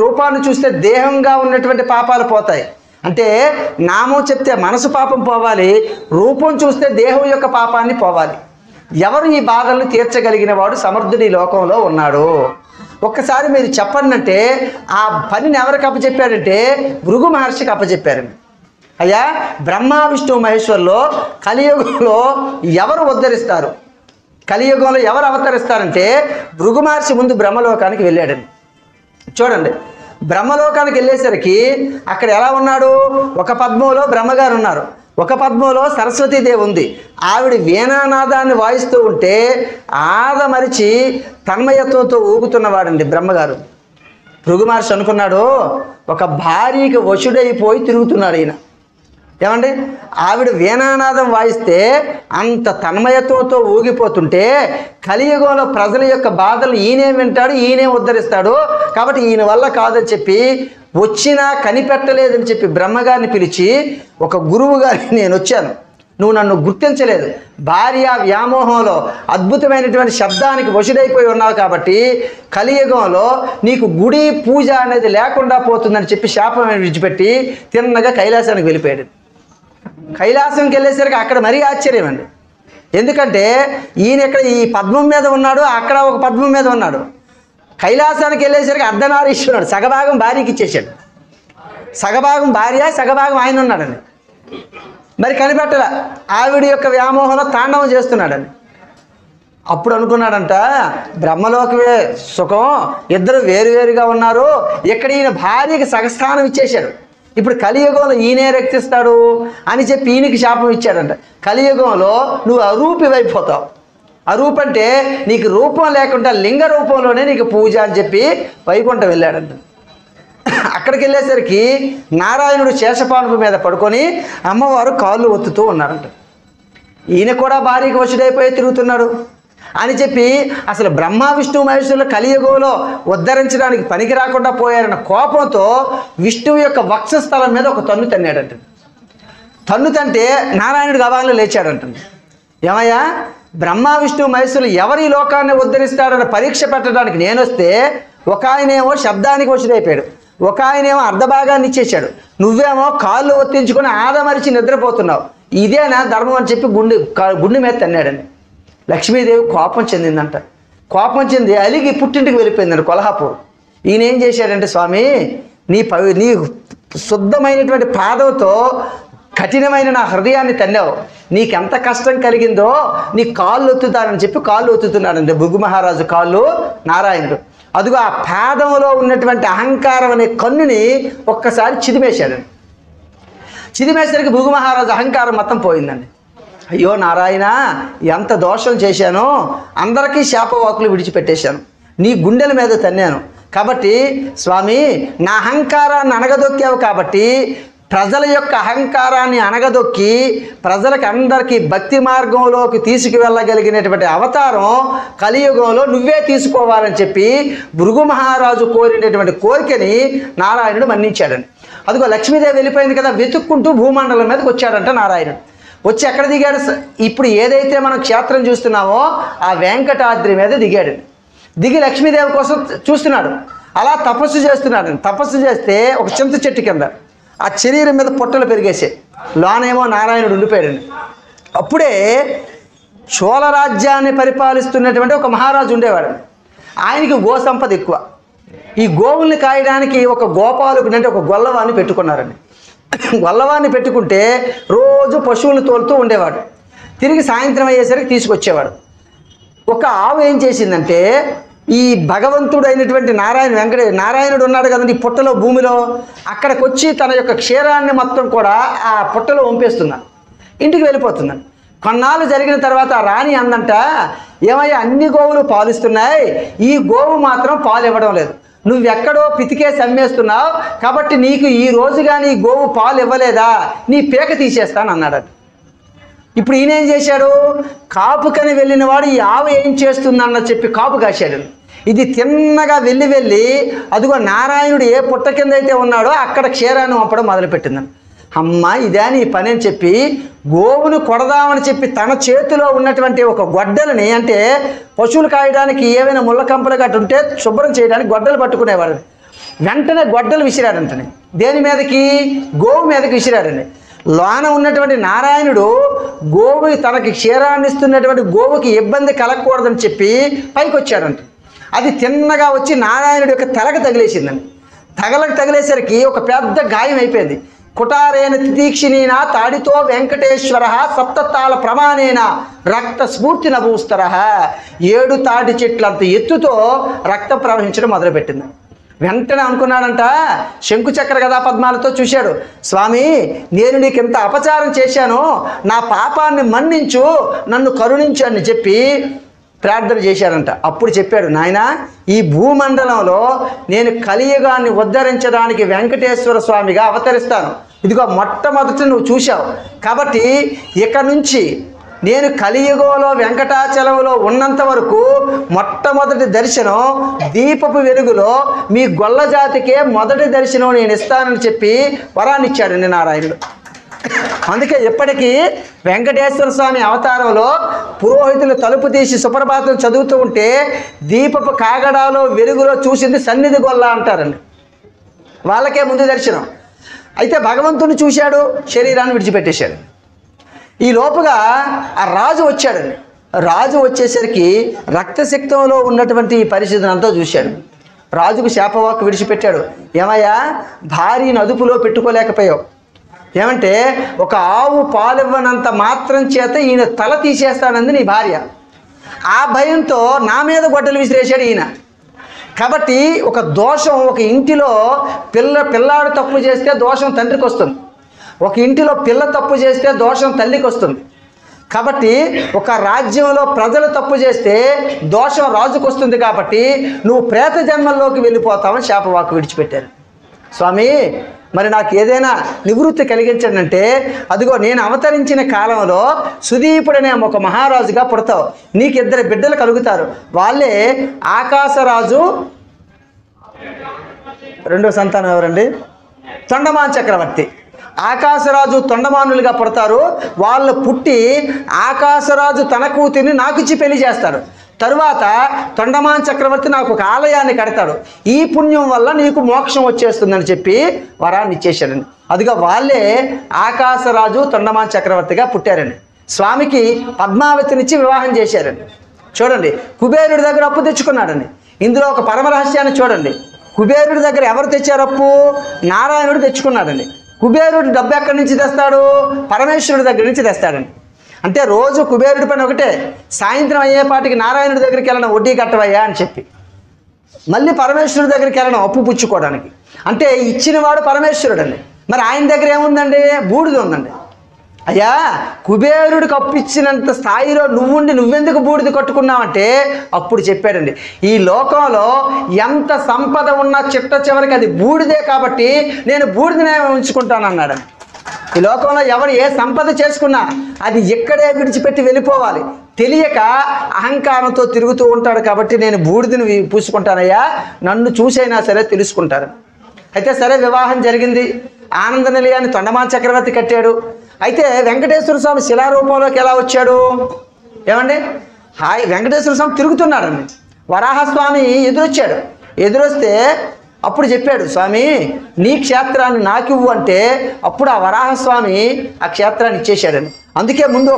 రూపాన్ని చూస్తే దేహంగా ఉన్నటువంటి పాపాలు పోతాయి. అంటే నామం చెప్తే మనసు పాపం పోవాలి, రూపం చూస్తే దేహం యొక్క పాపాన్ని పోవాలి. ఎవరు ఈ బాధలను తీర్చగలిగిన వాడు సమర్థుడు ఈ లోకంలో ఉన్నాడు? ఒక్కసారి మీరు చెప్పండి అంటే ఆ పనిని ఎవరికి అప్పచెప్పారంటే భృగు మహర్షికి అప్పచెప్పారండి. అయ్యా, బ్రహ్మ విష్ణు మహేశ్వరులో కలియుగంలో ఎవరు ఉద్ధరిస్తారు? కలియుగంలో ఎవరు అవతరిస్తారంటే భృగు మహర్షి ముందు బ్రహ్మలోకానికి వెళ్ళాడండి. చూడండి, బ్రహ్మలోకానికి వెళ్ళేసరికి అక్కడ ఎలా ఉన్నాడు? ఒక పద్మంలో బ్రహ్మగారు ఉన్నారు, ఒక పద్మంలో సరస్వతీదేవి ఉంది. ఆవిడ వీణానాదాన్ని వాయిస్తూ ఉంటే ఆదమరిచి తన్మయత్వంతో ఊగుతున్నవాడండి బ్రహ్మగారు. భృగు మహర్షి అనుకున్నాడు, ఒక భార్యకి వశుడైపోయి తిరుగుతున్నాడు ఈయన. ఏమండి, ఆవిడ వీణానాదం వాయిస్తే అంత తన్మయత్వంతో ఊగిపోతుంటే కలియుగంలో ప్రజల యొక్క బాధలు ఈయనే వింటాడు, ఈయనే ఉద్ధరిస్తాడు, కాబట్టి ఈయన వల్ల కాదని చెప్పి వచ్చినా కనిపెట్టలేదని చెప్పి బ్రహ్మగారిని పిలిచి, ఒక గురువు గారిని నేను వచ్చాను, నువ్వు నన్ను గుర్తించలేదు, భార్య వ్యామోహంలో అద్భుతమైనటువంటి శబ్దానికి వశుడైపోయి ఉన్నావు కాబట్టి కలియుగంలో నీకు గుడి పూజ అనేది లేకుండా పోతుందని చెప్పి శాపం విడిచిపెట్టి తిన్నగా కైలాసానికి వెళ్ళిపోయాడు. కైలాసంకి వెళ్ళేసరికి అక్కడ మరీ ఆశ్చర్యం అండి. ఎందుకంటే ఈయన ఇక్కడ ఈ పద్మం మీద ఉన్నాడు, అక్కడ ఒక పద్మం మీద ఉన్నాడు. కైలాసానికి వెళ్ళేసరికి అర్ధనారీశ్వరుడు సగభాగం భార్యకి ఇచ్చేసాడు, సగభాగం భార్య సగభాగం ఆయన ఉన్నాడండి. మరి కనిపెట్టల, ఆవిడ యొక్క వ్యామోహంలో తాండవం చేస్తున్నాడండి. అప్పుడు అనుకున్నాడంట, బ్రహ్మలోకమే సుఖం, ఇద్దరు వేరువేరుగా ఉన్నారు, ఇక్కడ ఈయన భార్యకి సగస్థానం ఇచ్చేశాడు, ఇప్పుడు కలియుగంలో ఈయనే రక్షిస్తాడు అని చెప్పి ఈయనకి శాపం ఇచ్చాడంట. కలియుగంలో నువ్వు అరూపివైపోతావు. అరూప అంటే నీకు రూపం లేకుండా లింగ రూపంలోనే నీకు పూజ అని చెప్పి వైకుంఠం వెళ్ళాడంట. అక్కడికి వెళ్ళేసరికి నారాయణుడు శేషపానుపు మీద పడుకొని అమ్మవారు కాళ్ళు ఒత్తుతూ ఉన్నారంట. ఈయన కూడా భార్యకి వశుడైపోయి తిరుగుతున్నాడు అని చెప్పి అసలు బ్రహ్మ విష్ణు మహేశ్వరులు కలియుగంలో ఉద్ధరించడానికి పనికి రాకుండా పోయారన్న కోపంతో విష్ణువు యొక్క వక్షస్థలం మీద ఒక తన్ను తన్నాడంట. తన్ను తంటే నారాయణుడు గవాలను లేచాడంట. ఏమయ్యా, బ్రహ్మ విష్ణు మహేశ్వరులు ఎవరి లోకాన్ని ఉద్ధరిస్తాడన్న పరీక్ష పెట్టడానికి నేను వస్తే ఒక ఆయనేమో శబ్దానికి వశుడైపోయాడు, ఒక ఆయనేమో అర్ధభాగాన్ని ఇచ్చేశాడు, నువ్వేమో కాళ్ళు ఒత్తించుకొని ఆదమరిచి నిద్రపోతున్నావు, ఇదేనా ధర్మం అని చెప్పి గుండె మీద తన్నాడండి. లక్ష్మీదేవి కోపం చెందిందంట. కోపం చెంది అలిగి పుట్టింటికి వెళ్ళిపోయిందండి కొల్హాపూర్. ఈయన ఏం చేశాడంటే, స్వామి నీ శుద్ధమైనటువంటి పాదంతో కఠినమైన నా హృదయాన్ని తన్నావు, నీకెంత కష్టం కలిగిందో నీ కాళ్ళు ఒత్తుతానని చెప్పి కాళ్ళు ఒత్తుతున్నాడండి భృగు మహారాజు కాళ్ళు నారాయణుడు. అదిగో ఆ పాదంలో ఉన్నటువంటి అహంకారం అనే కన్నుని ఒక్కసారి చిదిమేశాడండి. చిదిమేసరికి భృగు మహారాజు అహంకారం మొత్తం పోయిందండి. అయ్యో నారాయణ, ఎంత దోషం చేశానో, అందరికీ శాపవాకులు విడిచిపెట్టేశాను, నీ గుండెల మీద తన్నాను, కాబట్టి స్వామి నా అహంకారాన్ని అణగదొక్కావు, కాబట్టి ప్రజల యొక్క అహంకారాన్ని అణగదొక్కి ప్రజలకు అందరికీ భక్తి మార్గంలోకి తీసుకువెళ్ళగలిగినటువంటి అవతారం కలియుగంలో నువ్వే తీసుకోవాలని చెప్పి భృగు మహారాజు కోరినటువంటి కోరికని నారాయణుడు మన్నించాడండి. అదిగో లక్ష్మీదేవి వెళ్ళిపోయింది కదా, వెతుక్కుంటూ భూమండలం మీదకి వచ్చాడంట నారాయణుడు. వచ్చి ఎక్కడ దిగాడు? ఇప్పుడు ఏదైతే మనం క్షేత్రం చూస్తున్నామో ఆ వెంకటాద్రి మీద దిగాడు. దిగి లక్ష్మీదేవి కోసం చూస్తున్నాడు. అలా తపస్సు చేస్తున్నాడు. తపస్సు చేస్తే ఒక చింత చెట్టు కింద ఆ శరీరం మీద పొట్టలు పెరిగేసాయి, లోనేమో నారాయణుడు ఉండిపోయాడండి. అప్పుడే చోళ రాజ్యాన్ని పరిపాలిస్తున్నటువంటి ఒక మహారాజు ఉండేవాడు. ఆయనకి గో సంపద ఎక్కువ. ఈ గోవుల్ని కాయడానికి ఒక గోపాలకుడు అంటే ఒక గొల్లవాన్ని పెట్టుకున్నారండి. గొల్లవాన్ని పెట్టుకుంటే రోజు పశువులు తోలుతూ ఉండేవాడు. తిరిగి సాయంత్రం అయ్యేసరికి తీసుకొచ్చేవాడు. ఒక ఆవు ఏం చేసిందంటే, ఈ భగవంతుడు అయినటువంటి నారాయణుడు ఉన్నాడు కదండి ఈ పుట్టలో భూమిలో, అక్కడికి వచ్చి తన యొక్క క్షీరాన్ని మొత్తం కూడా ఆ పుట్టలో వంపేస్తున్నాడు, ఇంటికి వెళ్ళిపోతున్నాడు. కొన్నాళ్ళు జరిగిన తర్వాత ఆ రాణి అందంట, ఏమయ్యా అన్ని గోవులు పాలిస్తున్నాయి, ఈ గోవు మాత్రం పాలు ఇవ్వడం లేదు, నువ్వెక్కడో పితికేసి అమ్మేస్తున్నావు, కాబట్టి నీకు ఈ రోజు కానీ గోవు పాలు ఇవ్వలేదా, నీ పేక తీసేస్తాను అన్నాడట. ఇప్పుడు ఈయన ఏం చేశాడు? కాపుకని వెళ్ళిన వాడు ఈ ఆవు ఏం చేస్తుందన్న చెప్పి కాపు కాశాడు. ఇది తిన్నగా వెళ్ళి అదిగో నారాయణుడు ఏ పుట్ట కింద అయితే ఉన్నాడో అక్కడ క్షీరాన్ని వంపడం మొదలుపెట్టిందని. అమ్మ ఇదే నీ పని అని చెప్పి గోవును కొడదామని చెప్పి తన చేతిలో ఉన్నటువంటి ఒక గొడ్డలని, అంటే పశువులు కాయడానికి ఏవైనా ముళ్ళ కంపలు గట్టు ఉంటే శుభ్రం చేయడానికి గొడ్డలు పట్టుకునేవాడు. వెంటనే గొడ్డలు విసిరాడంటనే. దేని మీదకి? గోవు మీదకి విసిరాడండి. లోన ఉన్నటువంటి నారాయణుడు గోవు తనకి క్షీరాన్ని ఇస్తున్నటువంటి గోవుకి ఇబ్బంది కలగకూడదని చెప్పి పైకి వచ్చాడంట. అది తిన్నగా వచ్చి నారాయణుడి యొక్క తలకు తగిలేసిందండి. తగిలేసరికి ఒక పెద్ద గాయం అయిపోయింది. కుటారేణ తితీక్షిణీన తాడితో వెంకటేశ్వర సప్తతాళ ప్రమాణేన రక్త స్ఫూర్తి నభూస్తర. 7 తాటి చెట్లంత ఎత్తుతో రక్తం ప్రవహించడం మొదలుపెట్టింది. వెంటనే అనుకున్నాడంట, శంకుచక్ర గదా పద్మాలతో చూశాడు. స్వామి, నేను నీకు ఇంత అపచారం చేశాను, నా పాపాన్ని మన్నించు, నన్ను కరుణించు అని చెప్పి ప్రార్థన చేశాడంట. అప్పుడు చెప్పాడు, నాయనా ఈ భూమండలంలో నేను కలియుగాన్ని ఉద్ధరించడానికి వెంకటేశ్వర స్వామిగా అవతరిస్తాను. ఇదిగో మొట్టమొదటి నువ్వు చూశావు కాబట్టి ఇక నుంచి నేను కలియుగంలో వెంకటాచలంలో ఉన్నంత వరకు మొట్టమొదటి దర్శనం దీపపు వెలుగులో మీ గొల్ల జాతికే మొదటి దర్శనం నేను ఇస్తానని చెప్పి వరాన్ని ఇచ్చాడండి నారాయణుడు. అందుకే ఇప్పటికీ వెంకటేశ్వర స్వామి అవతారంలో పురోహితులు తలుపు తీసి సుప్రభాతం చదువుతూ ఉంటే దీపపు కాగడాలో వెలుగులో చూసింది సన్నిధి గొల్ల అంటారండి. వాళ్ళకే ముందు దర్శనం. అయితే భగవంతుని చూశాడు, శరీరాన్ని విడిచిపెట్టేశాడు. ఈ లోపుగా ఆ రాజు వచ్చాడండి. రాజు వచ్చేసరికి రక్తశక్తంలో ఉన్నటువంటి ఈ పరిస్థితిని అంతా చూశాడు. రాజుకు శాపవాక్కు విడిచిపెట్టాడు. ఏమయ్యా, భార్యను అదుపులో పెట్టుకోలేకపోయావు. ఏమంటే ఒక ఆవు పాలివ్వనంత మాత్రం చేత ఈయన తల తీసేస్తానంది నీ భార్య. ఆ భయంతో నా మీద గొడ్డలు విసిరేశాడు ఈయన. కాబట్టి ఒక దోషం, ఒక ఇంటిలో పిల్లాడు తప్పు చేస్తే దోషం తండ్రికి వస్తుంది, ఒక ఇంటిలో పిల్ల తప్పు చేస్తే దోషం తల్లికి వస్తుంది. కాబట్టి ఒక రాజ్యంలో ప్రజలు తప్పు చేస్తే దోషం రాజుకు వస్తుంది. కాబట్టి నువ్వు ప్రేత జన్మల్లోకి వెళ్ళిపోతావని శాపవాక్కు విడిచిపెట్టారు. స్వామి, మరి నాకు ఏదైనా నివృత్తి కలిగించండి అంటే, అదిగో నేను అవతరించిన కాలంలో సుదీపుడనే ఒక మహారాజుగా పుడతావు, నీకు 2 బిడ్డలు కలుగుతారు. వాళ్ళే ఆకాశరాజు, రెండో సంతానం ఎవరండి? తొండమాన్ చక్రవర్తి. ఆకాశరాజు తొండమానులుగా పుడతారు. వాళ్ళు పుట్టి ఆకాశరాజు తన కూతురిని నాకిచ్చి పెళ్లి చేస్తారు. తరువాత తొండమాన్ చక్రవర్తి నాకు ఒక ఆలయాన్ని కడతాడు, ఈ పుణ్యం వల్ల నీకు మోక్షం వచ్చేస్తుందని చెప్పి వరాన్ని ఇచ్చేశాడండి. అదిగా వాళ్ళే ఆకాశరాజు తొండమాన్ చక్రవర్తిగా పుట్టారండి. స్వామికి పద్మావతినిచ్చి వివాహం చేశారండి. చూడండి, కుబేరుడి దగ్గర అప్పు తెచ్చుకున్నాడండి. ఇందులో ఒక పరమరహస్యాన్ని చూడండి. కుబేరుడి దగ్గర ఎవరు తెచ్చారు అప్పు? నారాయణుడు తెచ్చుకున్నాడండి. కుబేరుడు డబ్బు ఎక్కడి నుంచి తెస్తాడు? పరమేశ్వరుడి దగ్గర నుంచి తెస్తాడండి. అంటే రోజు కుబేరుడి పని ఒకటే, సాయంత్రం అయ్యేపాటికి నారాయణుడి దగ్గరికి వెళ్ళడం, వడ్డీ కట్టవయ్యా అని చెప్పి, మళ్ళీ పరమేశ్వరుడి దగ్గరికి వెళ్ళడం అప్పు పుచ్చుకోవడానికి. అంటే ఇచ్చినవాడు పరమేశ్వరుడు అండి. మరి ఆయన దగ్గర ఏముందండి? బూడిద ఉందండి. అయ్యా, కుబేరుడికి అప్పు ఇచ్చినంత స్థాయిలో నువ్వుండి నువ్వెందుకు బూడిద కట్టుకున్నావంటే అప్పుడు చెప్పాడండి, ఈ లోకంలో ఎంత సంపద ఉన్నా చిట్ట చివరికి అది బూడిదే కాబట్టి నేను బూడిదనే ఉంచుకుంటానన్నాడు. ఈ లోకంలో ఎవరు ఏ సంపద చేసుకున్నా అది ఇక్కడే విడిచిపెట్టి వెళ్ళిపోవాలి. తెలియక అహంకారంతో తిరుగుతూ ఉంటాడు కాబట్టి నేను బూడిదని పూసుకుంటానయ్యా, నన్ను చూసైనా సరే తెలుసుకుంటారు. అయితే సరే, వివాహం జరిగింది. ఆనంద నిలయాన్ని తొండమాన్ చక్రవర్తి కట్టాడు. అయితే వెంకటేశ్వర స్వామి శిలారూపంలోకి ఎలా వచ్చాడు? ఏమండి, వెంకటేశ్వర స్వామి తిరుగుతున్నాడండి. వరాహస్వామి ఎదురొచ్చాడు. ఎదురొస్తే అప్పుడు చెప్పాడు, స్వామి నీ క్షేత్రాన్ని నాకివ్వు అంటే అప్పుడు ఆ వరాహస్వామి ఆ క్షేత్రాన్ని ఇచ్చేశాడని. అందుకే ముందు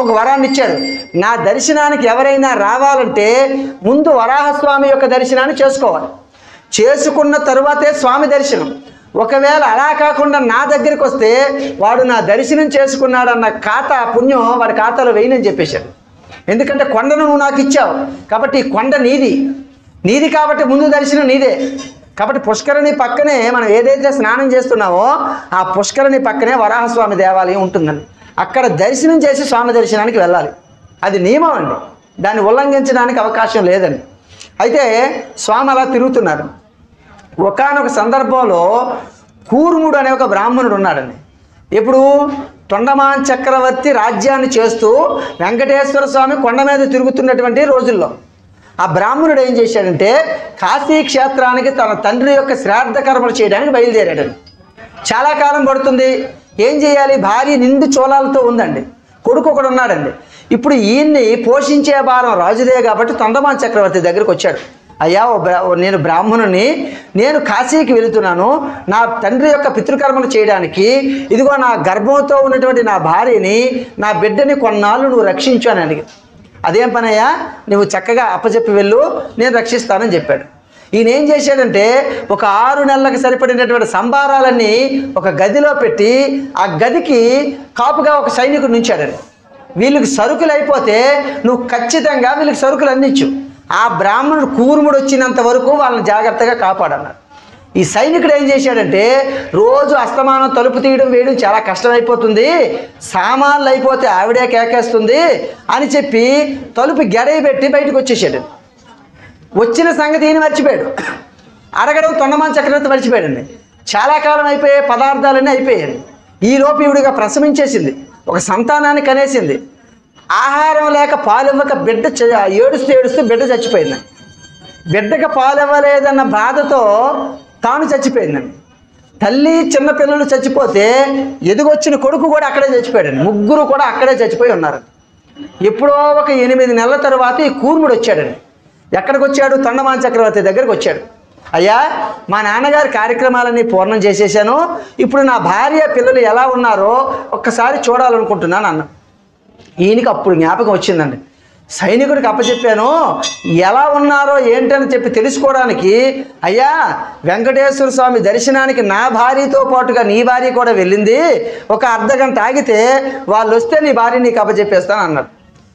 ఒక వరాన్ని ఇచ్చాడు. నా దర్శనానికి ఎవరైనా రావాలంటే ముందు వరాహస్వామి యొక్క దర్శనాన్ని చేసుకోవాలి. చేసుకున్న తరువాతే స్వామి దర్శనం. ఒకవేళ అలా కాకుండా నా దగ్గరికి వస్తే వాడు నా దర్శనం చేసుకున్నాడన్న ఖాతా పుణ్యం వాడి ఖాతాలో వేయనని చెప్పేశాడు. ఎందుకంటే కొండను నువ్వు నాకు ఇచ్చావు కాబట్టి ఈ కొండ నీది కాబట్టి ముందు దర్శనం నీదే. కాబట్టి పుష్కరిణి పక్కనే మనం ఏదైతే స్నానం చేస్తున్నామో ఆ పుష్కరిణి పక్కనే వరాహస్వామి దేవాలయం ఉంటుందండి. అక్కడ దర్శనం చేసి స్వామి దర్శనానికి వెళ్ళాలి. అది నియమం అండి, దాన్ని ఉల్లంఘించడానికి అవకాశం లేదండి. అయితే స్వామి అలా తిరుగుతున్నారు. ఒకానొక సందర్భంలో కూర్ముడు అనే ఒక బ్రాహ్మణుడు ఉన్నాడండి. ఇప్పుడు తొండమాన్ చక్రవర్తి రాజ్యాన్ని చేస్తూ వెంకటేశ్వర స్వామి కొండ మీద తిరుగుతున్నటువంటి రోజుల్లో ఆ బ్రాహ్మణుడు ఏం చేశాడంటే కాశీ క్షేత్రానికి తన తండ్రి యొక్క శ్రాద్ధ కర్మలు చేయడానికి బయలుదేరాడు. చాలా కాలం పడుతుంది. ఏం చేయాలి? భార్య నిండు చోళాలతో ఉందండి, కొడుకు ఒకడు ఉన్నాడండి. ఇప్పుడు ఈయన్ని పోషించే భారం రాజుదే కాబట్టి తొండమాన్ చక్రవర్తి దగ్గరికి వచ్చాడు. అయ్యా, నేను బ్రాహ్మణుని, నేను కాశీకి వెళుతున్నాను నా తండ్రి యొక్క పితృకర్మలు చేయడానికి. ఇదిగో నా గర్భంతో ఉన్నటువంటి నా భార్యని, నా బిడ్డని కొన్నాళ్ళు నువ్వు రక్షించు అని అడిగి. అదేం పనయ్యా, నువ్వు చక్కగా అప్పచెప్పి వెళ్ళు, నేను రక్షిస్తానని చెప్పాడు. ఈయన ఏం చేశాడంటే ఒక 6 నెలలకు సరిపడినటువంటి సంభారాలన్నీ ఒక గదిలో పెట్టి ఆ గదికి కాపుగా ఒక సైనికుడు నుంచాడండి. వీళ్ళకి సరుకులు అయిపోతే నువ్వు ఖచ్చితంగా వీళ్ళకి సరుకులు అందించు, ఆ బ్రాహ్మణుడు కూర్ముడు వచ్చినంత వరకు వాళ్ళని జాగ్రత్తగా కాపాడన్నాడు. ఈ సైనికుడు ఏం చేశాడంటే రోజు అస్తమానం తలుపు తీయడం వేయడం చాలా కష్టమైపోతుంది, సామాన్లు అయిపోతే ఆవిడే కేకేస్తుంది అని చెప్పి తలుపు గడయి పెట్టి బయటకు వచ్చేసాడు. వచ్చిన సంగతి ఈయన మర్చిపోయాడు, అడగడం తొండమాన్ చక్రవర్తి మర్చిపోయాడండి. చాలా కాలం అయిపోయాయి, పదార్థాలన్నీ అయిపోయాయి. ఈలోపు ఈవిడిగా ప్రసవించేసింది, ఒక సంతానాన్ని కనేసింది. ఆహారం లేక పాలివ్వక బిడ్డ ఏడుస్తూ బిడ్డ చచ్చిపోయింది. బిడ్డకి పాలివ్వలేదన్న బాధతో తాను చచ్చిపోయిందండి. తల్లి చిన్నపిల్లలు చచ్చిపోతే ఎదుగొచ్చిన కొడుకు కూడా అక్కడే చచ్చిపోయాడండి. ముగ్గురు కూడా అక్కడే చచ్చిపోయి ఉన్నారు. ఎప్పుడో ఒక 8 నెలల తర్వాత ఈ కూర్ముడు వచ్చాడండి. ఎక్కడికి వచ్చాడు? తొండమాన్ చక్రవర్తి దగ్గరికి వచ్చాడు. అయ్యా, మా నాన్నగారి కార్యక్రమాలన్నీ పూర్ణం చేసేసాను, ఇప్పుడు నా భార్య పిల్లలు ఎలా ఉన్నారో ఒక్కసారి చూడాలనుకుంటున్నాను అన్న. ఈయనకి అప్పుడు జ్ఞాపకం వచ్చిందండి. సైనికుడికి అప్పచెప్పాను, ఎలా ఉన్నారో ఏంటని చెప్పి తెలుసుకోవడానికి. అయ్యా, వెంకటేశ్వర స్వామి దర్శనానికి నా భార్యతో పాటుగా నీ భార్య కూడా వెళ్ళింది, ఒక అర్ధగంట ఆగితే వాళ్ళు వస్తే నీ భార్య నీకు అప్పచెప్పేస్తాను అన్నాడు.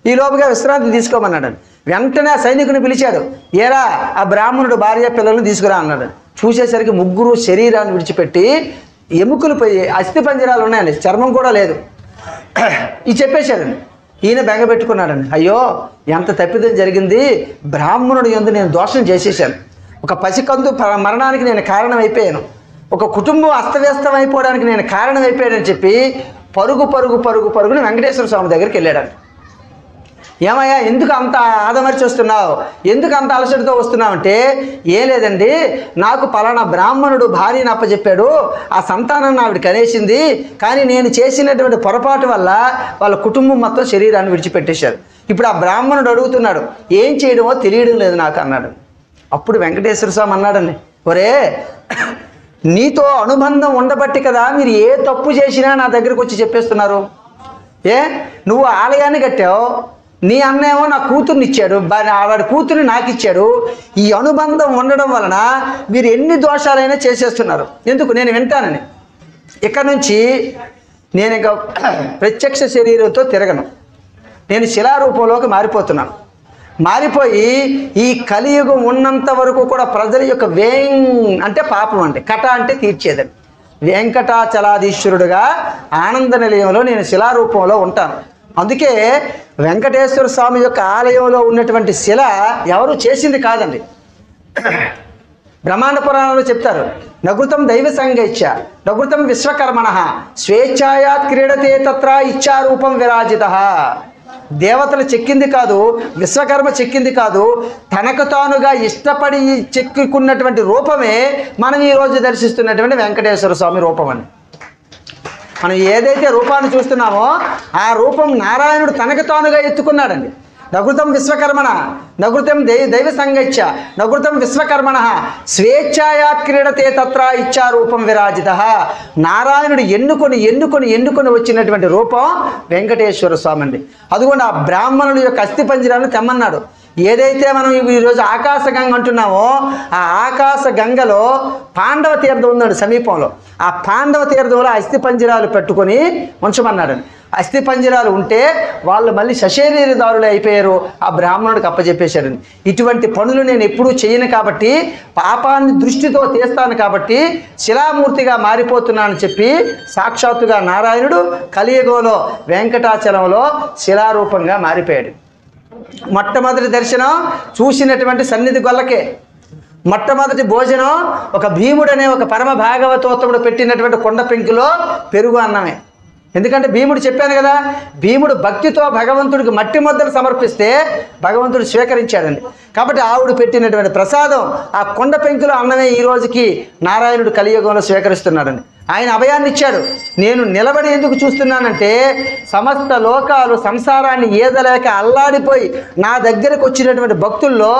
ఈ లోపుగా విశ్రాంతి తీసుకోమన్నాడు. వెంటనే ఆ సైనికుని పిలిచాడు. ఏరా, ఆ బ్రాహ్మణుడు భార్య పిల్లలను తీసుకురా అన్నాడు. చూసేసరికి ముగ్గురు శరీరాన్ని విడిచిపెట్టి ఎముకలు పోయి అస్థి పంజరాలు ఉన్నాయండి, చర్మం కూడా లేదు. ఇది చెప్పేశాడండి. ఈయన బెంగ పెట్టుకున్నాడండి. అయ్యో, ఎంత తప్పిదం జరిగింది, బ్రాహ్మణుడి యందు నేను దోషం చేసేసాను, ఒక పసికందు మరణానికి నేను కారణమైపోయాను, ఒక కుటుంబం అస్తవ్యస్తం అయిపోవడానికి నేను కారణమైపోయానని చెప్పి పరుగుని వెంకటేశ్వర స్వామి దగ్గరికి వెళ్ళాడు. ఏమయ్యా, ఎందుకు అంత ఆదమర్చి వస్తున్నావు, ఎందుకు అంత అలసటతో వస్తున్నావు అంటే, ఏం లేదండి, నాకు పలానా బ్రాహ్మణుడు భార్యను అప్పచెప్పాడు, ఆ సంతానాన్ని ఆవిడ కనేసింది, కానీ నేను చేసినటువంటి పొరపాటు వల్ల వాళ్ళ కుటుంబం మొత్తం శరీరాన్ని విడిచిపెట్టేశారు. ఇప్పుడు ఆ బ్రాహ్మణుడు అడుగుతున్నాడు, ఏం చేయడమో తెలియడం లేదు నాకు అన్నాడు. అప్పుడు వెంకటేశ్వర స్వామి అన్నాడండి, ఒరే, నీతో అనుబంధం ఉండబట్టి కదా మీరు ఏ తప్పు చేసినా నా దగ్గరకు వచ్చి చెప్పేస్తున్నారు. నువ్వు ఆలయాన్ని కట్టావు, నీ అన్నేమో నా కూతుర్ని ఇచ్చాడు, వాడి కూతుర్ని నాకు ఇచ్చాడు. ఈ అనుబంధం ఉండడం వలన మీరు ఎన్ని దోషాలైనా చేసేస్తున్నారు. ఎందుకు? నేను వింటానని. ఇక్కడ నుంచి నేను ఇంకా ప్రత్యక్ష శరీరంతో తిరగను, నేను శిలారూపంలోకి మారిపోతున్నాను. మారిపోయి ఈ కలియుగం ఉన్నంత వరకు కూడా ప్రజల యొక్క అంటే పాపం అంటే కట అంటే తీర్చేదండి. వెంకటాచలాధీశ్వరుడుగా ఆనంద నిలయంలో నేను శిలారూపంలో ఉంటాను. అందుకే వెంకటేశ్వర స్వామి యొక్క ఆలయంలో ఉన్నటువంటి శిల ఎవరు చేసింది కాదండి. బ్రహ్మాండ పురాణంలో చెప్తారు, నకృతం దైవ సంగైచ్చ నకృతం విశ్వకర్మణ స్వేచ్ఛాయాత్ క్రీడతే తత్ర ఇచ్చారూపం విరాజిత. దేవతలు చెక్కింది కాదు, విశ్వకర్మ చెక్కింది కాదు, తనకు తానుగా ఇష్టపడి చెక్కుకున్నటువంటి రూపమే మనం ఈరోజు దర్శిస్తున్నటువంటి వెంకటేశ్వర స్వామి రూపం అని. మనం ఏదైతే రూపాన్ని చూస్తున్నామో ఆ రూపం నారాయణుడు తనకు తానుగా ఎత్తుకున్నాడండి. నకృతం విశ్వకర్మణ నకృతం దైవ సంగచ్చ నకృతం విశ్వకర్మణ స్వేచ్ఛాయాత్ క్రీడతే తత్ర ఇచ్చా రూపం విరాజిత. నారాయణుడు ఎన్నుకొని వచ్చినటువంటి రూపం వెంకటేశ్వర స్వామి అండి. అదిగోండి, ఆ బ్రాహ్మణుడు యొక్క అస్థిపంజరాన్ని తెమ్మన్నాడు. ఏదైతే మనం ఈరోజు ఆకాశగంగ అంటున్నామో ఆ ఆకాశ గంగలో పాండవ తీర్థం ఉందండి సమీపంలో. ఆ పాండవ తీర్థంలో అస్థిపంజరాలు పెట్టుకొని ఉంచమన్నాడు. అస్థిపంజరాలు ఉంటే వాళ్ళు మళ్ళీ సశరీరదారులు అయిపోయారు, ఆ బ్రాహ్మణుడికి అప్పచెప్పేశాడండి. ఇటువంటి పనులు నేను ఎప్పుడూ చేయను కాబట్టి, పాపాన్ని దృష్టితో తీస్తాను కాబట్టి శిలామూర్తిగా మారిపోతున్నానని చెప్పి సాక్షాత్తుగా నారాయణుడు కలియుగంలో వెంకటాచలంలో శిలారూపంగా మారిపోయాడు. మొట్టమొదటి దర్శనం చూసినటువంటి సన్నిధి గొల్లకే. మొట్టమొదటి భోజనం ఒక భీముడనే ఒక పరమ భాగవతోత్తముడు పెట్టినటువంటి కొండ పెంకులో పెరుగు అన్నమే. ఎందుకంటే భీముడు చెప్పాను కదా, భీముడు భక్తితో భగవంతుడికి మట్టి ముద్దలు సమర్పిస్తే భగవంతుడు స్వీకరించాడండి. కాబట్టి ఆవిడ పెట్టినటువంటి ప్రసాదం ఆ కొండ పెంకులో అన్నమే ఈ రోజుకి నారాయణుడు కలియుగంలో స్వీకరిస్తున్నాడండి. ఆయన అభయాన్ని ఇచ్చాడు. నేను నిలబడి ఎందుకు చూస్తున్నానంటే సమస్త లోకాలు సంసారాన్ని ఈదలేక అల్లాడిపోయి నా దగ్గరకు వచ్చినటువంటి భక్తుల్లో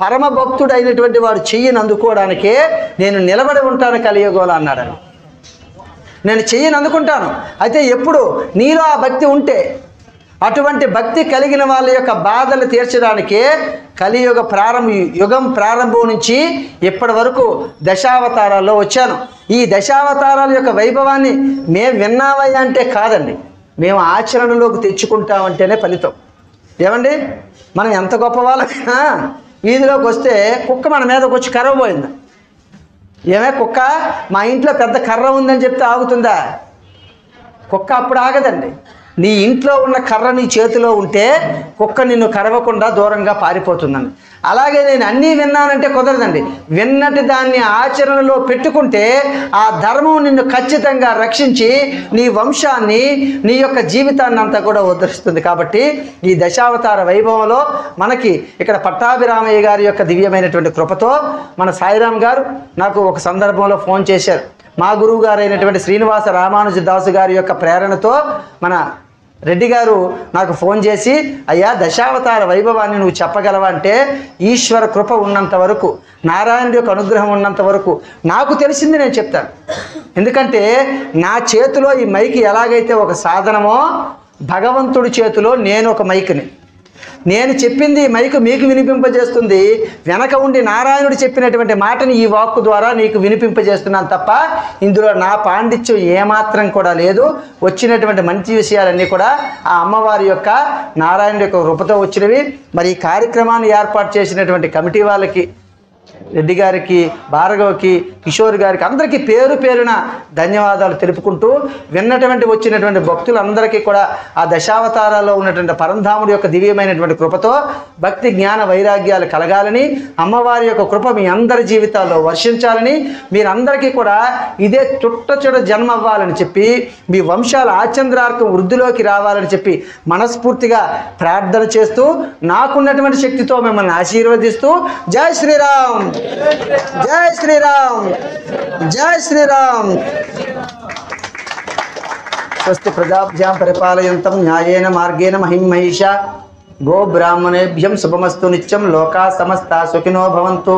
పరమ భక్తుడు అయినటువంటి వాడు చెయ్యిని అందుకోవడానికే నేను నిలబడి ఉంటాను కలియుగంలో అన్నాడని. నేను చెయ్యిని అందుకుంటాను. అయితే ఎప్పుడు నీలో ఆ భక్తి ఉంటే, అటువంటి భక్తి కలిగిన వాళ్ళ యొక్క బాధలు తీర్చడానికే కలియుగ యుగం ప్రారంభం నుంచి ఇప్పటి వరకు దశావతారాల్లో వచ్చాను. ఈ దశావతారాల యొక్క వైభవాన్ని మేము విన్నామయ్యా అంటే కాదండి, మేము ఆచరణలోకి తెచ్చుకుంటామంటేనే ఫలితం. ఏమండి, మనం ఎంత గొప్ప వాళ్ళమైనా వీధిలోకి వస్తే కుక్క మన మీదకి వచ్చి కరవబోయింది. ఏమే కుక్క, మా ఇంట్లో పెద్ద కర్ర ఉందని చెప్తే ఆగుతుందా? కుక్క అప్పుడు ఆగదండి. నీ ఇంట్లో ఉన్న కర్ర నీ చేతిలో ఉంటే కుక్క నిన్ను కరవకుండా దూరంగా పారిపోతుందండి. అలాగే నేను అన్నీ విన్నానంటే కుదరదండి. విన్నటి దాన్ని ఆచరణలో పెట్టుకుంటే ఆ ధర్మం నిన్ను ఖచ్చితంగా రక్షించి నీ వంశాన్ని, నీ యొక్క జీవితాన్ని అంతా కూడా ఉద్ధరిస్తుంది. కాబట్టి ఈ దశావతార వైభవంలో మనకి ఇక్కడ పట్టాభిరామయ్య గారి యొక్క దివ్యమైనటువంటి కృపతో మన సాయిరాం గారు నాకు ఒక సందర్భంలో ఫోన్ చేశారు. మా గురువు గారు అయినటువంటి శ్రీనివాస రామానుజ దాసు గారి యొక్క ప్రేరణతో మన రెడ్డి గారు నాకు ఫోన్ చేసి, అయ్యా దశావతార వైభవాన్ని నువ్వు చెప్పగలవా అంటే, ఈశ్వర కృప ఉన్నంత వరకు, నారాయణుడి యొక్క అనుగ్రహం ఉన్నంత వరకు నాకు తెలిసింది నేను చెప్తాను. ఎందుకంటే నా చేతిలో ఈ మైక్ ఎలాగైతే ఒక సాధనమో, భగవంతుడి చేతిలో నేను ఒక మైక్ని. నేను చెప్పింది ఈ మైకు మీకు వినిపింపజేస్తుంది. వెనక ఉండి నారాయణుడు చెప్పినటువంటి మాటని ఈ వాక్కు ద్వారా నీకు వినిపింపజేస్తున్నాను తప్ప ఇందులో నా పాండిత్యం ఏమాత్రం కూడా లేదు. వచ్చినటువంటి మంచి విషయాలన్నీ కూడా ఆ అమ్మవారి యొక్క నారాయణుడి యొక్క కృపతో వచ్చినవి. మరి ఈ కార్యక్రమాన్ని ఏర్పాటు చేసినటువంటి కమిటీ వాళ్ళకి, రెడ్డి గారికి, భార్గవ్కి, కిషోర్ గారికి అందరికీ పేరు పేరున ధన్యవాదాలు తెలుపుకుంటూ, విన్నటువంటి వచ్చినటువంటి భక్తులందరికీ కూడా ఆ దశావతారాల్లో ఉన్నటువంటి పరంధాముడి యొక్క దివ్యమైనటువంటి కృపతో భక్తి జ్ఞాన వైరాగ్యాలు కలగాలని, అమ్మవారి యొక్క కృప మీ అందరి జీవితాల్లో వర్షించాలని, మీరందరికీ కూడా ఇదే చుట్ట జన్మ అవ్వాలని చెప్పి, మీ వంశాల ఆచంద్రార్కం వృద్ధిలోకి రావాలని చెప్పి మనస్ఫూర్తిగా ప్రార్థన చేస్తూ, నాకున్నటువంటి శక్తితో మిమ్మల్ని ఆశీర్వదిస్తూ, జై శ్రీరామ్, జై శ్రీరామ్, జై శ్రీరామ్. స్వస్తి ప్రజాభ్యాం పరిపాలయంతం న్యాయేన మార్గేణ మహిం మహిషా గో బ్రాహ్మణేభ్యం శుభమస్తు నిత్యం. లోకా సమస్తా సుఖినో భవంతు,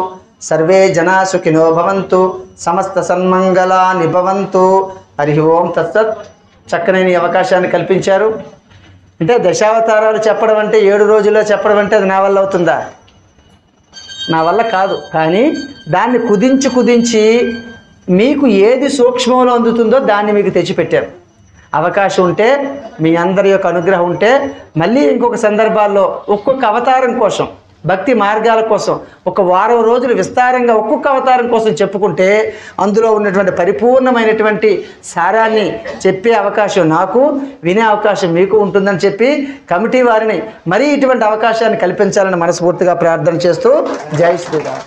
సర్వే జనా సుఖినో భవంతు, సమస్త సన్మంగళాని భవంతు. హరి ఓం తత్సత్. చక్కనైన అవకాశాన్ని కల్పించారు. అంటే దశావతారాలు చెప్పడం అంటే 7 రోజుల్లో చెప్పడం అంటే అది నా వల్ల అవుతుందా? నా వల్ల కాదు. కానీ దాన్ని కుదించి మీకు ఏది సూక్ష్మంలో అందుతుందో దాన్ని మీకు తెచ్చిపెట్టారు. అవకాశం ఉంటే, మీ అందరి యొక్క అనుగ్రహం ఉంటే, మళ్ళీ ఇంకొక సందర్భాల్లో ఒక్కొక్క అవతారం కోసం, భక్తి మార్గాల కోసం ఒక వారం రోజులు విస్తారంగా ఒక్కొక్క అవతారం కోసం చెప్పుకుంటే అందులో ఉన్నటువంటి పరిపూర్ణమైనటువంటి సారాన్ని చెప్పే అవకాశం నాకు, వినే అవకాశం మీకు ఉంటుందని చెప్పి కమిటీ వారిని మరీ ఇటువంటి అవకాశాన్ని కల్పించాలని మనస్ఫూర్తిగా ప్రార్థన చేస్తూ, జై శ్రీరామ్.